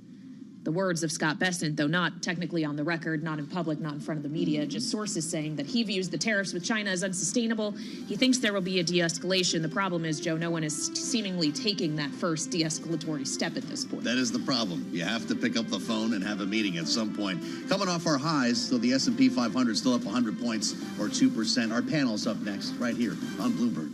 the words of Scott Bessent, though not technically on the record, not in public, not in front of the media, just sources saying that he views the tariffs with China as unsustainable. He thinks there will be a de-escalation. The problem is, Joe, no one is seemingly taking that first de-escalatory step at this point. That is the problem. You have to pick up the phone and have a meeting at some point. Coming off our highs, so the S&P 500 still up 100 points or 2%. Our panel's up next, right here on Bloomberg.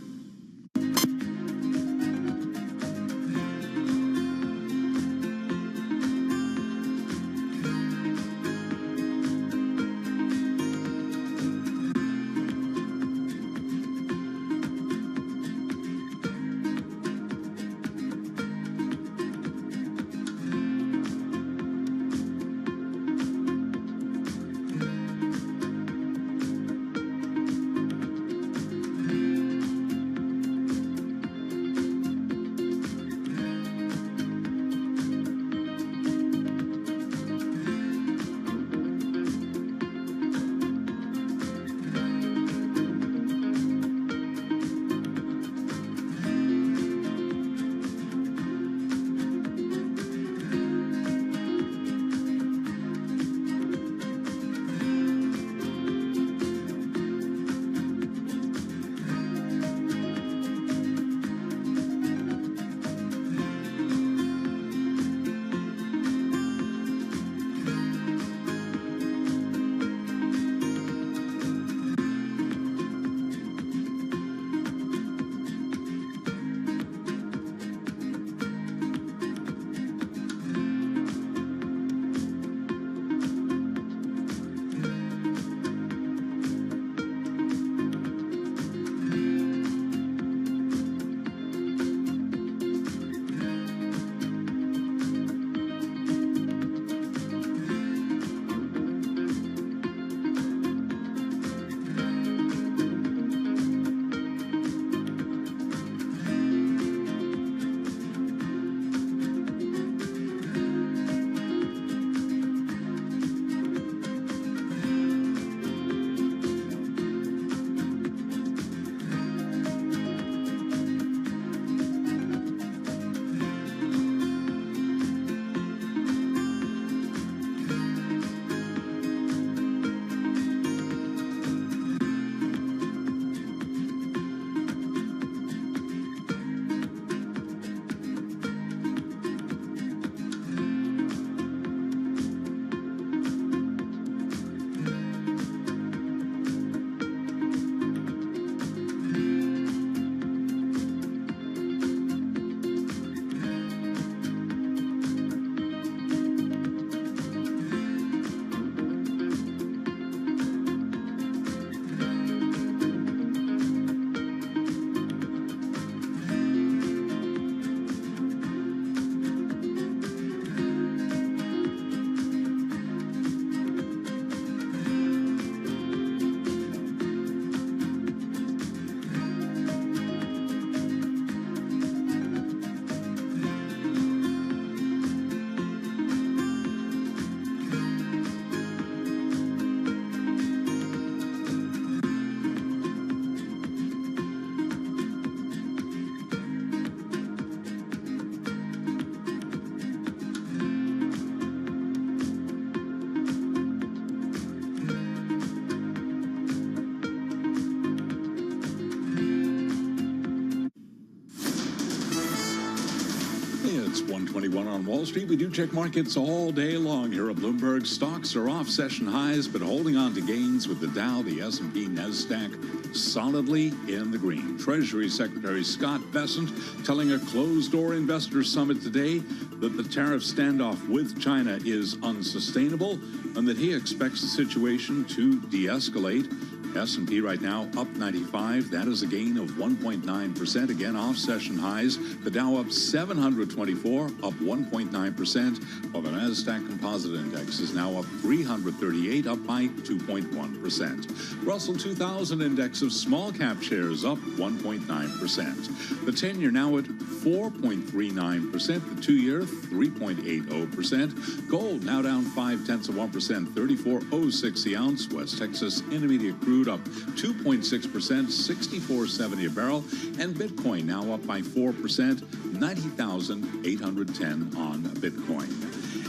9:21 on Wall Street. We do check markets all day long here at Bloomberg. Stocks are off session highs, but holding on to gains with the Dow, the S&P, NASDAQ solidly in the green. Treasury Secretary Scott Bessent telling a closed-door investor summit today that the tariff standoff with China is unsustainable and that he expects the situation to de-escalate. S&P right now up 95. That is a gain of 1.9%. Again, off session highs. The Dow up 724, up 1.9%, while the NASDAQ Composite Index is now up 338, up by 2.1%. Russell 2000 Index of small cap shares up 1.9%. The 10-year now at 4.39%. The 2-year 3.80%. Gold now down 0.5%, 34.06 the ounce. West Texas Intermediate crude up 2.6%, 64.70 a barrel, and Bitcoin now up by 4%, 90,810 on Bitcoin.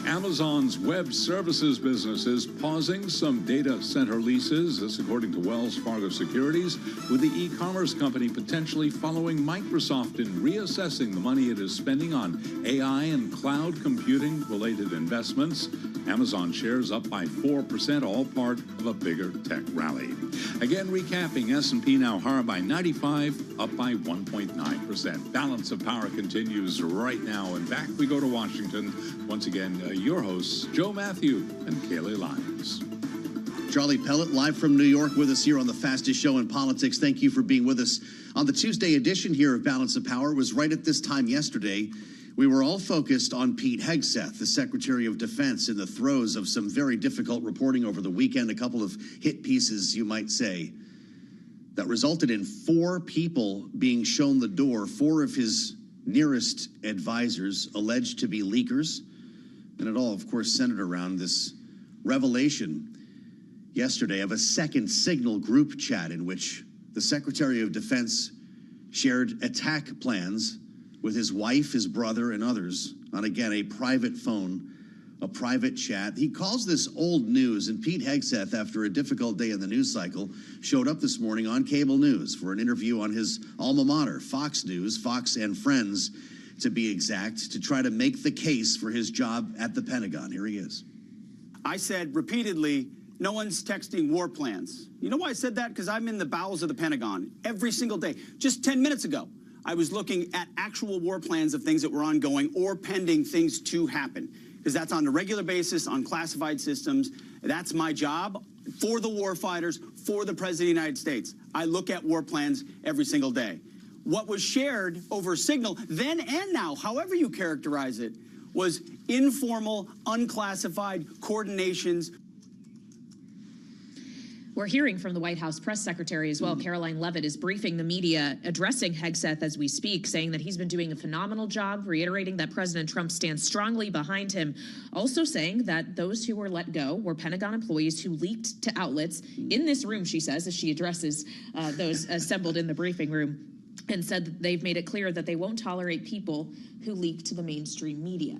Amazon's web services business is pausing some data center leases, this according to Wells Fargo Securities, with the e-commerce company potentially following Microsoft in reassessing the money it is spending on AI and cloud computing related investments. Amazon shares up by 4%, all part of a bigger tech rally. Again, recapping, S&P now higher by 95, up by 1.9%. Balance of power continues right now, and back we go to Washington. Once again, your hosts, Joe Matthew and Kayleigh Lyons. Charlie Pellet live from New York with us here on the fastest show in politics. Thank you for being with us on the Tuesday edition here of Balance of Power. It was right at this time yesterday. We were all focused on Pete Hegseth, the Secretary of Defense, in the throes of some very difficult reporting over the weekend, a couple of hit pieces, you might say, that resulted in 4 people being shown the door, 4 of his nearest advisors alleged to be leakers. And it all, of course, centered around this revelation yesterday of a second Signal group chat in which the Secretary of Defense shared attack plans with his wife, his brother, and others on, again, a private phone, a private chat. He calls this old news, and Pete Hegseth, after a difficult day in the news cycle, showed up this morning on cable news for an interview on his alma mater, Fox News, Fox and Friends, to be exact, to try to make the case for his job at the Pentagon. Here he is. I said repeatedly, no one's texting war plans. You know why I said that? Because I'm in the bowels of the Pentagon every single day. Just 10 minutes ago, I was looking at actual war plans of things that were ongoing or pending things to happen, because that's on a regular basis on classified systems. That's my job for the war fighters, for the President of the United States. I look at war plans every single day. What was shared over Signal, then and now, however you characterize it, was informal, unclassified coordinations. We're hearing from the White House press secretary as well. Caroline Leavitt is briefing the media, addressing Hegseth as we speak, saying that he's been doing a phenomenal job, reiterating that President Trump stands strongly behind him. Also saying that those who were let go were Pentagon employees who leaked to outlets in this room, she says, as she addresses those assembled in the briefing room, and said that they've made it clear that they won't tolerate people who leak to the mainstream media.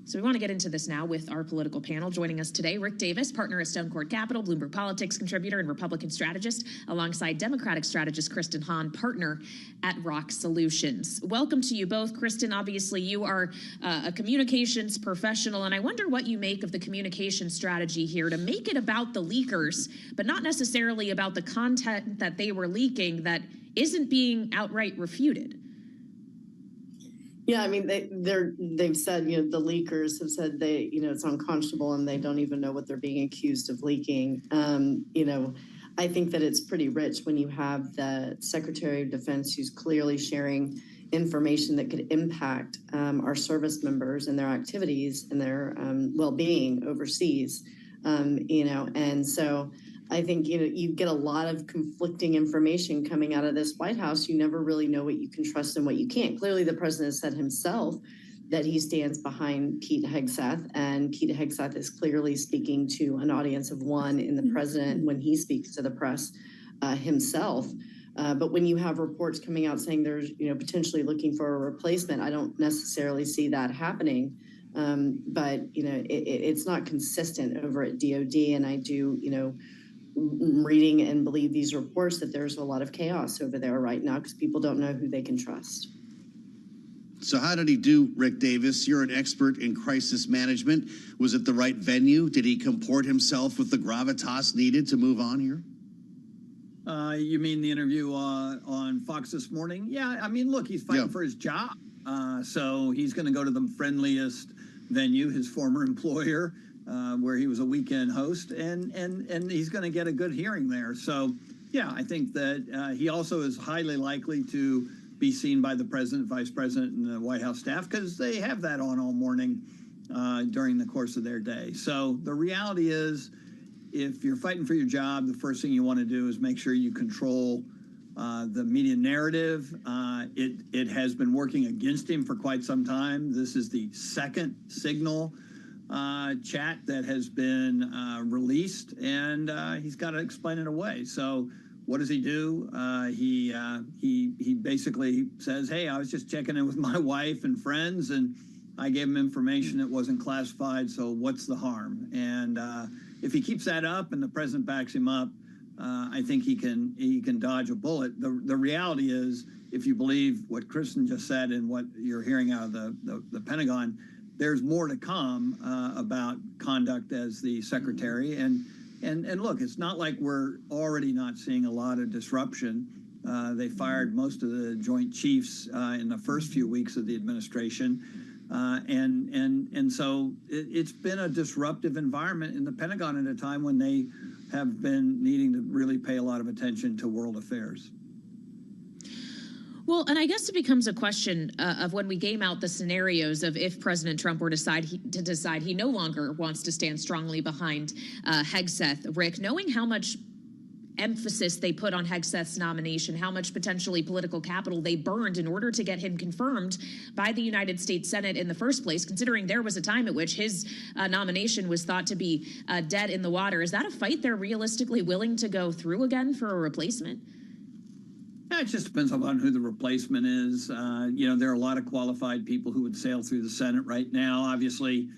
So we want to get into this now with our political panel. Joining us today, Rick Davis, partner at Stone Court Capital, Bloomberg Politics contributor and Republican strategist, alongside Democratic strategist Kristen Hahn, partner at Rock Solutions. Welcome to you both. Kristen, obviously you are a communications professional, and I wonder what you make of the communication strategy here to make it about the leakers, but not necessarily about the content that they were leaking that isn't being outright refuted. Yeah, I mean, they've said, the leakers have said it's unconscionable and they don't even know what they're being accused of leaking. I think that it's pretty rich when you have the Secretary of Defense who's clearly sharing information that could impact our service members and their activities and their well-being overseas. And so I think, you get a lot of conflicting information coming out of this White House. You never really know what you can trust and what you can't. Clearly, the president said himself that he stands behind Pete Hegseth, and Pete Hegseth is clearly speaking to an audience of one in the president when he speaks to the press himself. But when you have reports coming out saying there's, potentially looking for a replacement, I don't necessarily see that happening. But, it's not consistent over at DOD. And I do, reading and believe these reports that there's a lot of chaos over there right now because people don't know who they can trust. So how did he do, Rick Davis? You're an expert in crisis management. Was it the right venue? Did he comport himself with the gravitas needed to move on here? You mean the interview on Fox this morning? Yeah, I mean, look, he's fighting for his job. So he's going to go to the friendliest venue, his former employer, where he was a weekend host, and he's going to get a good hearing there. So, yeah, I think that he also is highly likely to be seen by the president, vice president, and the White House staff, because they have that on all morning during the course of their day. So the reality is, if you're fighting for your job, the first thing you want to do is make sure you control the media narrative. It has been working against him for quite some time. This is the second Signal chat that has been released, and he's got to explain it away. So what does he do? He basically says, hey, I was just checking in with my wife and friends, and I gave him information that wasn't classified, so what's the harm? And if he keeps that up and the president backs him up, I think he can dodge a bullet. The reality is, if you believe what Kristen just said and what you're hearing out of the Pentagon, there's more to come about conduct as the secretary. And look, it's not like we're already not seeing a lot of disruption. They fired most of the Joint Chiefs in the first few weeks of the administration. And so it's been a disruptive environment in the Pentagon at a time when they have been needing to really pay a lot of attention to world affairs. Well, and I guess it becomes a question of when we game out the scenarios of if President Trump were to decide he no longer wants to stand strongly behind Hegseth. Rick, knowing how much emphasis they put on Hegseth's nomination, how much potentially political capital they burned in order to get him confirmed by the United States Senate in the first place, considering there was a time at which his nomination was thought to be dead in the water. Is that a fight they're realistically willing to go through again for a replacement? Yeah, it just depends on who the replacement is. There are a lot of qualified people who would sail through the Senate right now. Obviously,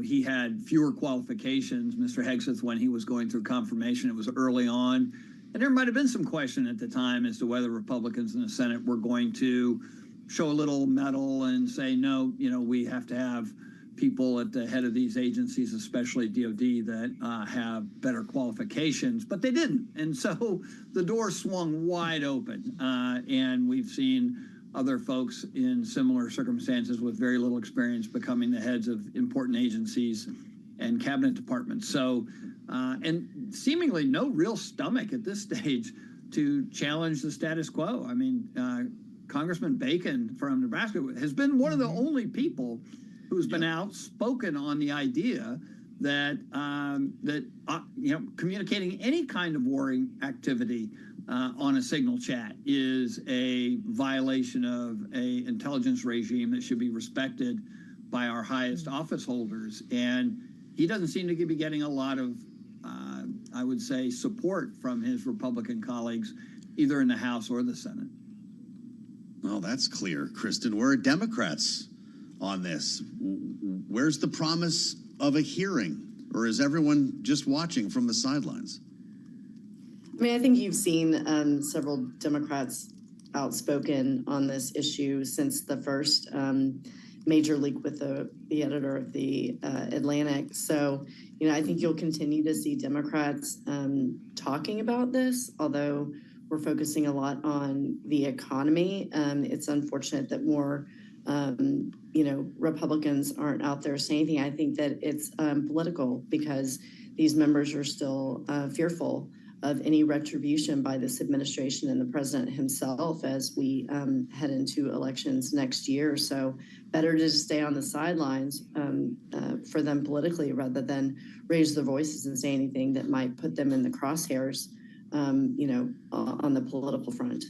he had fewer qualifications, Mr. Hegseth, when he was going through confirmation. It was early on. And there might have been some question at the time as to whether Republicans in the Senate were going to show a little mettle and say, no, we have to have people at the head of these agencies, especially DOD, that have better qualifications, but they didn't. And so the door swung wide open. And we've seen other folks in similar circumstances with very little experience becoming the heads of important agencies and cabinet departments. So, and seemingly no real stomach at this stage to challenge the status quo. I mean, Congressman Bacon from Nebraska has been one of the only people who's been outspoken on the idea that communicating any kind of warring activity on a Signal chat is a violation of a intelligence regime that should be respected by our highest office holders. And he doesn't seem to be getting a lot of, I would say, support from his Republican colleagues, either in the House or the Senate. Well, that's clear, Kristen. Where are Democrats on this? Where's the promise of a hearing? Or is everyone just watching from the sidelines? I mean, I think you've seen several Democrats outspoken on this issue since the first major leak with the editor of the Atlantic. So, I think you'll continue to see Democrats talking about this, although we're focusing a lot on the economy. It's unfortunate that more Republicans aren't out there saying anything. I think that it's political because these members are still fearful of any retribution by this administration and the president himself as we head into elections next year. So better to just stay on the sidelines for them politically rather than raise their voices and say anything that might put them in the crosshairs, on the political front.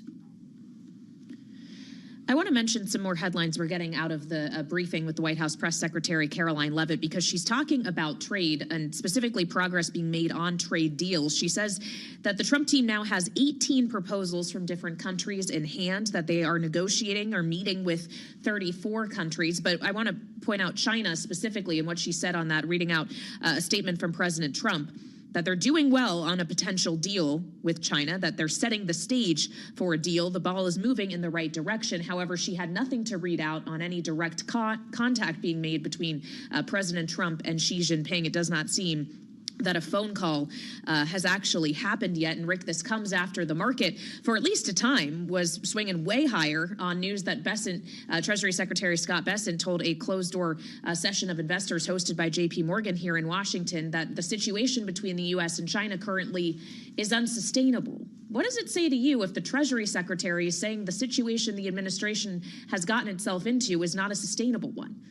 I want to mention some more headlines we're getting out of the briefing with the White House Press Secretary Caroline Leavitt, because she's talking about trade and specifically progress being made on trade deals. She says that the Trump team now has 18 proposals from different countries in hand that they are negotiating or meeting with 34 countries. But I want to point out China specifically and what she said on that, reading out a statement from President Trump. that they're doing well on a potential deal with China, that they're setting the stage for a deal. The ball is moving in the right direction. However, she had nothing to read out on any direct contact being made between President Trump and Xi Jinping. It does not seem that a phone call has actually happened yet. And Rick, this comes after the market, for at least a time, was swinging way higher on news that Bessent, Treasury Secretary Scott Bessent, told a closed-door session of investors hosted by J.P. Morgan here in Washington that the situation between the U.S. and China currently is unsustainable. What does it say to you if the Treasury Secretary is saying the situation the administration has gotten itself into is not a sustainable one?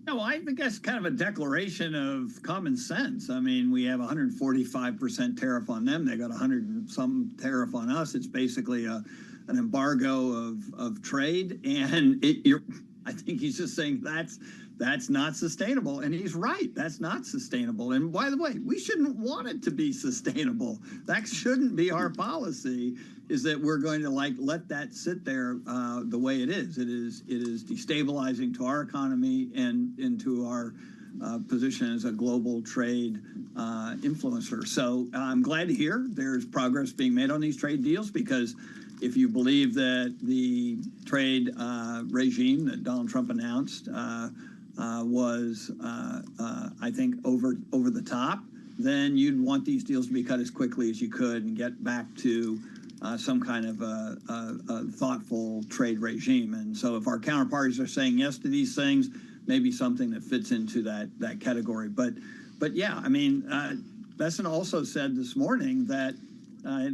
No, I think that's kind of a declaration of common sense. I mean, we have 145% tariff on them. They got 100 and some tariff on us. It's basically an embargo of trade. And I think he's just saying that's not sustainable. And he's right. That's not sustainable. And by the way, we shouldn't want it to be sustainable. That shouldn't be our policy, is that we're going to let that sit there the way it is. It is destabilizing to our economy and into our position as a global trade influencer. So I'm glad to hear there's progress being made on these trade deals, because if you believe that the trade regime that Donald Trump announced was, I think, over the top, then you'd want these deals to be cut as quickly as you could and get back to some kind of a thoughtful trade regime. And so if our counterparties are saying yes to these things, maybe something that fits into that category. But yeah, I mean, Bessent also said this morning that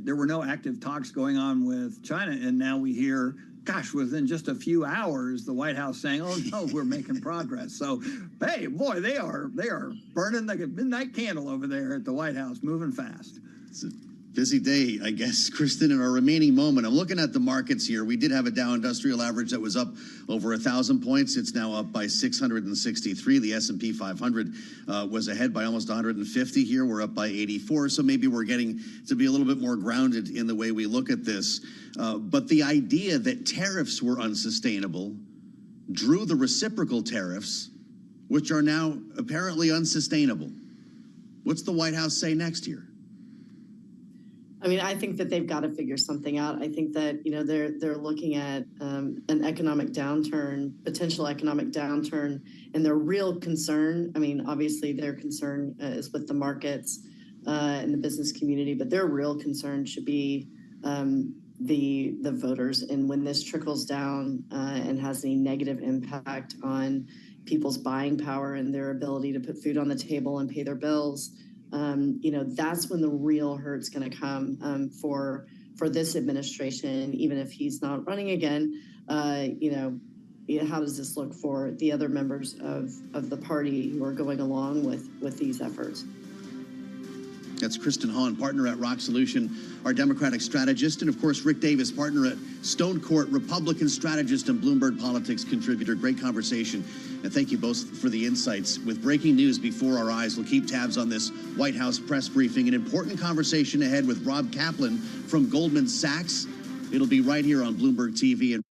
there were no active talks going on with China, and now we hear, gosh, within just a few hours, the White House saying, "Oh no, we're making progress." So, hey, boy, they are burning like a midnight candle over there at the White House, moving fast. It's a busy day, I guess, Kristen. In our remaining moment, I'm looking at the markets here. We did have a Dow Industrial Average that was up over 1,000 points. It's now up by 663. The S&P 500 was ahead by almost 150 here. We're up by 84. So maybe we're getting to be a little bit more grounded in the way we look at this. But the idea that tariffs were unsustainable drew the reciprocal tariffs, which are now apparently unsustainable. What's the White House say next year? I mean, I think that they've got to figure something out. I think that, they're looking at an economic downturn, potential economic downturn, and their real concern, I mean, obviously their concern is with the markets and the business community, but their real concern should be the voters. And when this trickles down and has any negative impact on people's buying power and their ability to put food on the table and pay their bills, that's when the real hurt's going to come for this administration. Even if he's not running again, how does this look for the other members of the party who are going along with these efforts? That's Kristen Hahn, partner at Rock Solution, our Democratic strategist, and of course Rick Davis, partner at Stone Court, Republican strategist and Bloomberg Politics contributor. Great conversation, and thank you both for the insights. With breaking news before our eyes, we'll keep tabs on this White House press briefing. An important conversation ahead with Rob Kaplan from Goldman Sachs. It'll be right here on Bloomberg TV.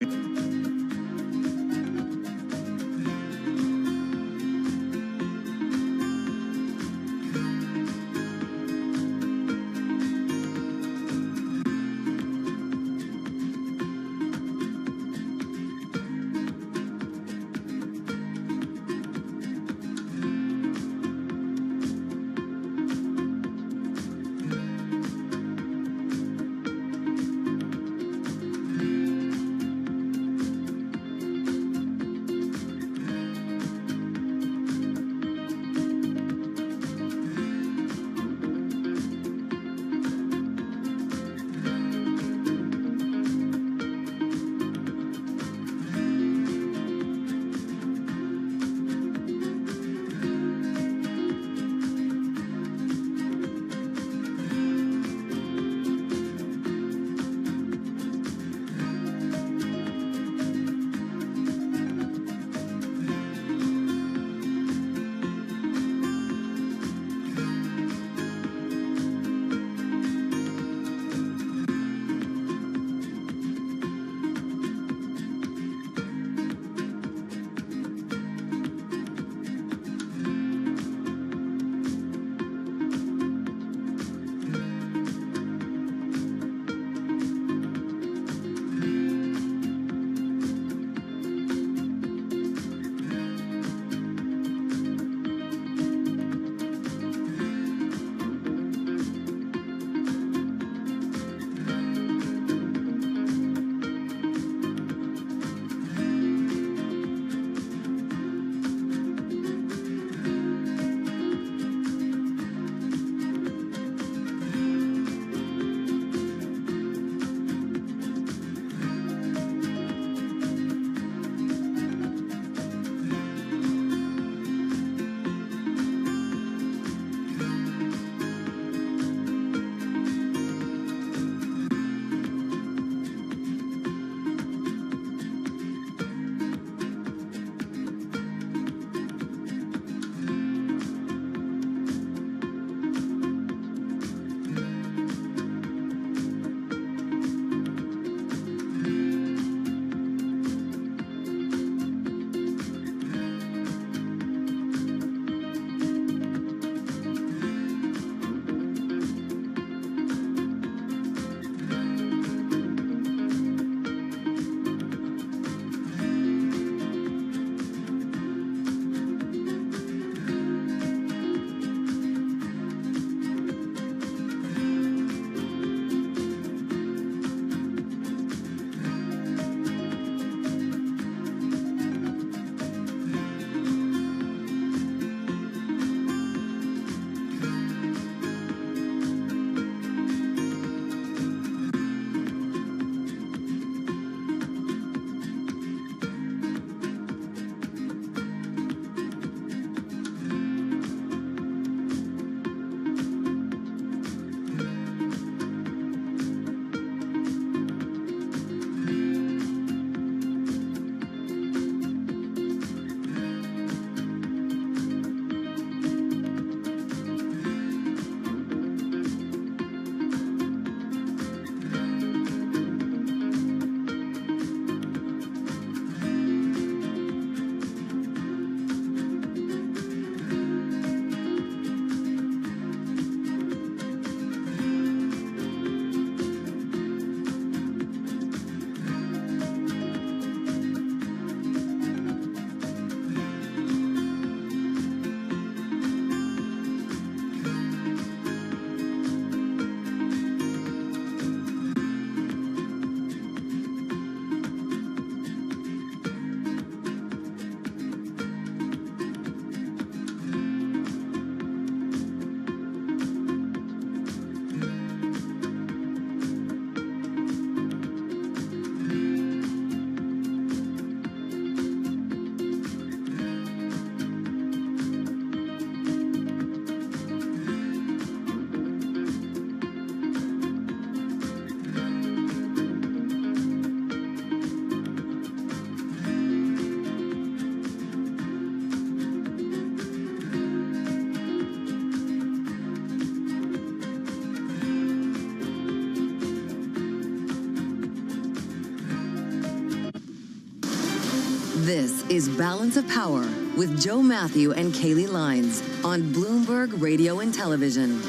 This is Balance of Power with Joe Matthew and Kaylee Lines on Bloomberg Radio and Television.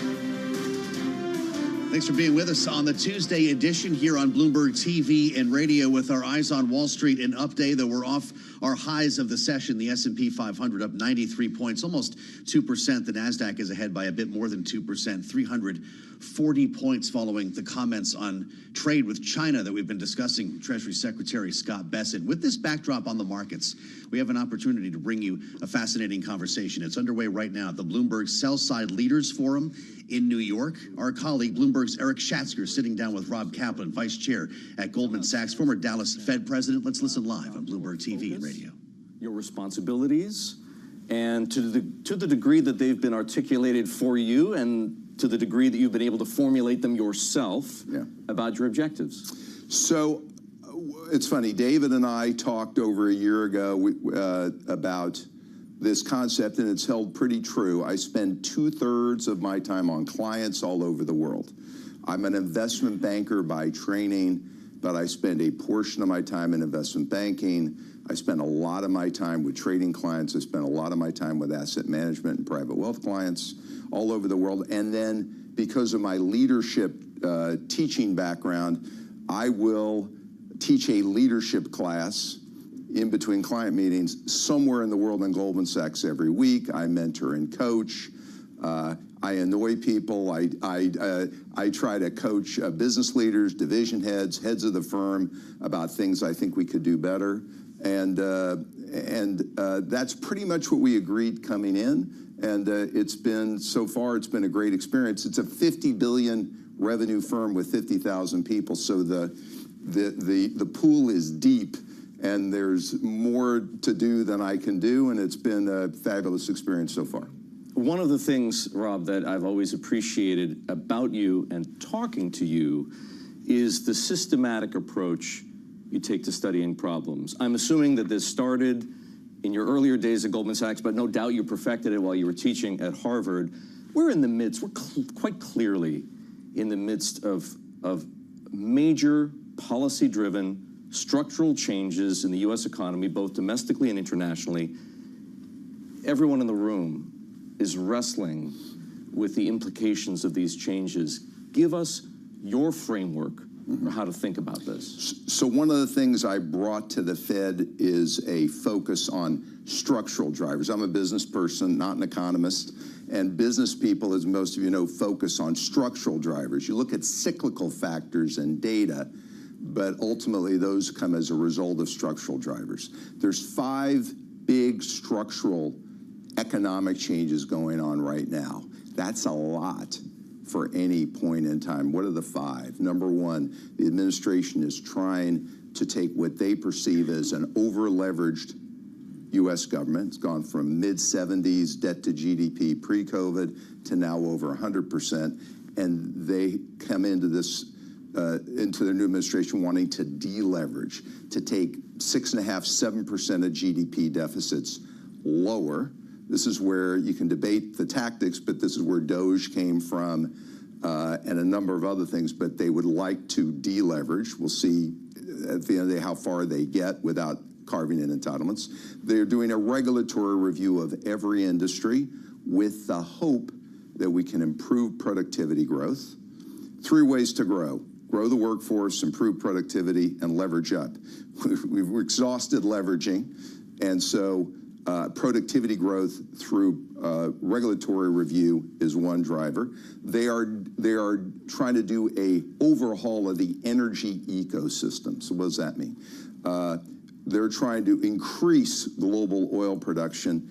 Thanks for being with us on the Tuesday edition here on Bloomberg TV and radio with our eyes on Wall Street and update that we're off our highs of the session. The S&P 500 up 93 points, almost 2%. The NASDAQ is ahead by a bit more than 2%, 340 points following the comments on trade with China that we've been discussing. Treasury Secretary Scott Bessent. With this backdrop on the markets, we have an opportunity to bring you a fascinating conversation. It's underway right now at the Bloomberg Sell-Side Leaders Forum in New York. Our colleague, Bloomberg's Eric Schatzker, sitting down with Rob Kaplan, Vice Chair at Goldman Sachs, former Dallas Fed President. Let's listen live on Bloomberg TV and radio. Your responsibilities, and to the degree that they've been articulated for you, and to the degree that you've been able to formulate them yourself about your objectives. So it's funny, David and I talked over a year ago about this concept, and it's held pretty true. I spend 2/3 of my time on clients all over the world. I'm an investment banker by training, but I spend a portion of my time in investment banking. I spend a lot of my time with trading clients. I spend a lot of my time with asset management and private wealth clients all over the world. And then because of my leadership teaching background, I will teach a leadership class in between client meetings somewhere in the world in Goldman Sachs every week. I mentor and coach. I annoy people. I try to coach business leaders, division heads, heads of the firm about things I think we could do better. And that's pretty much what we agreed coming in. And it's been, so far, it's been a great experience. It's a 50 billion revenue firm with 50,000 people. So the pool is deep, and there's more to do than I can do. And it's been a fabulous experience so far. One of the things, Rob, that I've always appreciated about you and talking to you is the systematic approach you take to studying problems. I'm assuming that this started in your earlier days at Goldman Sachs, but no doubt you perfected it while you were teaching at Harvard. We're in the midst, quite clearly in the midst of major policy-driven structural changes in the U.S. economy, both domestically and internationally. Everyone in the room is wrestling with the implications of these changes. Give us your framework for how to think about this. So one of the things I brought to the Fed is a focus on structural drivers. I'm a business person, not an economist, and business people, as most of you know, focus on structural drivers. You look at cyclical factors and data, but ultimately those come as a result of structural drivers. There's 5 big structural economic changes going on right now. That's a lot for any point in time. What are the 5? Number 1, the administration is trying to take what they perceive as an over-leveraged U.S. government. It's gone from mid-70s debt to GDP pre-COVID to now over 100%. And they come into this, into their new administration wanting to deleverage, to take 6.5%, 7% of GDP deficits lower. This is where you can debate the tactics, but this is where Doge came from and a number of other things, but they would like to deleverage. We'll see at the end of the day how far they get without carving in entitlements. They're doing a regulatory review of every industry with the hope that we can improve productivity growth. 3 ways to grow. Grow the workforce, improve productivity, and leverage up. We've exhausted leveraging, and so productivity growth through regulatory review is one driver. They are trying to do a overhaul of the energy ecosystem. So what does that mean? They're trying to increase global oil production.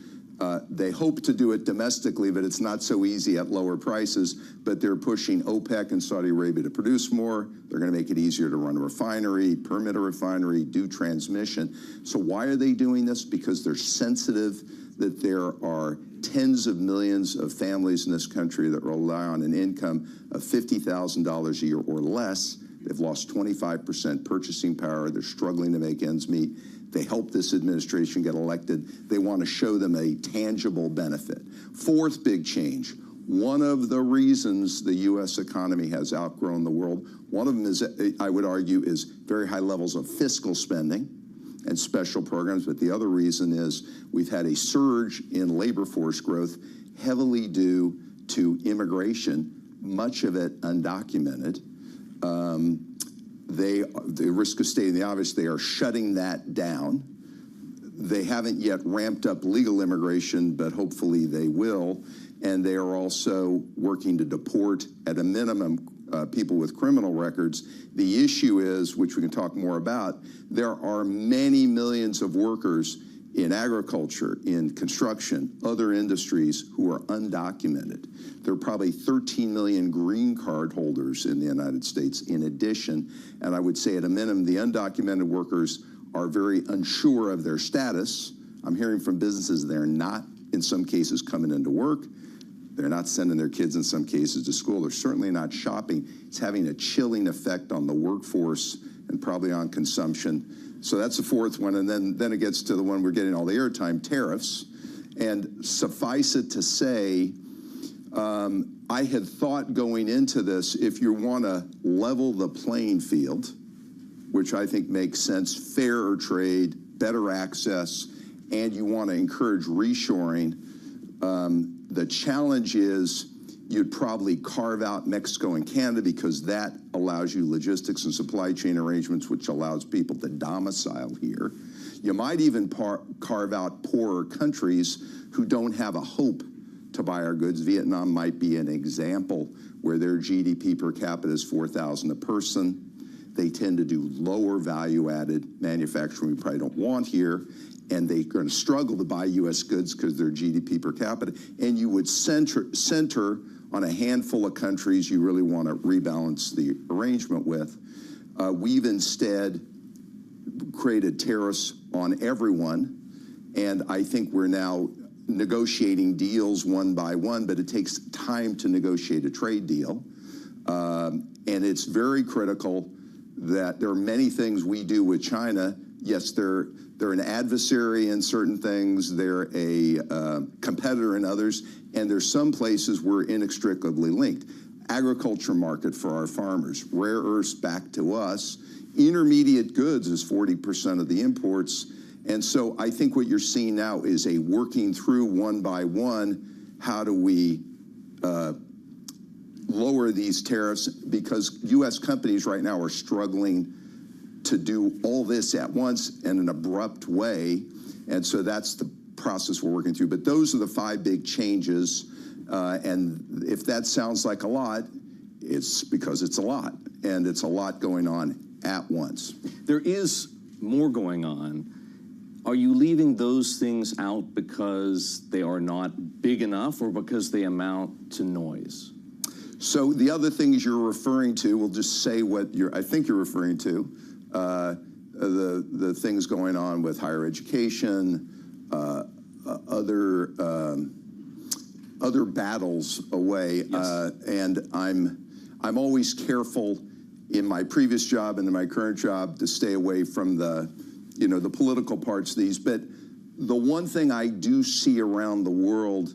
They hope to do it domestically, but it's not so easy at lower prices. But they're pushing OPEC and Saudi Arabia to produce more. They're going to make it easier to run a refinery, permit a refinery, do transmission. So why are they doing this? Because they're sensitive that there are tens of millions of families in this country that rely on an income of $50,000 a year or less. They've lost 25% purchasing power. They're struggling to make ends meet. They help this administration get elected. They want to show them a tangible benefit. 4th big change. One of the reasons the U.S. economy has outgrown the world, one of them is, I would argue, is very high levels of fiscal spending. and special programs. But the other reason is we've had a surge in labor force growth, heavily due to immigration, much of it undocumented. The risk of stating the obvious, they are shutting that down. They haven't yet ramped up legal immigration, but hopefully they will. And they are also working to deport, at a minimum, people with criminal records. The issue is, which we can talk more about, there are many millions of workers in agriculture, in construction, other industries who are undocumented. There are probably 13 million green card holders in the United States in addition. And I would say at a minimum, the undocumented workers are very unsure of their status. I'm hearing from businesses they're not, in some cases, coming into work. They're not sending their kids, in some cases, to school. They're certainly not shopping. It's having a chilling effect on the workforce and probably on consumption. So that's the fourth one. And then it gets to the one we're getting all the airtime, tariffs. And suffice it to say, I had thought going into this, if you want to level the playing field, which I think makes sense, fairer trade, better access, and you want to encourage reshoring, the challenge is you'd probably carve out Mexico and Canada because that allows you logistics and supply chain arrangements, which allows people to domicile here. You might even carve out poorer countries who don't have a hope to buy our goods. Vietnam might be an example where their GDP per capita is $4,000 a person. They tend to do lower value-added manufacturing we probably don't want here, and they're going to struggle to buy U.S. goods because their GDP per capita. And you would center on a handful of countries you really want to rebalance the arrangement with. We've instead created tariffs on everyone, and I think we're now negotiating deals one by one, but it takes time to negotiate a trade deal. And it's very critical that there are many things we do with China. Yes, they're an adversary in certain things, they're a competitor in others, and there's some places we're inextricably linked. Agriculture market for our farmers, rare earths back to us, intermediate goods is 40% of the imports. And so I think what you're seeing now is a working through one by one, how do we lower these tariffs, because U.S. companies right now are struggling to do all this at once in an abrupt way. And so that's the process we're working through. But those are the 5 big changes. And if that sounds like a lot, it's because it's a lot. And it's a lot going on at once. There is more going on. Are you leaving those things out because they are not big enough or because they amount to noise? So the other things you're referring to, we'll just say what I think you're referring to, the things going on with higher education, other battles away. Yes. And I'm always careful in my previous job and in my current job to stay away from the political parts of these. But the one thing I do see around the world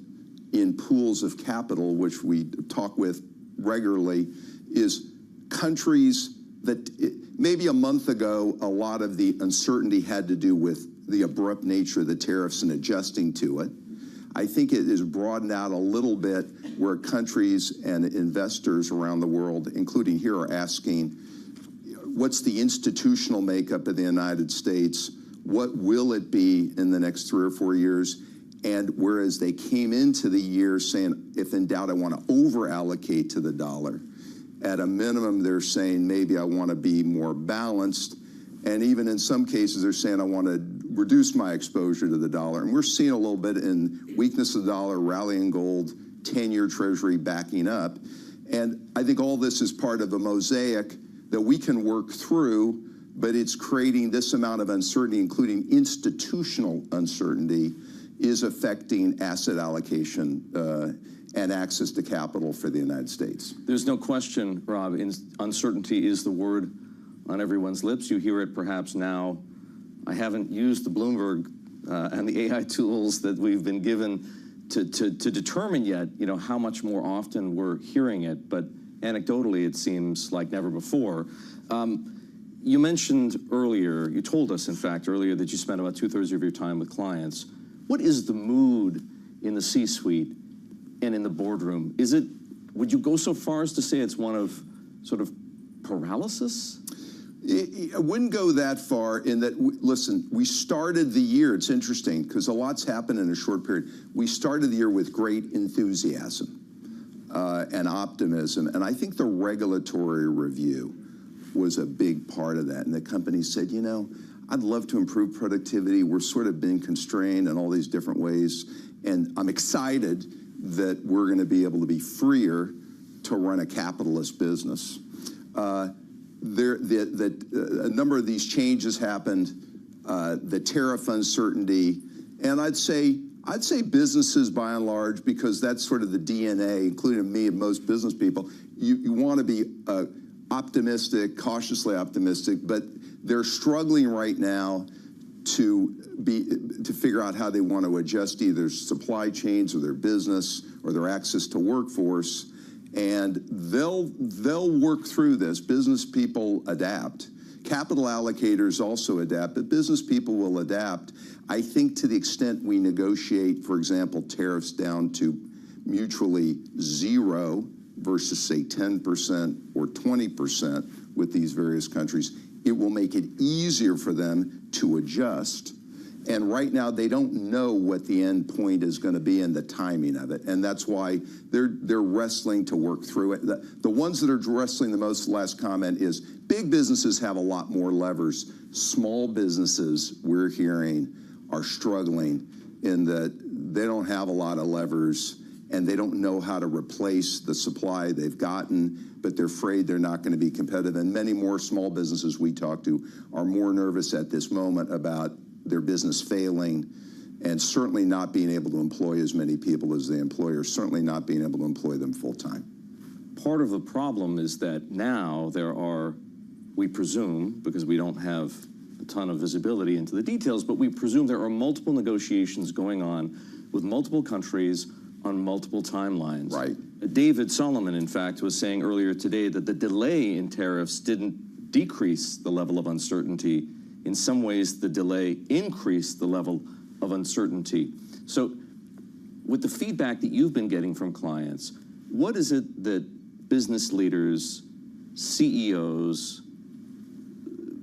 in pools of capital, which we talk with regularly, is countries that maybe a month ago, a lot of the uncertainty had to do with the abrupt nature of the tariffs and adjusting to it. I think it is broadened out a little bit where countries and investors around the world, including here, are asking, what's the institutional makeup of the United States? What will it be in the next 3 or 4 years? And whereas they came into the year saying, if in doubt, I want to over-allocate to the dollar, at a minimum, they're saying, maybe I want to be more balanced. And even in some cases, they're saying, I want to reduce my exposure to the dollar. And we're seeing a little bit in weakness of the dollar, rallying gold, 10-year Treasury backing up. And I think all this is part of a mosaic that we can work through, but it's creating this amount of uncertainty, including institutional uncertainty, is affecting asset allocation and access to capital for the United States. There's no question, Rob, uncertainty is the word on everyone's lips. You hear it perhaps now. I haven't used the Bloomberg and the AI tools that we've been given to determine yet, how much more often we're hearing it, but anecdotally it seems like never before. You mentioned earlier, you told us, in fact, earlier that you spent about 2/3 of your time with clients. What is the mood in the C-suite and in the boardroom? Would you go so far as to say it's one of sort of paralysis? I wouldn't go that far in that, listen, we started the year, it's interesting, because a lot's happened in a short period. We started the year with great enthusiasm and optimism, and I think the regulatory review was a big part of that. And the company said, you know, I'd love to improve productivity. We're sort of being constrained in all these different ways, and I'm excited that we're going to be able to be freer to run a capitalist business. A number of these changes happened, the tariff uncertainty, and I'd say businesses by and large, because that's sort of the DNA, including me and most business people, you want to be optimistic, cautiously optimistic, but they're struggling right now to figure out how they want to adjust either supply chains or their business or their access to workforce. And they'll work through this. Business people adapt. Capital allocators also adapt, but business people will adapt. I think to the extent we negotiate, for example, tariffs down to mutually 0 versus, say, 10% or 20% with these various countries, it will make it easier for them to adjust. And right now, they don't know what the end point is going to be and the timing of it. And that's why they're wrestling to work through it. The ones that are wrestling the most, last comment, is big businesses have a lot more levers. Small businesses, we're hearing, are struggling in that they don't have a lot of levers and they don't know how to replace the supply they've gotten, but they're afraid they're not going to be competitive. And many more small businesses we talk to are more nervous at this moment about their business failing, and certainly not being able to employ as many people as they employ, or certainly not being able to employ them full time. Part of the problem is that now there are, we presume, because we don't have a ton of visibility into the details, but we presume there are multiple negotiations going on with multiple countries on multiple timelines. Right. David Solomon, in fact, was saying earlier today that the delay in tariffs didn't decrease the level of uncertainty. In some ways, the delay increased the level of uncertainty. So with the feedback that you've been getting from clients, what is it that business leaders, CEOs,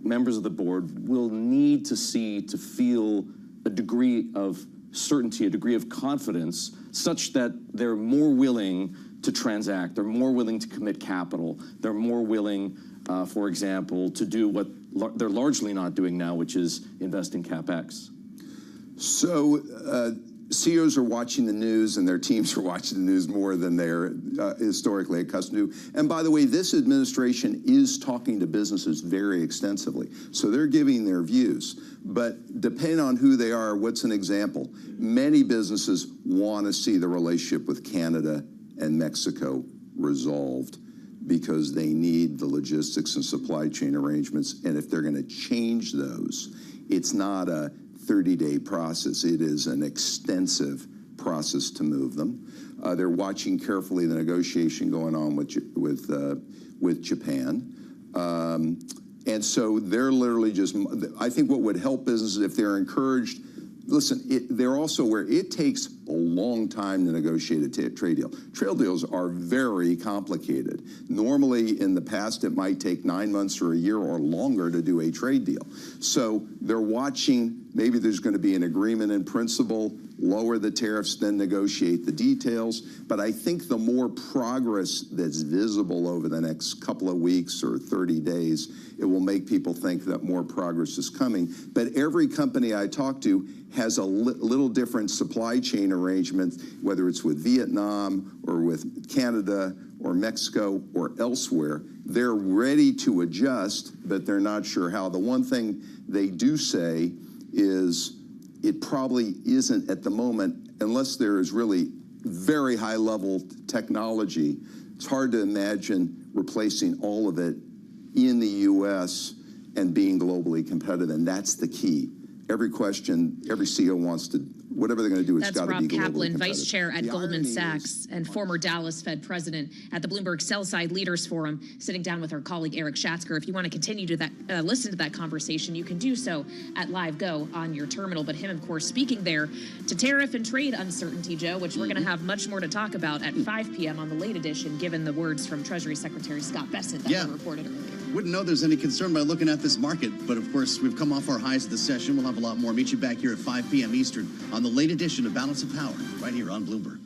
members of the board will need to see to feel a degree of certainty, a degree of confidence, such that they're more willing to transact, they're more willing to commit capital, they're more willing, for example, to do what they're largely not doing now, which is invest in CapEx? So CEOs are watching the news, and their teams are watching the news more than they're historically accustomed to. And by the way, this administration is talking to businesses very extensively. So they're giving their views. But depending on who they are, what's an example? Many businesses want to see the relationship with Canada and Mexico resolved, because they need the logistics and supply chain arrangements. And if they're going to change those, it's not a 30-day process. It is an extensive process to move them. They're watching carefully the negotiation going on with Japan. And so they're literally just, I think what would help businesses if they're encouraged, listen, they're also aware it takes a long time to negotiate a trade deal. Trade deals are very complicated. Normally, in the past, it might take 9 months or a year or longer to do a trade deal. So they're watching, maybe there's going to be an agreement in principle, lower the tariffs, then negotiate the details. But I think the more progress that's visible over the next couple of weeks or 30 days, it will make people think that more progress is coming. But every company I talk to has a little different supply chain arrangement, whether it's with Vietnam or with Canada or Mexico or elsewhere. They're ready to adjust, but they're not sure how. The one thing they do say is it probably isn't at the moment, unless there is really very high-level technology. It's hard to imagine replacing all of it in the U.S. and being globally competitive, and that's the key. Every question, every CEO wants to whatever they're going to do, it's That's got to be Rob globally Kaplan, competitive. Vice Chair at The Goldman irony Sachs and former Dallas Fed President at the Bloomberg Sell-Side Leaders Forum, sitting down with our colleague Eric Schatzker. If you want to continue to listen to that conversation, you can do so at LiveGo on your terminal. But him, of course, speaking there to tariff and trade uncertainty, Joe, which we're going to have much more to talk about at 5 p.m. on the late edition, given the words from Treasury Secretary Scott Bessent that were reported earlier. Wouldn't know there's any concern by looking at this market, but of course, we've come off our highs of the session. We'll have a lot more. Meet you back here at 5 p.m. Eastern on the late edition of Balance of Power, right here on Bloomberg.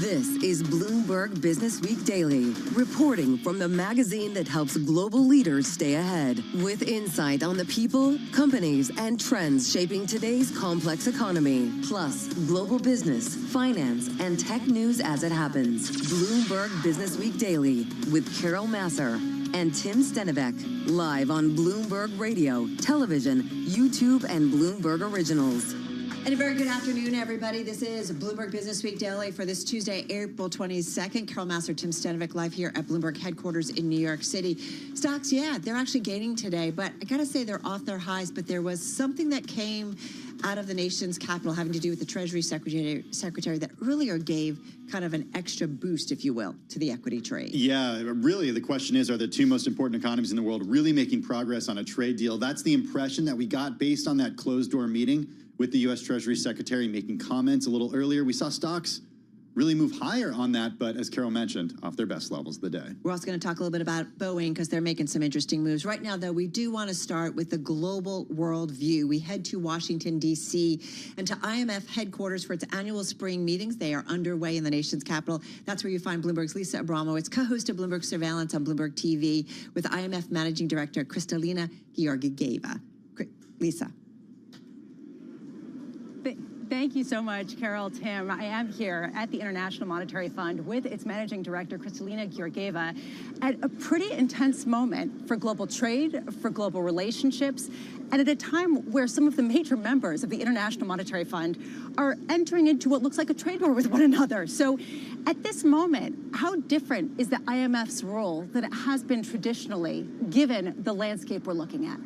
This is Bloomberg Business Week Daily, reporting from the magazine that helps global leaders stay ahead, with insight on the people, companies, and trends shaping today's complex economy, plus global business, finance, and tech news as it happens. Bloomberg Business Week Daily with Carol Masser and Tim Stenivek, live on Bloomberg Radio, television, YouTube, and Bloomberg Originals. And a very good afternoon, everybody. This is Bloomberg Business Week Daily for this Tuesday, April 22nd. Carol Massar, Tim Stanovic live here at Bloomberg headquarters in New York City. Stocks, yeah, they're actually gaining today, but I got to say they're off their highs. But there was something that came out of the nation's capital having to do with the Treasury Secretary that earlier gave kind of an extra boost, if you will, to the equity trade. Yeah, really, the question is, are the two most important economies in the world really making progress on a trade deal? That's the impression that we got based on that closed-door meeting with the U.S. Treasury Secretary making comments a little earlier. We saw stocks really move higher on that, but as Carol mentioned, off their best levels of the day. We're also going to talk a little bit about Boeing because they're making some interesting moves. Right now, though, we do want to start with the global world view. We head to Washington, D.C. and to IMF headquarters for its annual spring meetings. They are underway in the nation's capital. That's where you find Bloomberg's Lisa Abramowitz, co-host of Bloomberg Surveillance on Bloomberg TV, with IMF Managing Director Kristalina Georgieva. Lisa. Thank you so much, Carol, Tim. I am here at the International Monetary Fund with its Managing Director, Kristalina Georgieva, at a pretty intense moment for global trade, for global relationships, and at a time where some of the major members of the International Monetary Fund are entering into what looks like a trade war with one another. So at this moment, how different is the IMF's role than it has been traditionally, given the landscape we're looking at?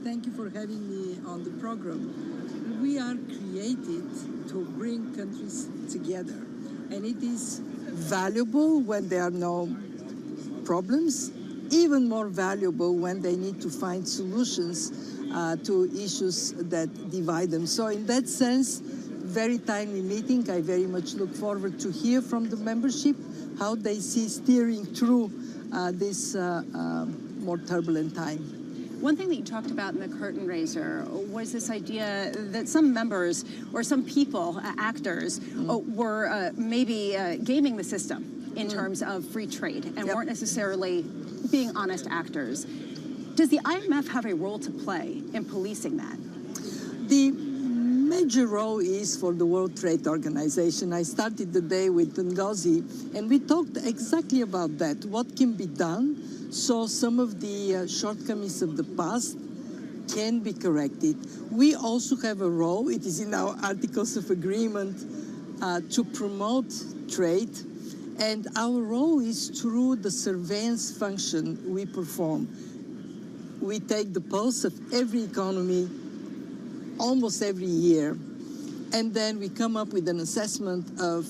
Thank you for having me on the program. We are created to bring countries together, and it is valuable when there are no problems, even more valuable when they need to find solutions to issues that divide them. So in that sense, very timely meeting. I very much look forward to hear from the membership how they see steering through this more turbulent time. One thing that you talked about in the curtain raiser was this idea that some members or some people, actors, were maybe gaming the system in terms of free trade and weren't necessarily being honest actors. Does the IMF have a role to play in policing that? The major role is for the World Trade Organization. I started the day with Ngozi, and we talked exactly about that, what can be done so some of the shortcomings of the past can be corrected. We also have a role, it is in our Articles of Agreement, to promote trade, and our role is through the surveillance function we perform. We take the pulse of every economy almost every year, and then we come up with an assessment of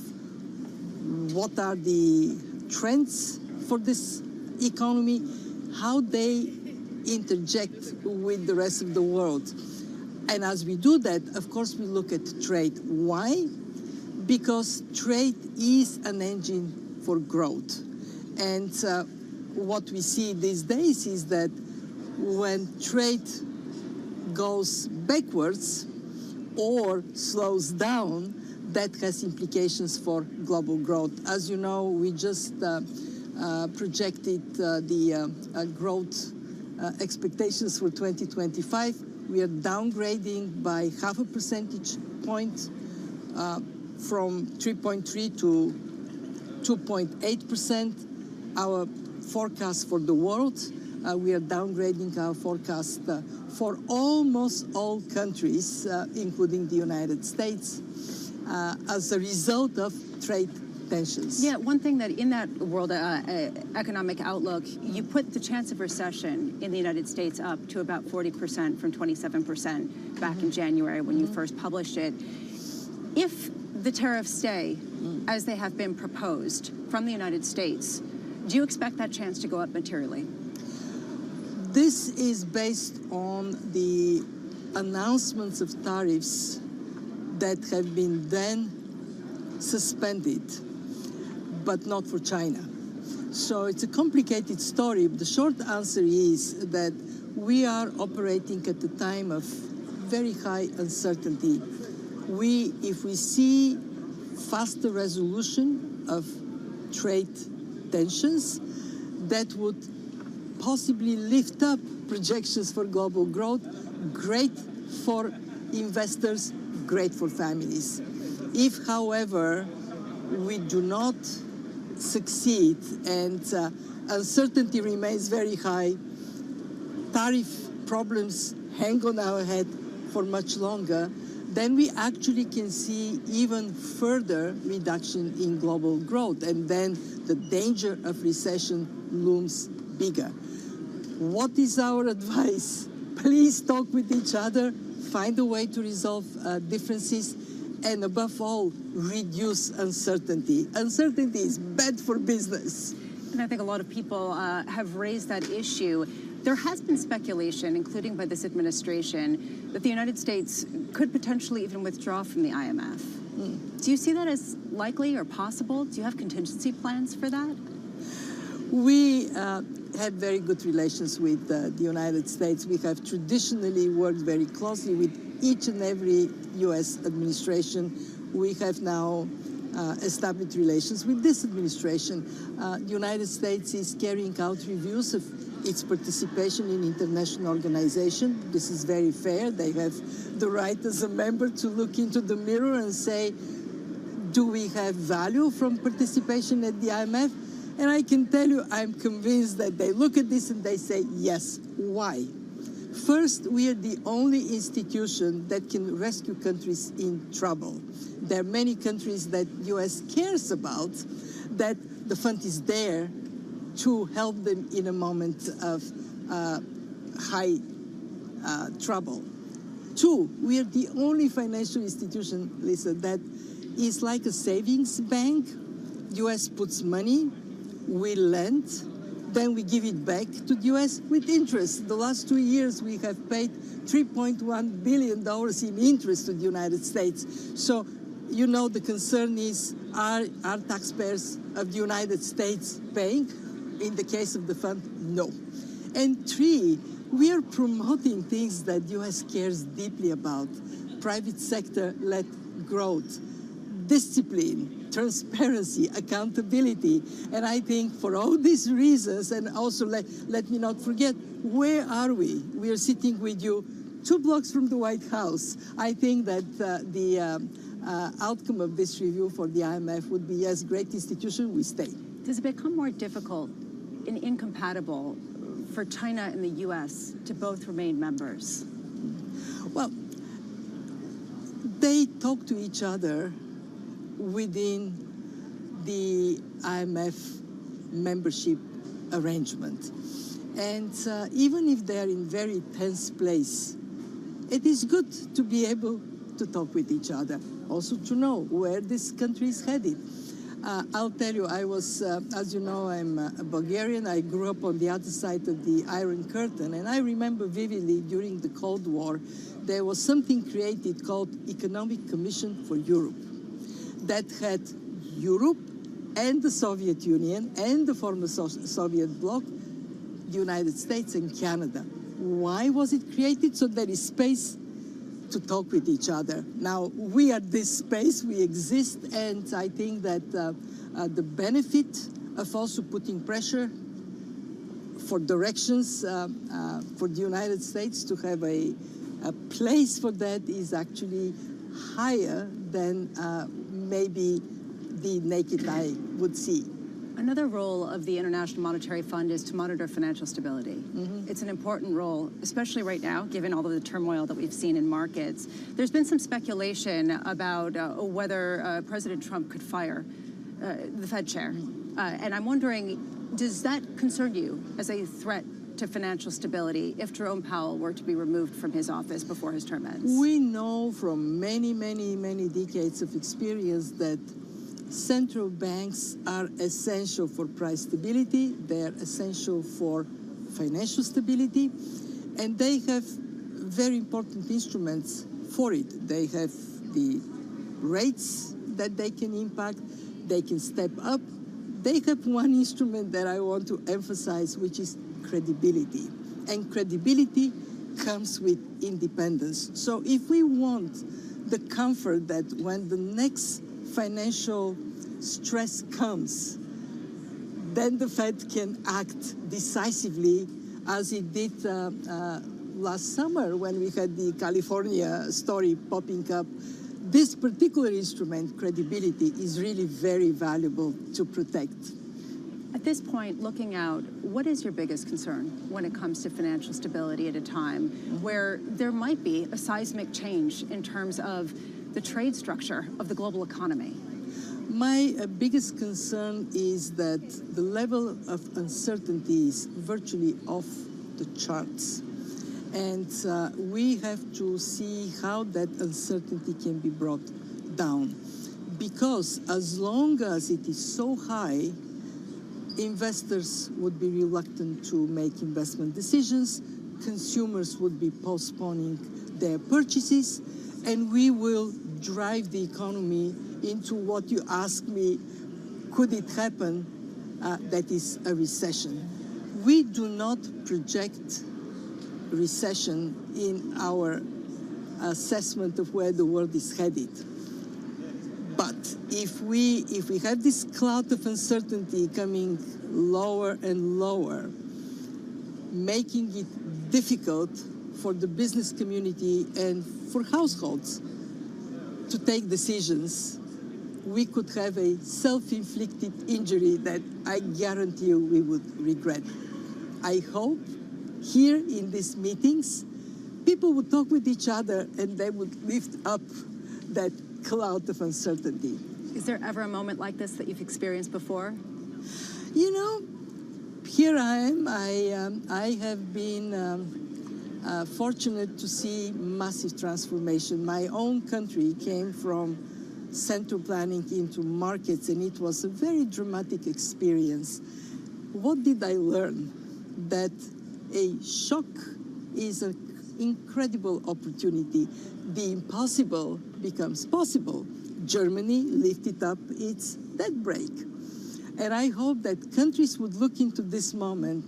what are the trends for this economy, how they interject with the rest of the world. And as we do that, of course, we look at trade. Why? Because trade is an engine for growth. And what we see these days is that when trade goes backwards or slows down, that has implications for global growth. As you know, we just projected the growth expectations for 2025. We are downgrading by 0.5 percentage point from 3.3 to 2.8%. Our forecast for the world, we are downgrading our forecast for almost all countries, including the United States, as a result of trade tensions. Yeah, one thing that in that world economic outlook, you put the chance of recession in the United States up to about 40% from 27% back in January when you first published it. If the tariffs stay as they have been proposed from the United States, do you expect that chance to go up materially? This is based on the announcements of tariffs that have been then suspended, but not for China. So it's a complicated story. But the short answer is that we are operating at a time of very high uncertainty. If we see faster resolution of trade tensions, that would possibly lift up projections for global growth, great for investors, great for families. If, however, we do not succeed and uncertainty remains very high, tariff problems hang on our head for much longer, then we actually can see even further reduction in global growth, and then the danger of recession looms bigger. What is our advice? Please talk with each other, find a way to resolve differences, and above all, reduce uncertainty. Uncertainty is bad for business. And I think a lot of people have raised that issue. There has been speculation, including by this administration, that the United States could potentially even withdraw from the IMF. Do you see that as likely or possible? Do you have contingency plans for that? We have very good relations with the United States. We have traditionally worked very closely with each and every U.S. administration. We have now established relations with this administration. The United States is carrying out reviews of its participation in international organizations. This is very fair. They have the right as a member to look into the mirror and say, do we have value from participation at the IMF? And I can tell you, I'm convinced that they look at this and they say, yes. Why? First, we are the only institution that can rescue countries in trouble. There are many countries that U.S. cares about, that the fund is there to help them in a moment of high trouble. Two, we are the only financial institution, Lisa, that is like a savings bank. U.S. puts money, we lend, then we give it back to the U.S. with interest. The last 2 years, we have paid $3.1 billion in interest to the United States. So, you know, the concern is, are taxpayers of the United States paying? In the case of the fund, no. And three, we are promoting things that the U.S. cares deeply about. Private sector-led growth, discipline, transparency, accountability. And I think for all these reasons, and also let me not forget, where are we? We are sitting with you 2 blocks from the White House. I think that the outcome of this review for the IMF would be, yes, great institution, we stay. Does it become more difficult and incompatible for China and the U.S. to both remain members? Well, they talk to each other within the IMF membership arrangement. And even if they're in very tense place, it is good to be able to talk with each other, also to know where this country is headed. I'll tell you, I was, as you know, I'm a Bulgarian. I grew up on the other side of the Iron Curtain, and I remember vividly during the Cold War, there was something created called Economic Commission for Europe that had Europe and the Soviet Union and the former Soviet bloc, the United States and Canada. Why was it created? So there is space to talk with each other. Now, we are this space, we exist, and I think that the benefit of also putting pressure for directions for the United States to have a place for that is actually higher than maybe the naked eye would see. Another role of the International Monetary Fund is to monitor financial stability. It's an important role, especially right now, given all of the turmoil that we've seen in markets. There's been some speculation about whether President Trump could fire the Fed chair. And I'm wondering, does that concern you as a threat to financial stability if Jerome Powell were to be removed from his office before his term ends? We know from many, many, many decades of experience that central banks are essential for price stability, they are essential for financial stability, and they have very important instruments for it. They have the rates that they can impact, they can step up. They have one instrument that I want to emphasize, which is credibility. And credibility comes with independence. So if we want the comfort that when the next financial stress comes, then the Fed can act decisively as it did last summer when we had the California story popping up. This particular instrument, credibility, is really very valuable to protect. this point, looking out, what is your biggest concern when it comes to financial stability at a time where there might be a seismic change in terms of the trade structure of the global economy? My biggest concern is that the level of uncertainty is virtually off the charts. And we have to see how that uncertainty can be brought down. Because as long as it is so high, investors would be reluctant to make investment decisions, consumers would be postponing their purchases, and we will drive the economy into what you ask me, could it happen, that is a recession. We do not project recession in our assessment of where the world is headed. But if we have this cloud of uncertainty coming lower and lower, making it difficult for the business community and for households to take decisions, we could have a self-inflicted injury that I guarantee you we would regret. I hope here in these meetings, people would talk with each other and they would lift up that cloud of uncertainty. Is there ever a moment like this that you've experienced before? You know, here I am. I have been fortunate to see massive transformation. My own country came from central planning into markets, and it was a very dramatic experience. What did I learn? That a shock is an incredible opportunity. The impossible becomes possible. Germany lifted up its debt brake. And I hope that countries would look into this moment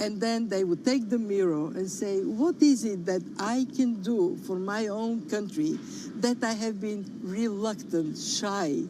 and then they would take the mirror and say, what is it that I can do for my own country that I have been reluctant, shy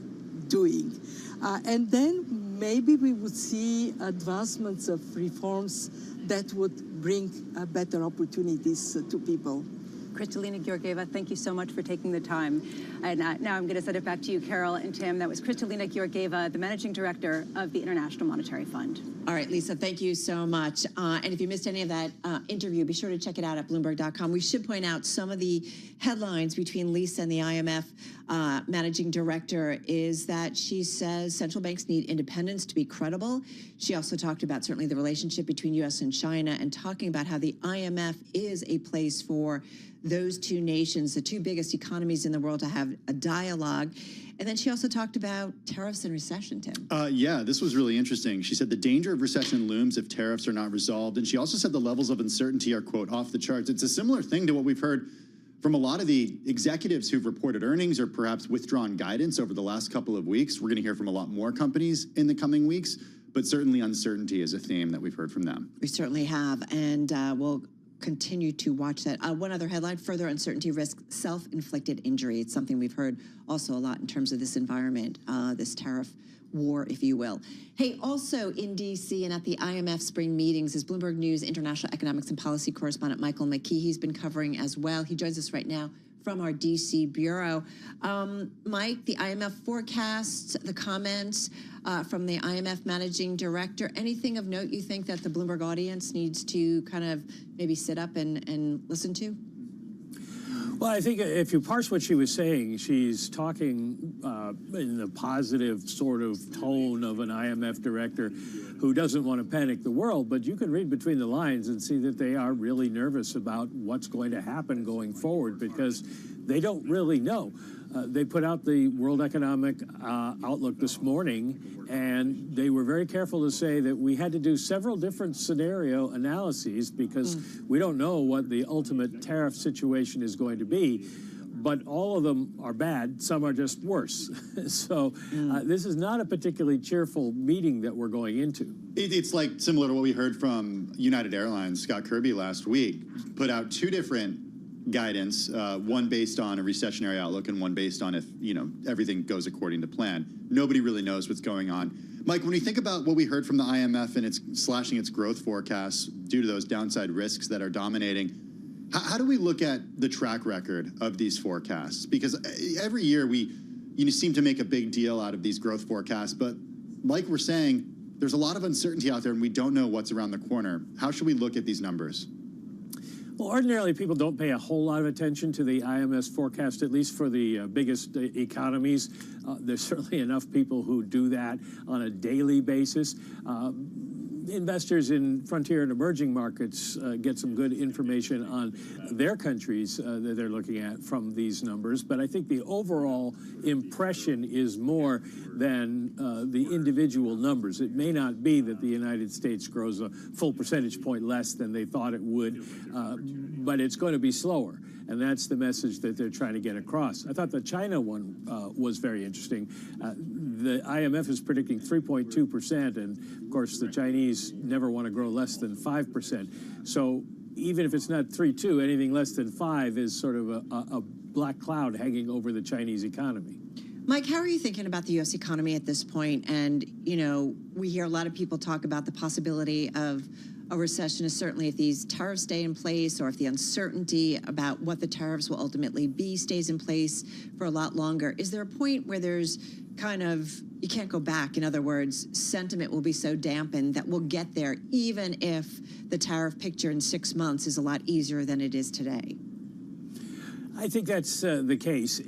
doing? And then maybe we would see advancements of reforms that would bring better opportunities to people. Kristalina Georgieva, thank you so much for taking the time. And now I'm going to send it back to you, Carol and Tim. That was Kristalina Georgieva, the Managing Director of the International Monetary Fund. All right, Lisa, thank you so much. And if you missed any of that interview, be sure to check it out at Bloomberg.com. We should point out some of the headlines between Lisa and the IMF Managing Director is that she says central banks need independence to be credible. She also talked about certainly the relationship between U.S. and China and talking about how the IMF is a place for those two nations, the two biggest economies in the world, to have a dialogue. And then she also talked about tariffs and recession, Tim. Yeah, this was really interesting. She said the danger of recession looms if tariffs are not resolved. And she also said the levels of uncertainty are, quote, off the charts. It's a similar thing to what we've heard from a lot of the executives who've reported earnings or perhaps withdrawn guidance over the last couple of weeks. We're going to hear from a lot more companies in the coming weeks, but certainly uncertainty is a theme that we've heard from them. We certainly have, and we'll continue to watch that. One other headline, further uncertainty risks self-inflicted injury. It's something we've heard also a lot in terms of this environment, this tariff war, if you will. Hey, also in D.C. and at the IMF spring meetings is Bloomberg News international economics and policy correspondent Michael McKee. He's been covering as well. He joins us right now from our D.C. bureau. Mike, the IMF forecasts, the comments from the IMF managing director, anything of note you think that the Bloomberg audience needs to kind of maybe sit up and listen to? Well, I think if you parse what she was saying, she's talking in the positive sort of tone of an IMF director who doesn't want to panic the world, but you can read between the lines and see that they are really nervous about what's going to happen going forward because they don't really know. They put out the World Economic Outlook this morning, and they were very careful to say that we had to do several different scenario analyses because we don't know what the ultimate tariff situation is going to be. But all of them are bad. Some are just worse. So this is not a particularly cheerful meeting that we're going into. It's like similar to what we heard from United Airlines. Scott Kirby last week put out two different guidance, one based on a recessionary outlook and one based on if, everything goes according to plan. Nobody really knows what's going on. Mike, when we think about what we heard from the IMF and it's slashing its growth forecasts due to those downside risks that are dominating, how do we look at the track record of these forecasts? Because every year we seem to make a big deal out of these growth forecasts, but like we're saying, there's a lot of uncertainty out there and we don't know what's around the corner. How should we look at these numbers? Well, ordinarily, people don't pay a whole lot of attention to the IMS forecast, at least for the biggest economies. There's certainly enough people who do that on a daily basis. Investors in frontier and emerging markets get some good information on their countries that they're looking at from these numbers. But I think the overall impression is more than the individual numbers. It may not be that the United States grows a full percentage point less than they thought it would, but it's going to be slower. And that's the message that they're trying to get across. I thought the China one was very interesting. The IMF is predicting 3.2%, and of course the Chinese never want to grow less than 5%. So even if it's not 3.2, anything less than 5 is sort of a black cloud hanging over the Chinese economy. Mike, how are you thinking about the U.S. economy at this point? And, you know, we hear a lot of people talk about the possibility of a recession, is certainly if these tariffs stay in place or if the uncertainty about what the tariffs will ultimately be stays in place for a lot longer. Is there a point where there's kind of, you can't go back? In other words, sentiment will be so dampened that we'll get there even if the tariff picture in 6 months is a lot easier than it is today? I think that's the case.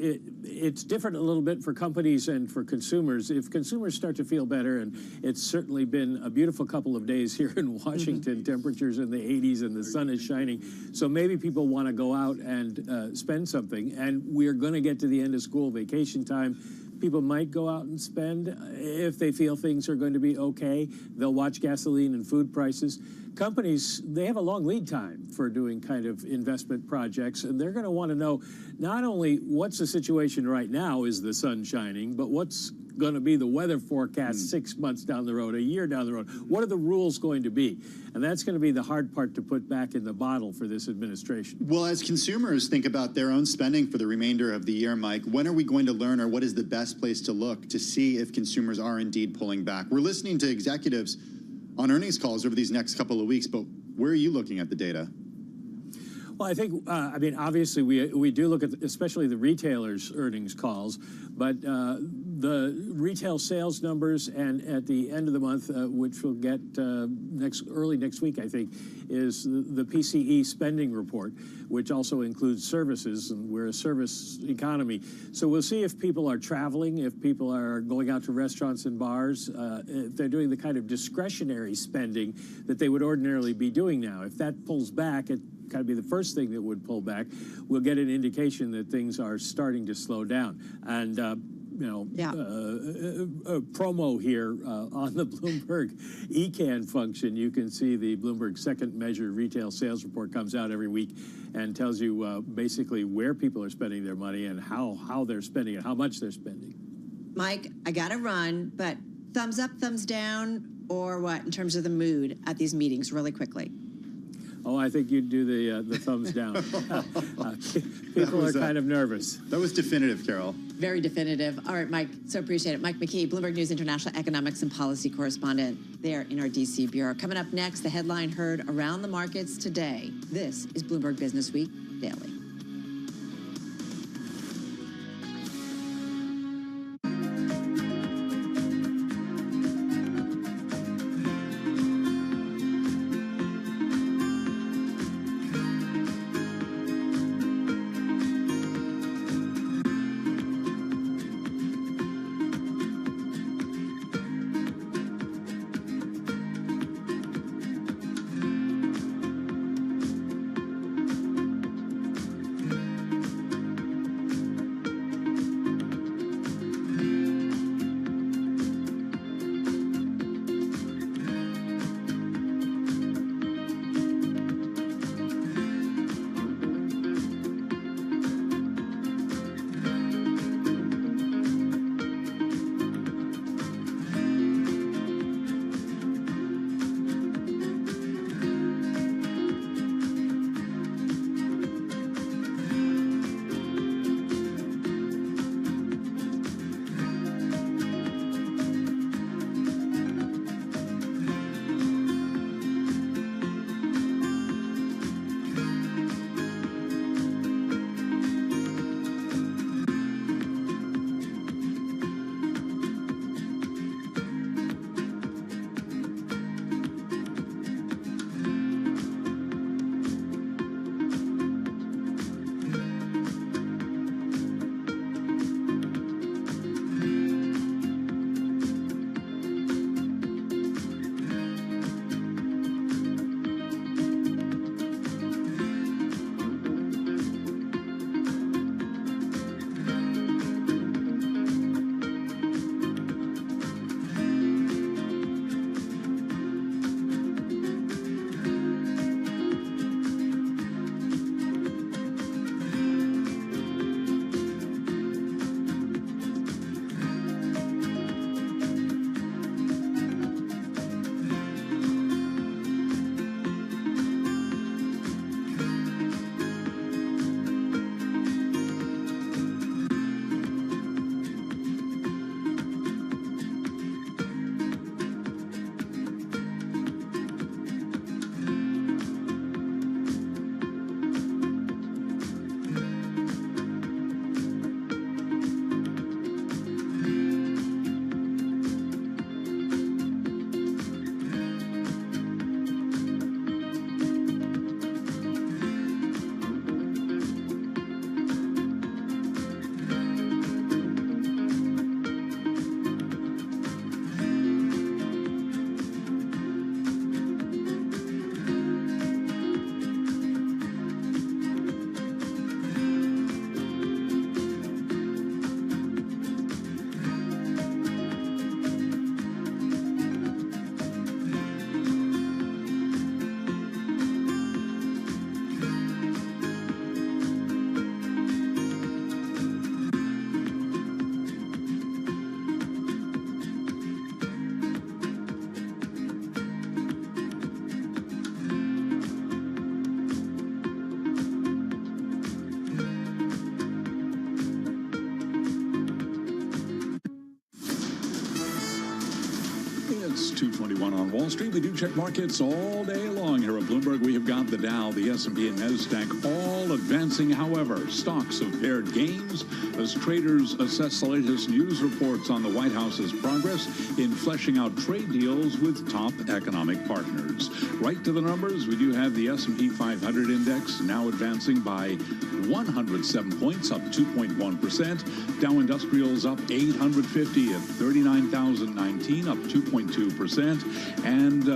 It's different a little bit for companies and for consumers. If consumers start to feel better, and it's certainly been a beautiful couple of days here in Washington, temperatures in the 80s and the sun is shining, so maybe people want to go out and spend something. And we're going to get to the end of school vacation time. People might go out and spend if they feel things are going to be okay. They'll watch gasoline and food prices. Companies, they have a long lead time for doing kind of investment projects, and they're going to want to know not only what's the situation right now, is the sun shining, but what's going to be the weather forecast 6 months down the road, a year down the road. What are the rules going to be? And that's going to be the hard part to put back in the bottle for this administration. Well, as consumers think about their own spending for the remainder of the year, Mike, when are we going to learn, or what is the best place to look to see if consumers are indeed pulling back? We're listening to executives on earnings calls over these next couple of weeks, but where are you looking at the data? Well, I think, I mean, obviously we do look at especially the retailers' earnings calls, but the retail sales numbers, and at the end of the month, which we'll get early next week, I think, is the PCE spending report, which also includes services, and we're a service economy. So we'll see if people are traveling, if people are going out to restaurants and bars, if they're doing the kind of discretionary spending that they would ordinarily be doing now. If that pulls back, it kind of be the first thing that would pull back. We'll get an indication that things are starting to slow down. And, you know, a promo here on the Bloomberg ECAN function. You can see the Bloomberg second measure retail sales report comes out every week and tells you basically where people are spending their money and how they're spending it, how much they're spending. Mike, I got to run, but thumbs up, thumbs down, or what in terms of the mood at these meetings really quickly? Oh, I think you'd do the thumbs down. People are kind of nervous. That was definitive, Carol. Very definitive. All right, Mike, so appreciate it. Mike McKee, Bloomberg News International Economics and Policy Correspondent there in our D.C. Bureau. Coming up next, the headline heard around the markets today. This is Bloomberg Business Week Daily. 2:21 on Wall Street. We do check markets all day long here at Bloomberg. We have got the Dow, the S&P, and NASDAQ all advancing. However, stocks have paired gains as traders assess the latest news reports on the White House's progress in fleshing out trade deals with top economic partners. Right to the numbers, we do have the S&P 500 index now advancing by 107 points, up 2.1%. Dow Industrials up 850 at 39,019, up 2.2%. And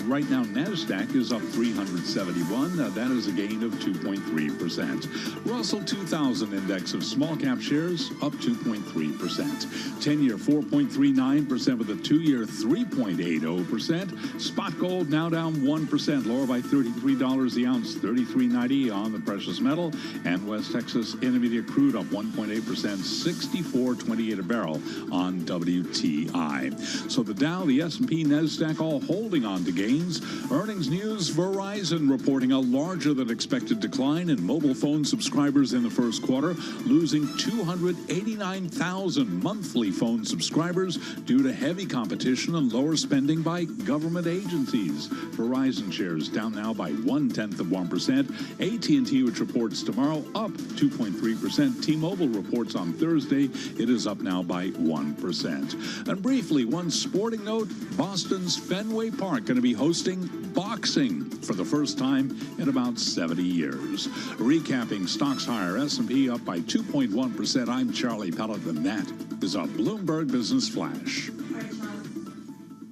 right now, NASDAQ is up 371. That is a gain of 2.3%. Russell 2000 index of small cap shares up 2.3%. 10-year 4.39% with a 2-year 3.80%. Spot gold now down 1%, lower by $33 the ounce, $33.90 on the precious metal. And West Texas Intermediate crude up 1.8%, $64.28 a barrel on WTI. So the Dow, the S&P, NASDAQ all holding on to gains. Earnings news, Verizon reporting a larger than expected decline in mobile phone subscribers in the first quarter, losing 289,000 monthly phone subscribers due to heavy competition and lower spending by government agencies. Verizon shares down now by 0.1%. AT&T, which reports tomorrow, up 2.3%. T-Mobile reports on Thursday. It is up now by 1%. And briefly, one sporting note, Boston's Fenway Park going to be hosting boxing for the first time in about 70 years. Recapping stocks higher, S&P up by 2.1%. I'm Charlie Pellet, and that is a Bloomberg Business Flash.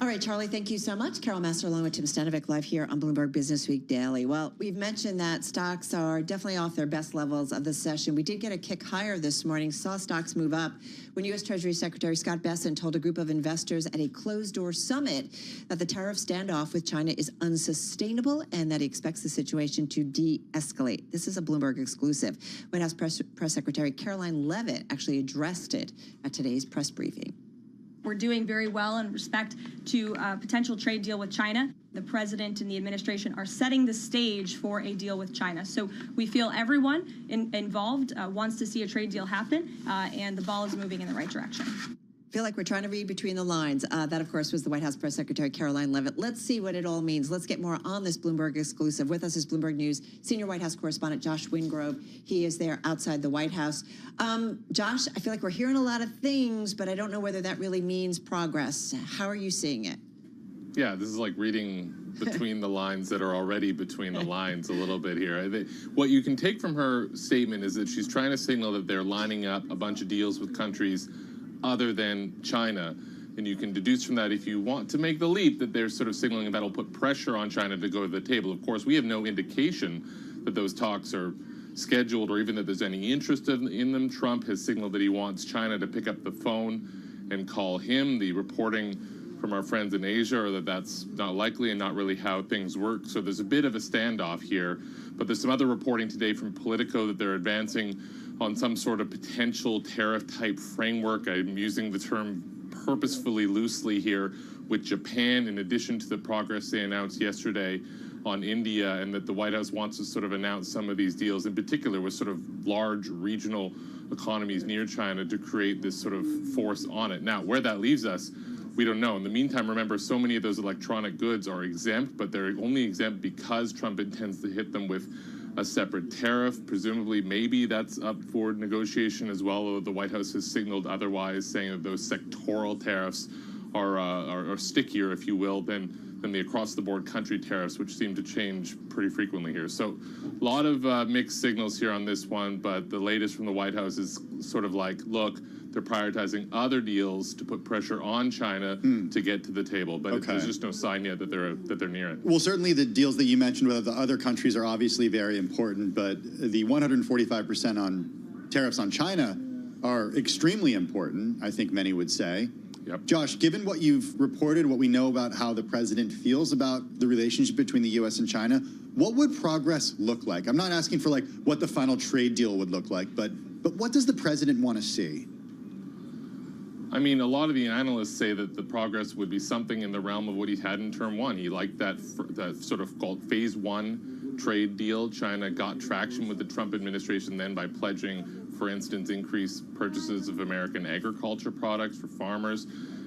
All right, Charlie, thank you so much. Carol Master along with Tim Stanovic live here on Bloomberg Business Week Daily. Well, we've mentioned that stocks are definitely off their best levels of the session. We did get a kick higher this morning, saw stocks move up when U.S. Treasury Secretary Scott Bessent told a group of investors at a closed-door summit that the tariff standoff with China is unsustainable and that he expects the situation to de-escalate. This is a Bloomberg exclusive. White House Press Secretary Caroline Leavitt actually addressed it at today's press briefing. We're doing very well in respect to a potential trade deal with China. The president and the administration are setting the stage for a deal with China. So we feel everyone involved wants to see a trade deal happen, and the ball is moving in the right direction. I feel like we're trying to read between the lines. That, of course, was the White House Press Secretary Caroline Leavitt. Let's see what it all means. Let's get more on this Bloomberg exclusive. With us is Bloomberg News senior White House correspondent Josh Wingrove. He is there outside the White House. Josh, I feel like we're hearing a lot of things, but I don't know whether that really means progress. How are you seeing it? Yeah, this is like reading between the lines that are already between the lines a little bit here. What you can take from her statement is that she's trying to signal that they're lining up a bunch of deals with countries other than China. And you can deduce from that, if you want to make the leap, that they're sort of signaling that'll put pressure on China to go to the table. Of course, we have no indication that those talks are scheduled or even that there's any interest in them. Trump has signaled that he wants China to pick up the phone and call him. The reporting from our friends in Asia are that that's not likely and not really how things work. So there's a bit of a standoff here. But there's some other reporting today from Politico that they're advancing on some sort of potential tariff-type framework. I'm using the term purposefully loosely here, with Japan, in addition to the progress they announced yesterday on India, and that the White House wants to sort of announce some of these deals, in particular with sort of large regional economies near China, to create this sort of force on it. Now, where that leaves us, we don't know. In the meantime, remember, so many of those electronic goods are exempt, but they're only exempt because Trump intends to hit them with a separate tariff. Presumably, maybe that's up for negotiation as well, although the White House has signaled otherwise, saying that those sectoral tariffs are stickier, if you will, than the across-the-board country tariffs, which seem to change pretty frequently here. So a lot of mixed signals here on this one, but the latest from the White House is sort of like, look, they're prioritizing other deals to put pressure on China to get to the table, but there's just no sign yet that they're near it. Well, certainly the deals that you mentioned with the other countries are obviously very important, but the 145% on tariffs on China are extremely important, I think many would say. Yep. Josh, given what you've reported, what we know about how the president feels about the relationship between the U.S. and China, what would progress look like? I'm not asking for like what the final trade deal would look like, but what does the president want to see? I mean, a lot of the analysts say that the progress would be something in the realm of what he had in term one. He liked that sort of called phase one trade deal. China got traction with the Trump administration then by pledging, for instance, increased purchases of American agriculture products for farmers.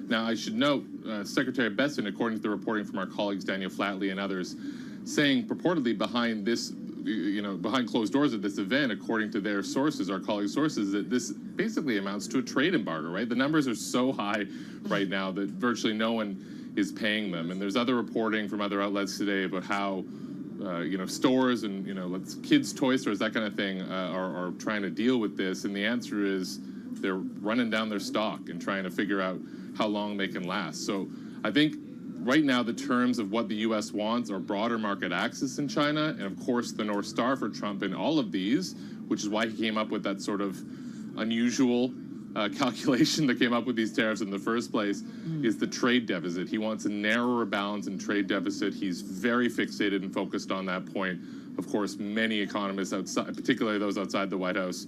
Now, I should note, Secretary Besson, according to the reporting from our colleagues Daniel Flatley and others, saying purportedly behind this, behind closed doors at this event, according to their sources, our colleagues' sources, that this basically amounts to a trade embargo, right? The numbers are so high right now that virtually no one is paying them. And there's other reporting from other outlets today about how, stores and, kids' toy stores, that kind of thing, are trying to deal with this. And the answer is they're running down their stock and trying to figure out how long they can last. So I think right now the terms of what the U.S. wants are broader market access in China, and of course the North Star for Trump in all of these, which is why he came up with that sort of unusual calculation that came up with these tariffs in the first place, is the trade deficit. He wants a narrower balance in trade deficit. He's very fixated and focused on that point. Of course, many economists outside, particularly those outside the White House,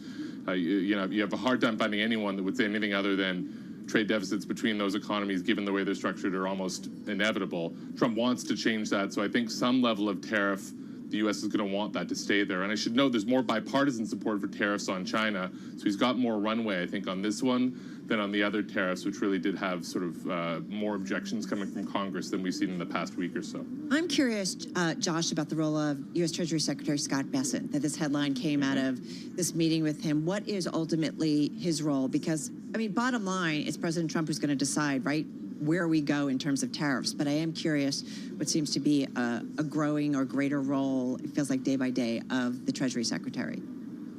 you have a hard time finding anyone that would say anything other than trade deficits between those economies, given the way they're structured, are almost inevitable. Trump wants to change that, so I think some level of tariff, the U.S. is going to want that to stay there. And I should note there's more bipartisan support for tariffs on China, so he's got more runway, I think, on this one than on the other tariffs, which really did have sort of more objections coming from Congress than we've seen in the past week or so. I'm curious, Josh, about the role of U.S. Treasury Secretary Scott Bessent, that this headline came out of this meeting with him. What is ultimately his role? Because, I mean, bottom line, it's President Trump who's going to decide, right, where we go in terms of tariffs. But I am curious what seems to be a growing or greater role, it feels like day by day, of the Treasury Secretary.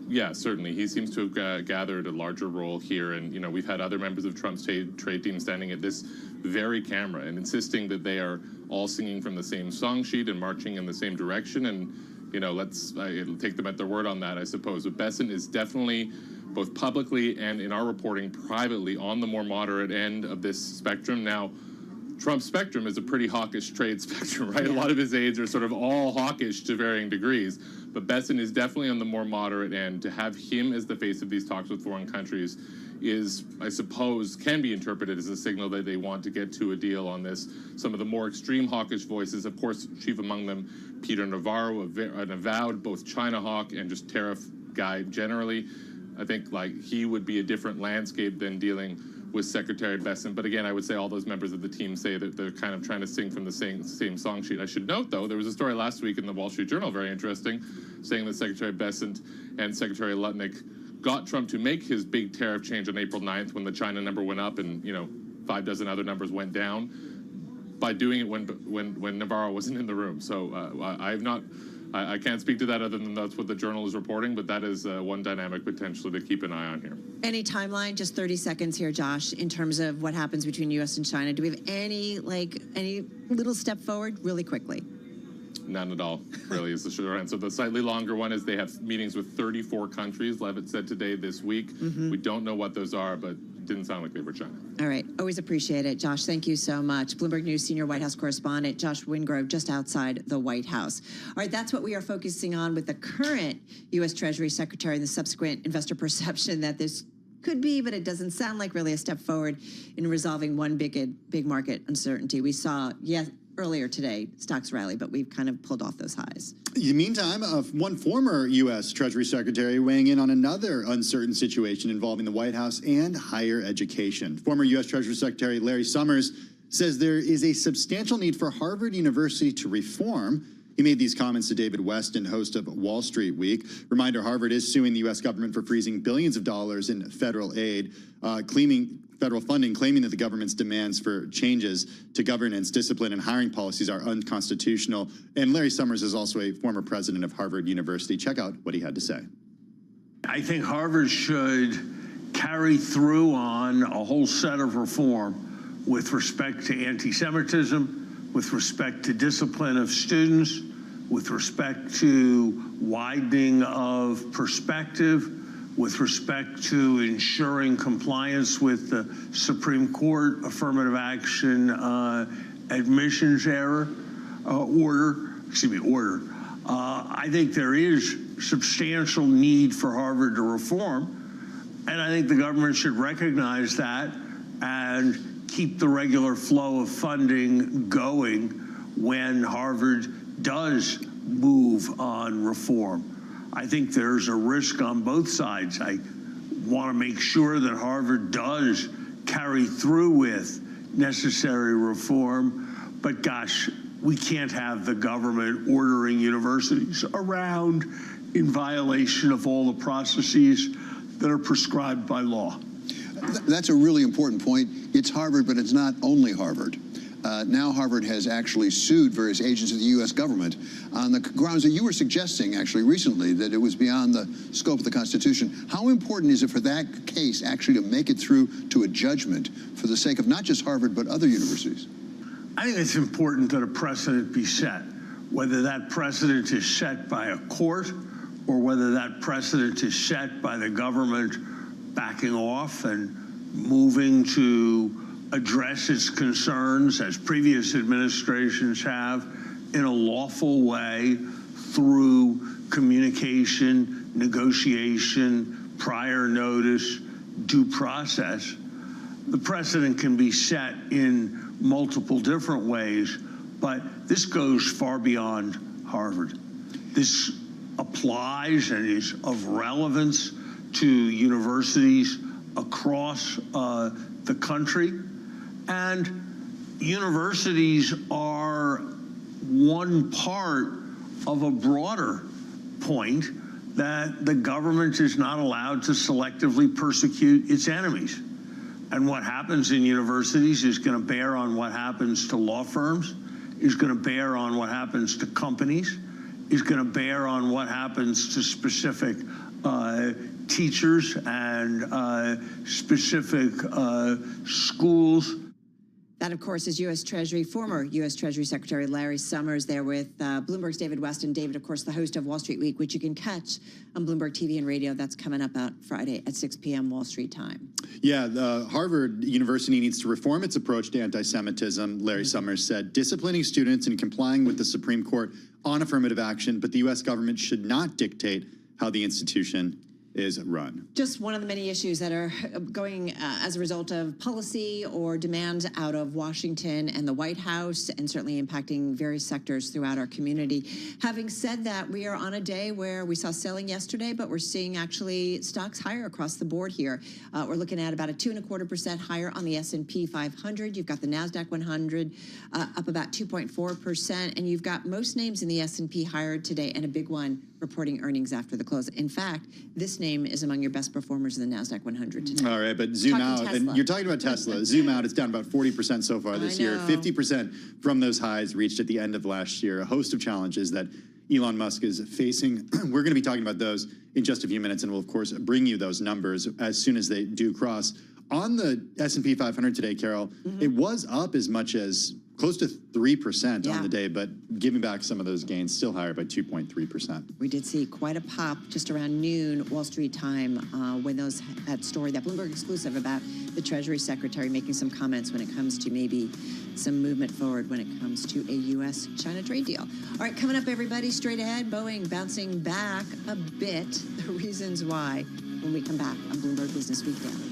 Yeah, certainly. He seems to have gathered a larger role here. And, we've had other members of Trump's trade team standing at this very camera and insisting that they are all singing from the same song sheet and marching in the same direction. And, let's take them at their word on that, I suppose. But Bessent is definitely, both publicly and in our reporting privately, on the more moderate end of this spectrum. Now, Trump's spectrum is a pretty hawkish trade spectrum, right? Yeah. A lot of his aides are sort of all hawkish to varying degrees. But Bessent is definitely on the more moderate end. To have him as the face of these talks with foreign countries is, I suppose, can be interpreted as a signal that they want to get to a deal on this. Some of the more extreme hawkish voices, of course, chief among them, Peter Navarro, an avowed both China hawk and just tariff guy generally. I think he would be a different landscape than dealing with Secretary Bessent. But again, I would say all those members of the team say that they're kind of trying to sing from the same song sheet. I should note, though, there was a story last week in the Wall Street Journal, very interesting, saying that Secretary Bessent and Secretary Lutnick got Trump to make his big tariff change on April 9th when the China number went up and, 5 dozen other numbers went down, by doing it when Navarro wasn't in the room. So I can't speak to that other than that's what the Journal is reporting, but that is one dynamic potentially to keep an eye on here. Any timeline, just 30 seconds here, Josh, in terms of what happens between U.S. and China? Do we have any little step forward really quickly? None at all, really, is the short answer. The slightly longer one is they have meetings with 34 countries, Levitt said today, this week. We don't know what those are, but it didn't sound like they were China. All right. Always appreciate it. Josh, thank you so much. Bloomberg News senior White House correspondent Josh Wingrove, just outside the White House. All right, that's what we are focusing on with the current U.S. Treasury Secretary and the subsequent investor perception that this could be, but it doesn't sound like really a step forward in resolving one big market uncertainty. We saw, earlier today, stocks rally, but we've kind of pulled off those highs. In the meantime, one former U.S. Treasury Secretary weighing in on another uncertain situation involving the White House and higher education. Former U.S. Treasury Secretary Larry Summers says there is a substantial need for Harvard University to reform. He made these comments to David Weston, host of Wall Street Week. Reminder, Harvard is suing the U.S. government for freezing billions of dollars in federal aid, federal funding, claiming that the government's demands for changes to governance, discipline, and hiring policies are unconstitutional. And Larry Summers is also a former president of Harvard University. Check out what he had to say. I think Harvard should carry through on a whole set of reform with respect to anti-Semitism, with respect to discipline of students, with respect to widening of perspective, with respect to ensuring compliance with the Supreme Court affirmative action admissions order. I think there is substantial need for Harvard to reform, and I think the government should recognize that and keep the regular flow of funding going when Harvard does move on reform. I think there's a risk on both sides. I want to make sure that Harvard does carry through with necessary reform. But gosh, we can't have the government ordering universities around in violation of all the processes that are prescribed by law. That's a really important point. It's Harvard, but it's not only Harvard. Now Harvard has actually sued various agents of the U.S. government on the grounds that you were suggesting actually recently, that it was beyond the scope of the Constitution. How important is it for that case actually to make it through to a judgment for the sake of not just Harvard, but other universities? I think it's important that a precedent be set, whether that precedent is set by a court or whether that precedent is set by the government backing off and moving to address its concerns, as previous administrations have, in a lawful way through communication, negotiation, prior notice, due process. The precedent can be set in multiple different ways, but this goes far beyond Harvard. This applies and is of relevance to universities across the country. And universities are one part of a broader point that the government is not allowed to selectively persecute its enemies. And what happens in universities is going to bear on what happens to law firms, is going to bear on what happens to companies, is going to bear on what happens to specific teachers and specific schools. That, of course, is former U.S. Treasury Secretary Larry Summers there with Bloomberg's David Weston. David, of course, the host of Wall Street Week, which you can catch on Bloomberg TV and radio. That's coming up out Friday at 6 p.m. Wall Street time. Yeah, Harvard University needs to reform its approach to anti-Semitism, Larry Summers said, disciplining students and complying with the Supreme Court on affirmative action, but the U.S. government should not dictate how the institution is run. Just one of the many issues that are going as a result of policy or demands out of Washington and the White House, and certainly impacting various sectors throughout our community. Having said that, we are on a day where we saw selling yesterday, but we're seeing actually stocks higher across the board here. We're looking at about a 2.25% higher on the S&P 500. You've got the NASDAQ 100 up about 2.4%, and you've got most names in the S&P higher today, and a big one reporting earnings after the close. In fact, this name is among your best performers in the NASDAQ 100 today. All right, but zoom out, Tesla. and you're talking about Tesla. Zoom out, it's down about 40% so far this year. 50% from those highs reached at the end of last year. A host of challenges that Elon Musk is facing. We're going to be talking about those in just a few minutes, and we'll, of course, bring you those numbers as soon as they do cross. On the S&P 500 today, Carol, it was up as much as close to 3% on the day, but giving back some of those gains, still higher by 2.3%. We did see quite a pop just around noon Wall Street time when that story, that Bloomberg exclusive about the Treasury Secretary making some comments when it comes to maybe some movement forward when it comes to a U.S.-China trade deal. All right, coming up, everybody, straight ahead, Boeing bouncing back a bit. The reasons why when we come back on Bloomberg Business Week Daily.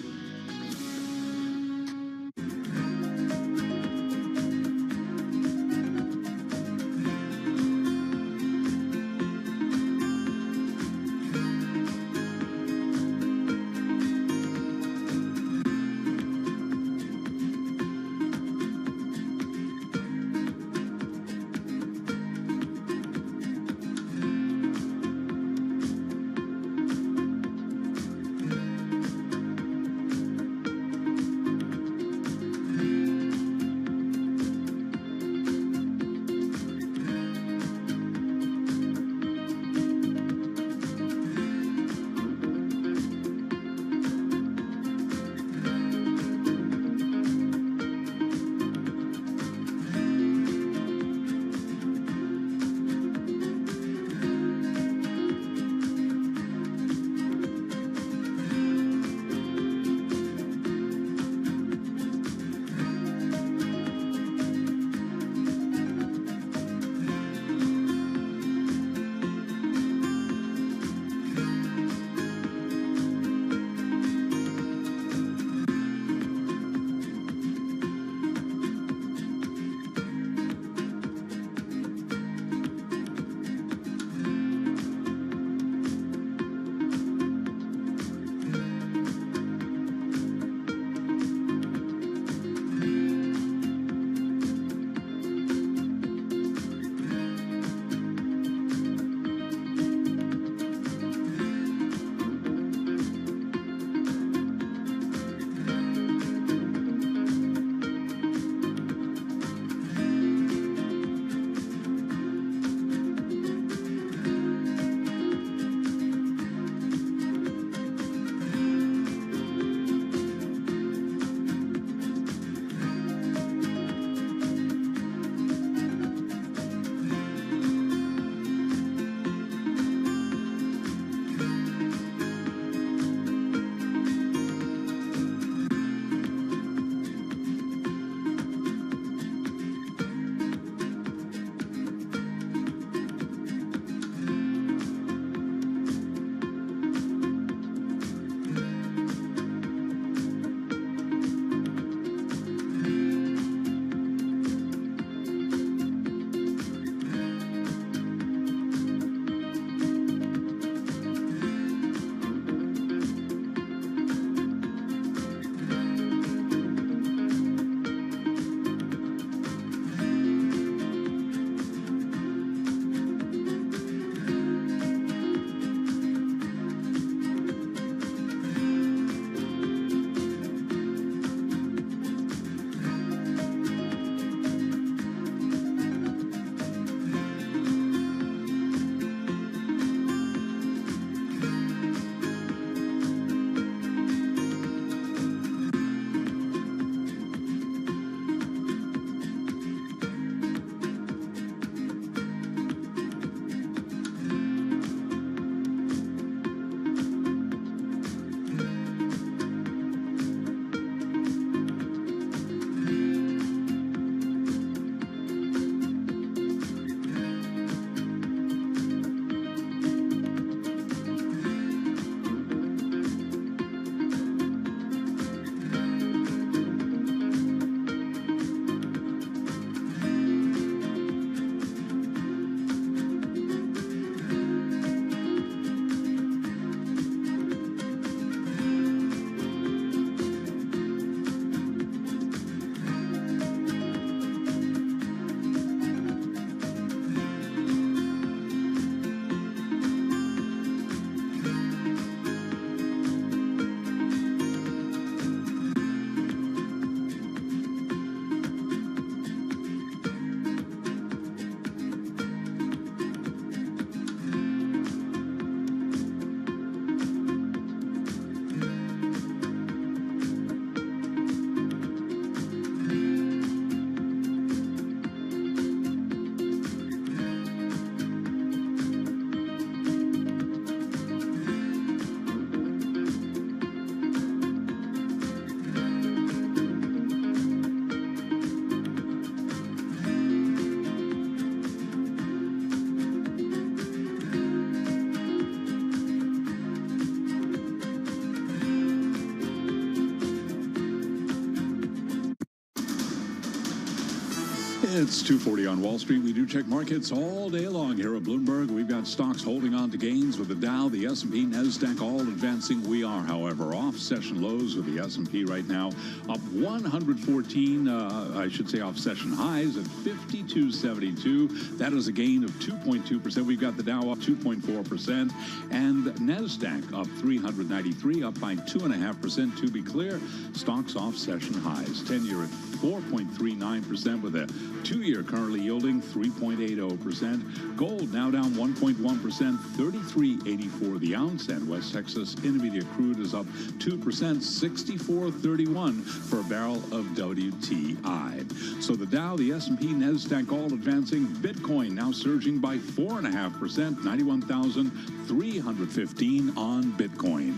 It's 2:40 on Wall Street. We do check markets all day long here at Bloomberg. We've got stocks holding on to gains with the Dow, the S&P, NASDAQ all advancing. We are, however, off session lows with the S&P right now up 114, off session highs at 52.72. That is a gain of 2.2%. We've got the Dow up 2.4% and NASDAQ up 393, up by 2.5%. To be clear, stocks off session highs. 10-year at 4.39% with a 2-year currently yielding 3.80%. Gold now down 1.1%, 33.84 the ounce, and West Texas Intermediate crude is up 2%, 64.31 for a barrel of WTI. So the Dow, the S&P, NASDAQ all advancing. Bitcoin now surging by 4.5%, 91,315 on Bitcoin.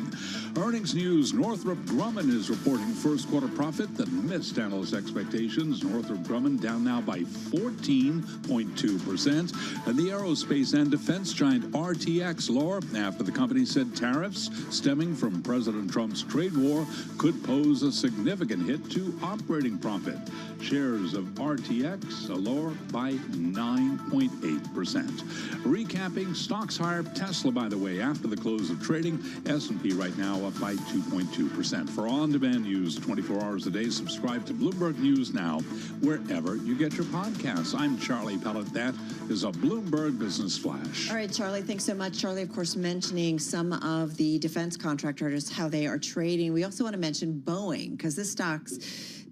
Earnings news, Northrop Grumman is reporting first quarter profit that missed analyst expectations. Northrop Grumman down now by 14.2%. And the aerospace and defense giant RTX lower after the company said tariffs stemming from President Trump's trade war could pose a significant hit to operating profit. Shares of RTX are lower by 9.8%. Recapping, stocks higher. Tesla, by the way, after the close of trading. S&P right now up by 2.2%. For on-demand news 24 hours a day, subscribe to Bloomberg News Now wherever you get your podcasts. I'm Charlie Pellet. That is a Bloomberg Business Flash. All right, Charlie, thanks so much. Charlie, of course, mentioning some of the defense contractors, how they are trading. We also want to mention Boeing, because this stock's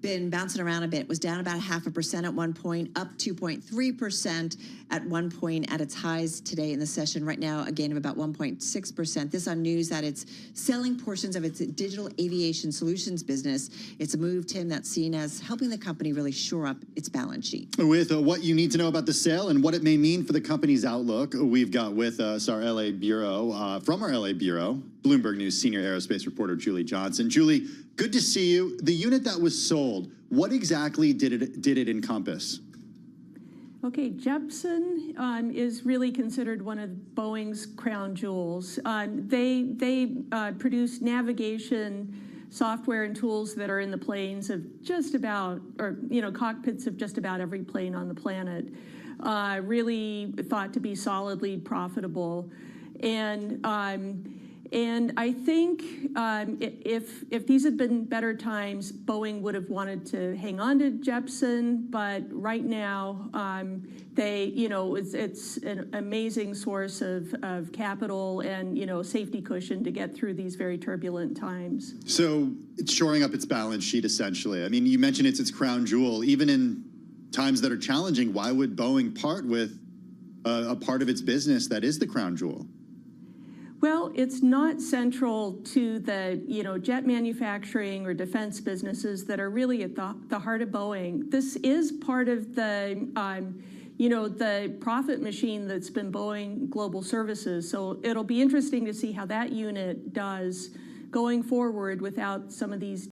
been bouncing around a bit, was down about 0.5% at one point, up 2.3% at one point at its highs today in the session. Right now, a gain of about 1.6%. This on news that it's selling portions of its digital aviation solutions business. It's a move, Tim, that's seen as helping the company really shore up its balance sheet. With what you need to know about the sale and what it may mean for the company's outlook, we've got with us our LA bureau, from our LA bureau, Bloomberg News senior aerospace reporter Julie Johnson. Julie, good to see you. The unit that was sold, what exactly did it encompass? Okay, Jepson is really considered one of Boeing's crown jewels. They produce navigation software and tools that are in the planes of just about, cockpits of just about every plane on the planet. Really thought to be solidly profitable. And I think if these had been better times, Boeing would have wanted to hang on to Jepson, but right now it's an amazing source of capital and safety cushion to get through these very turbulent times. So it's shoring up its balance sheet essentially. I mean, you mentioned it's its crown jewel. Even in times that are challenging, why would Boeing part with a part of its business that is the crown jewel? Well, it's not central to the, jet manufacturing or defense businesses that are really at the heart of Boeing. This is part of the, the profit machine that's been Boeing Global Services. So it'll be interesting to see how that unit does going forward without some of these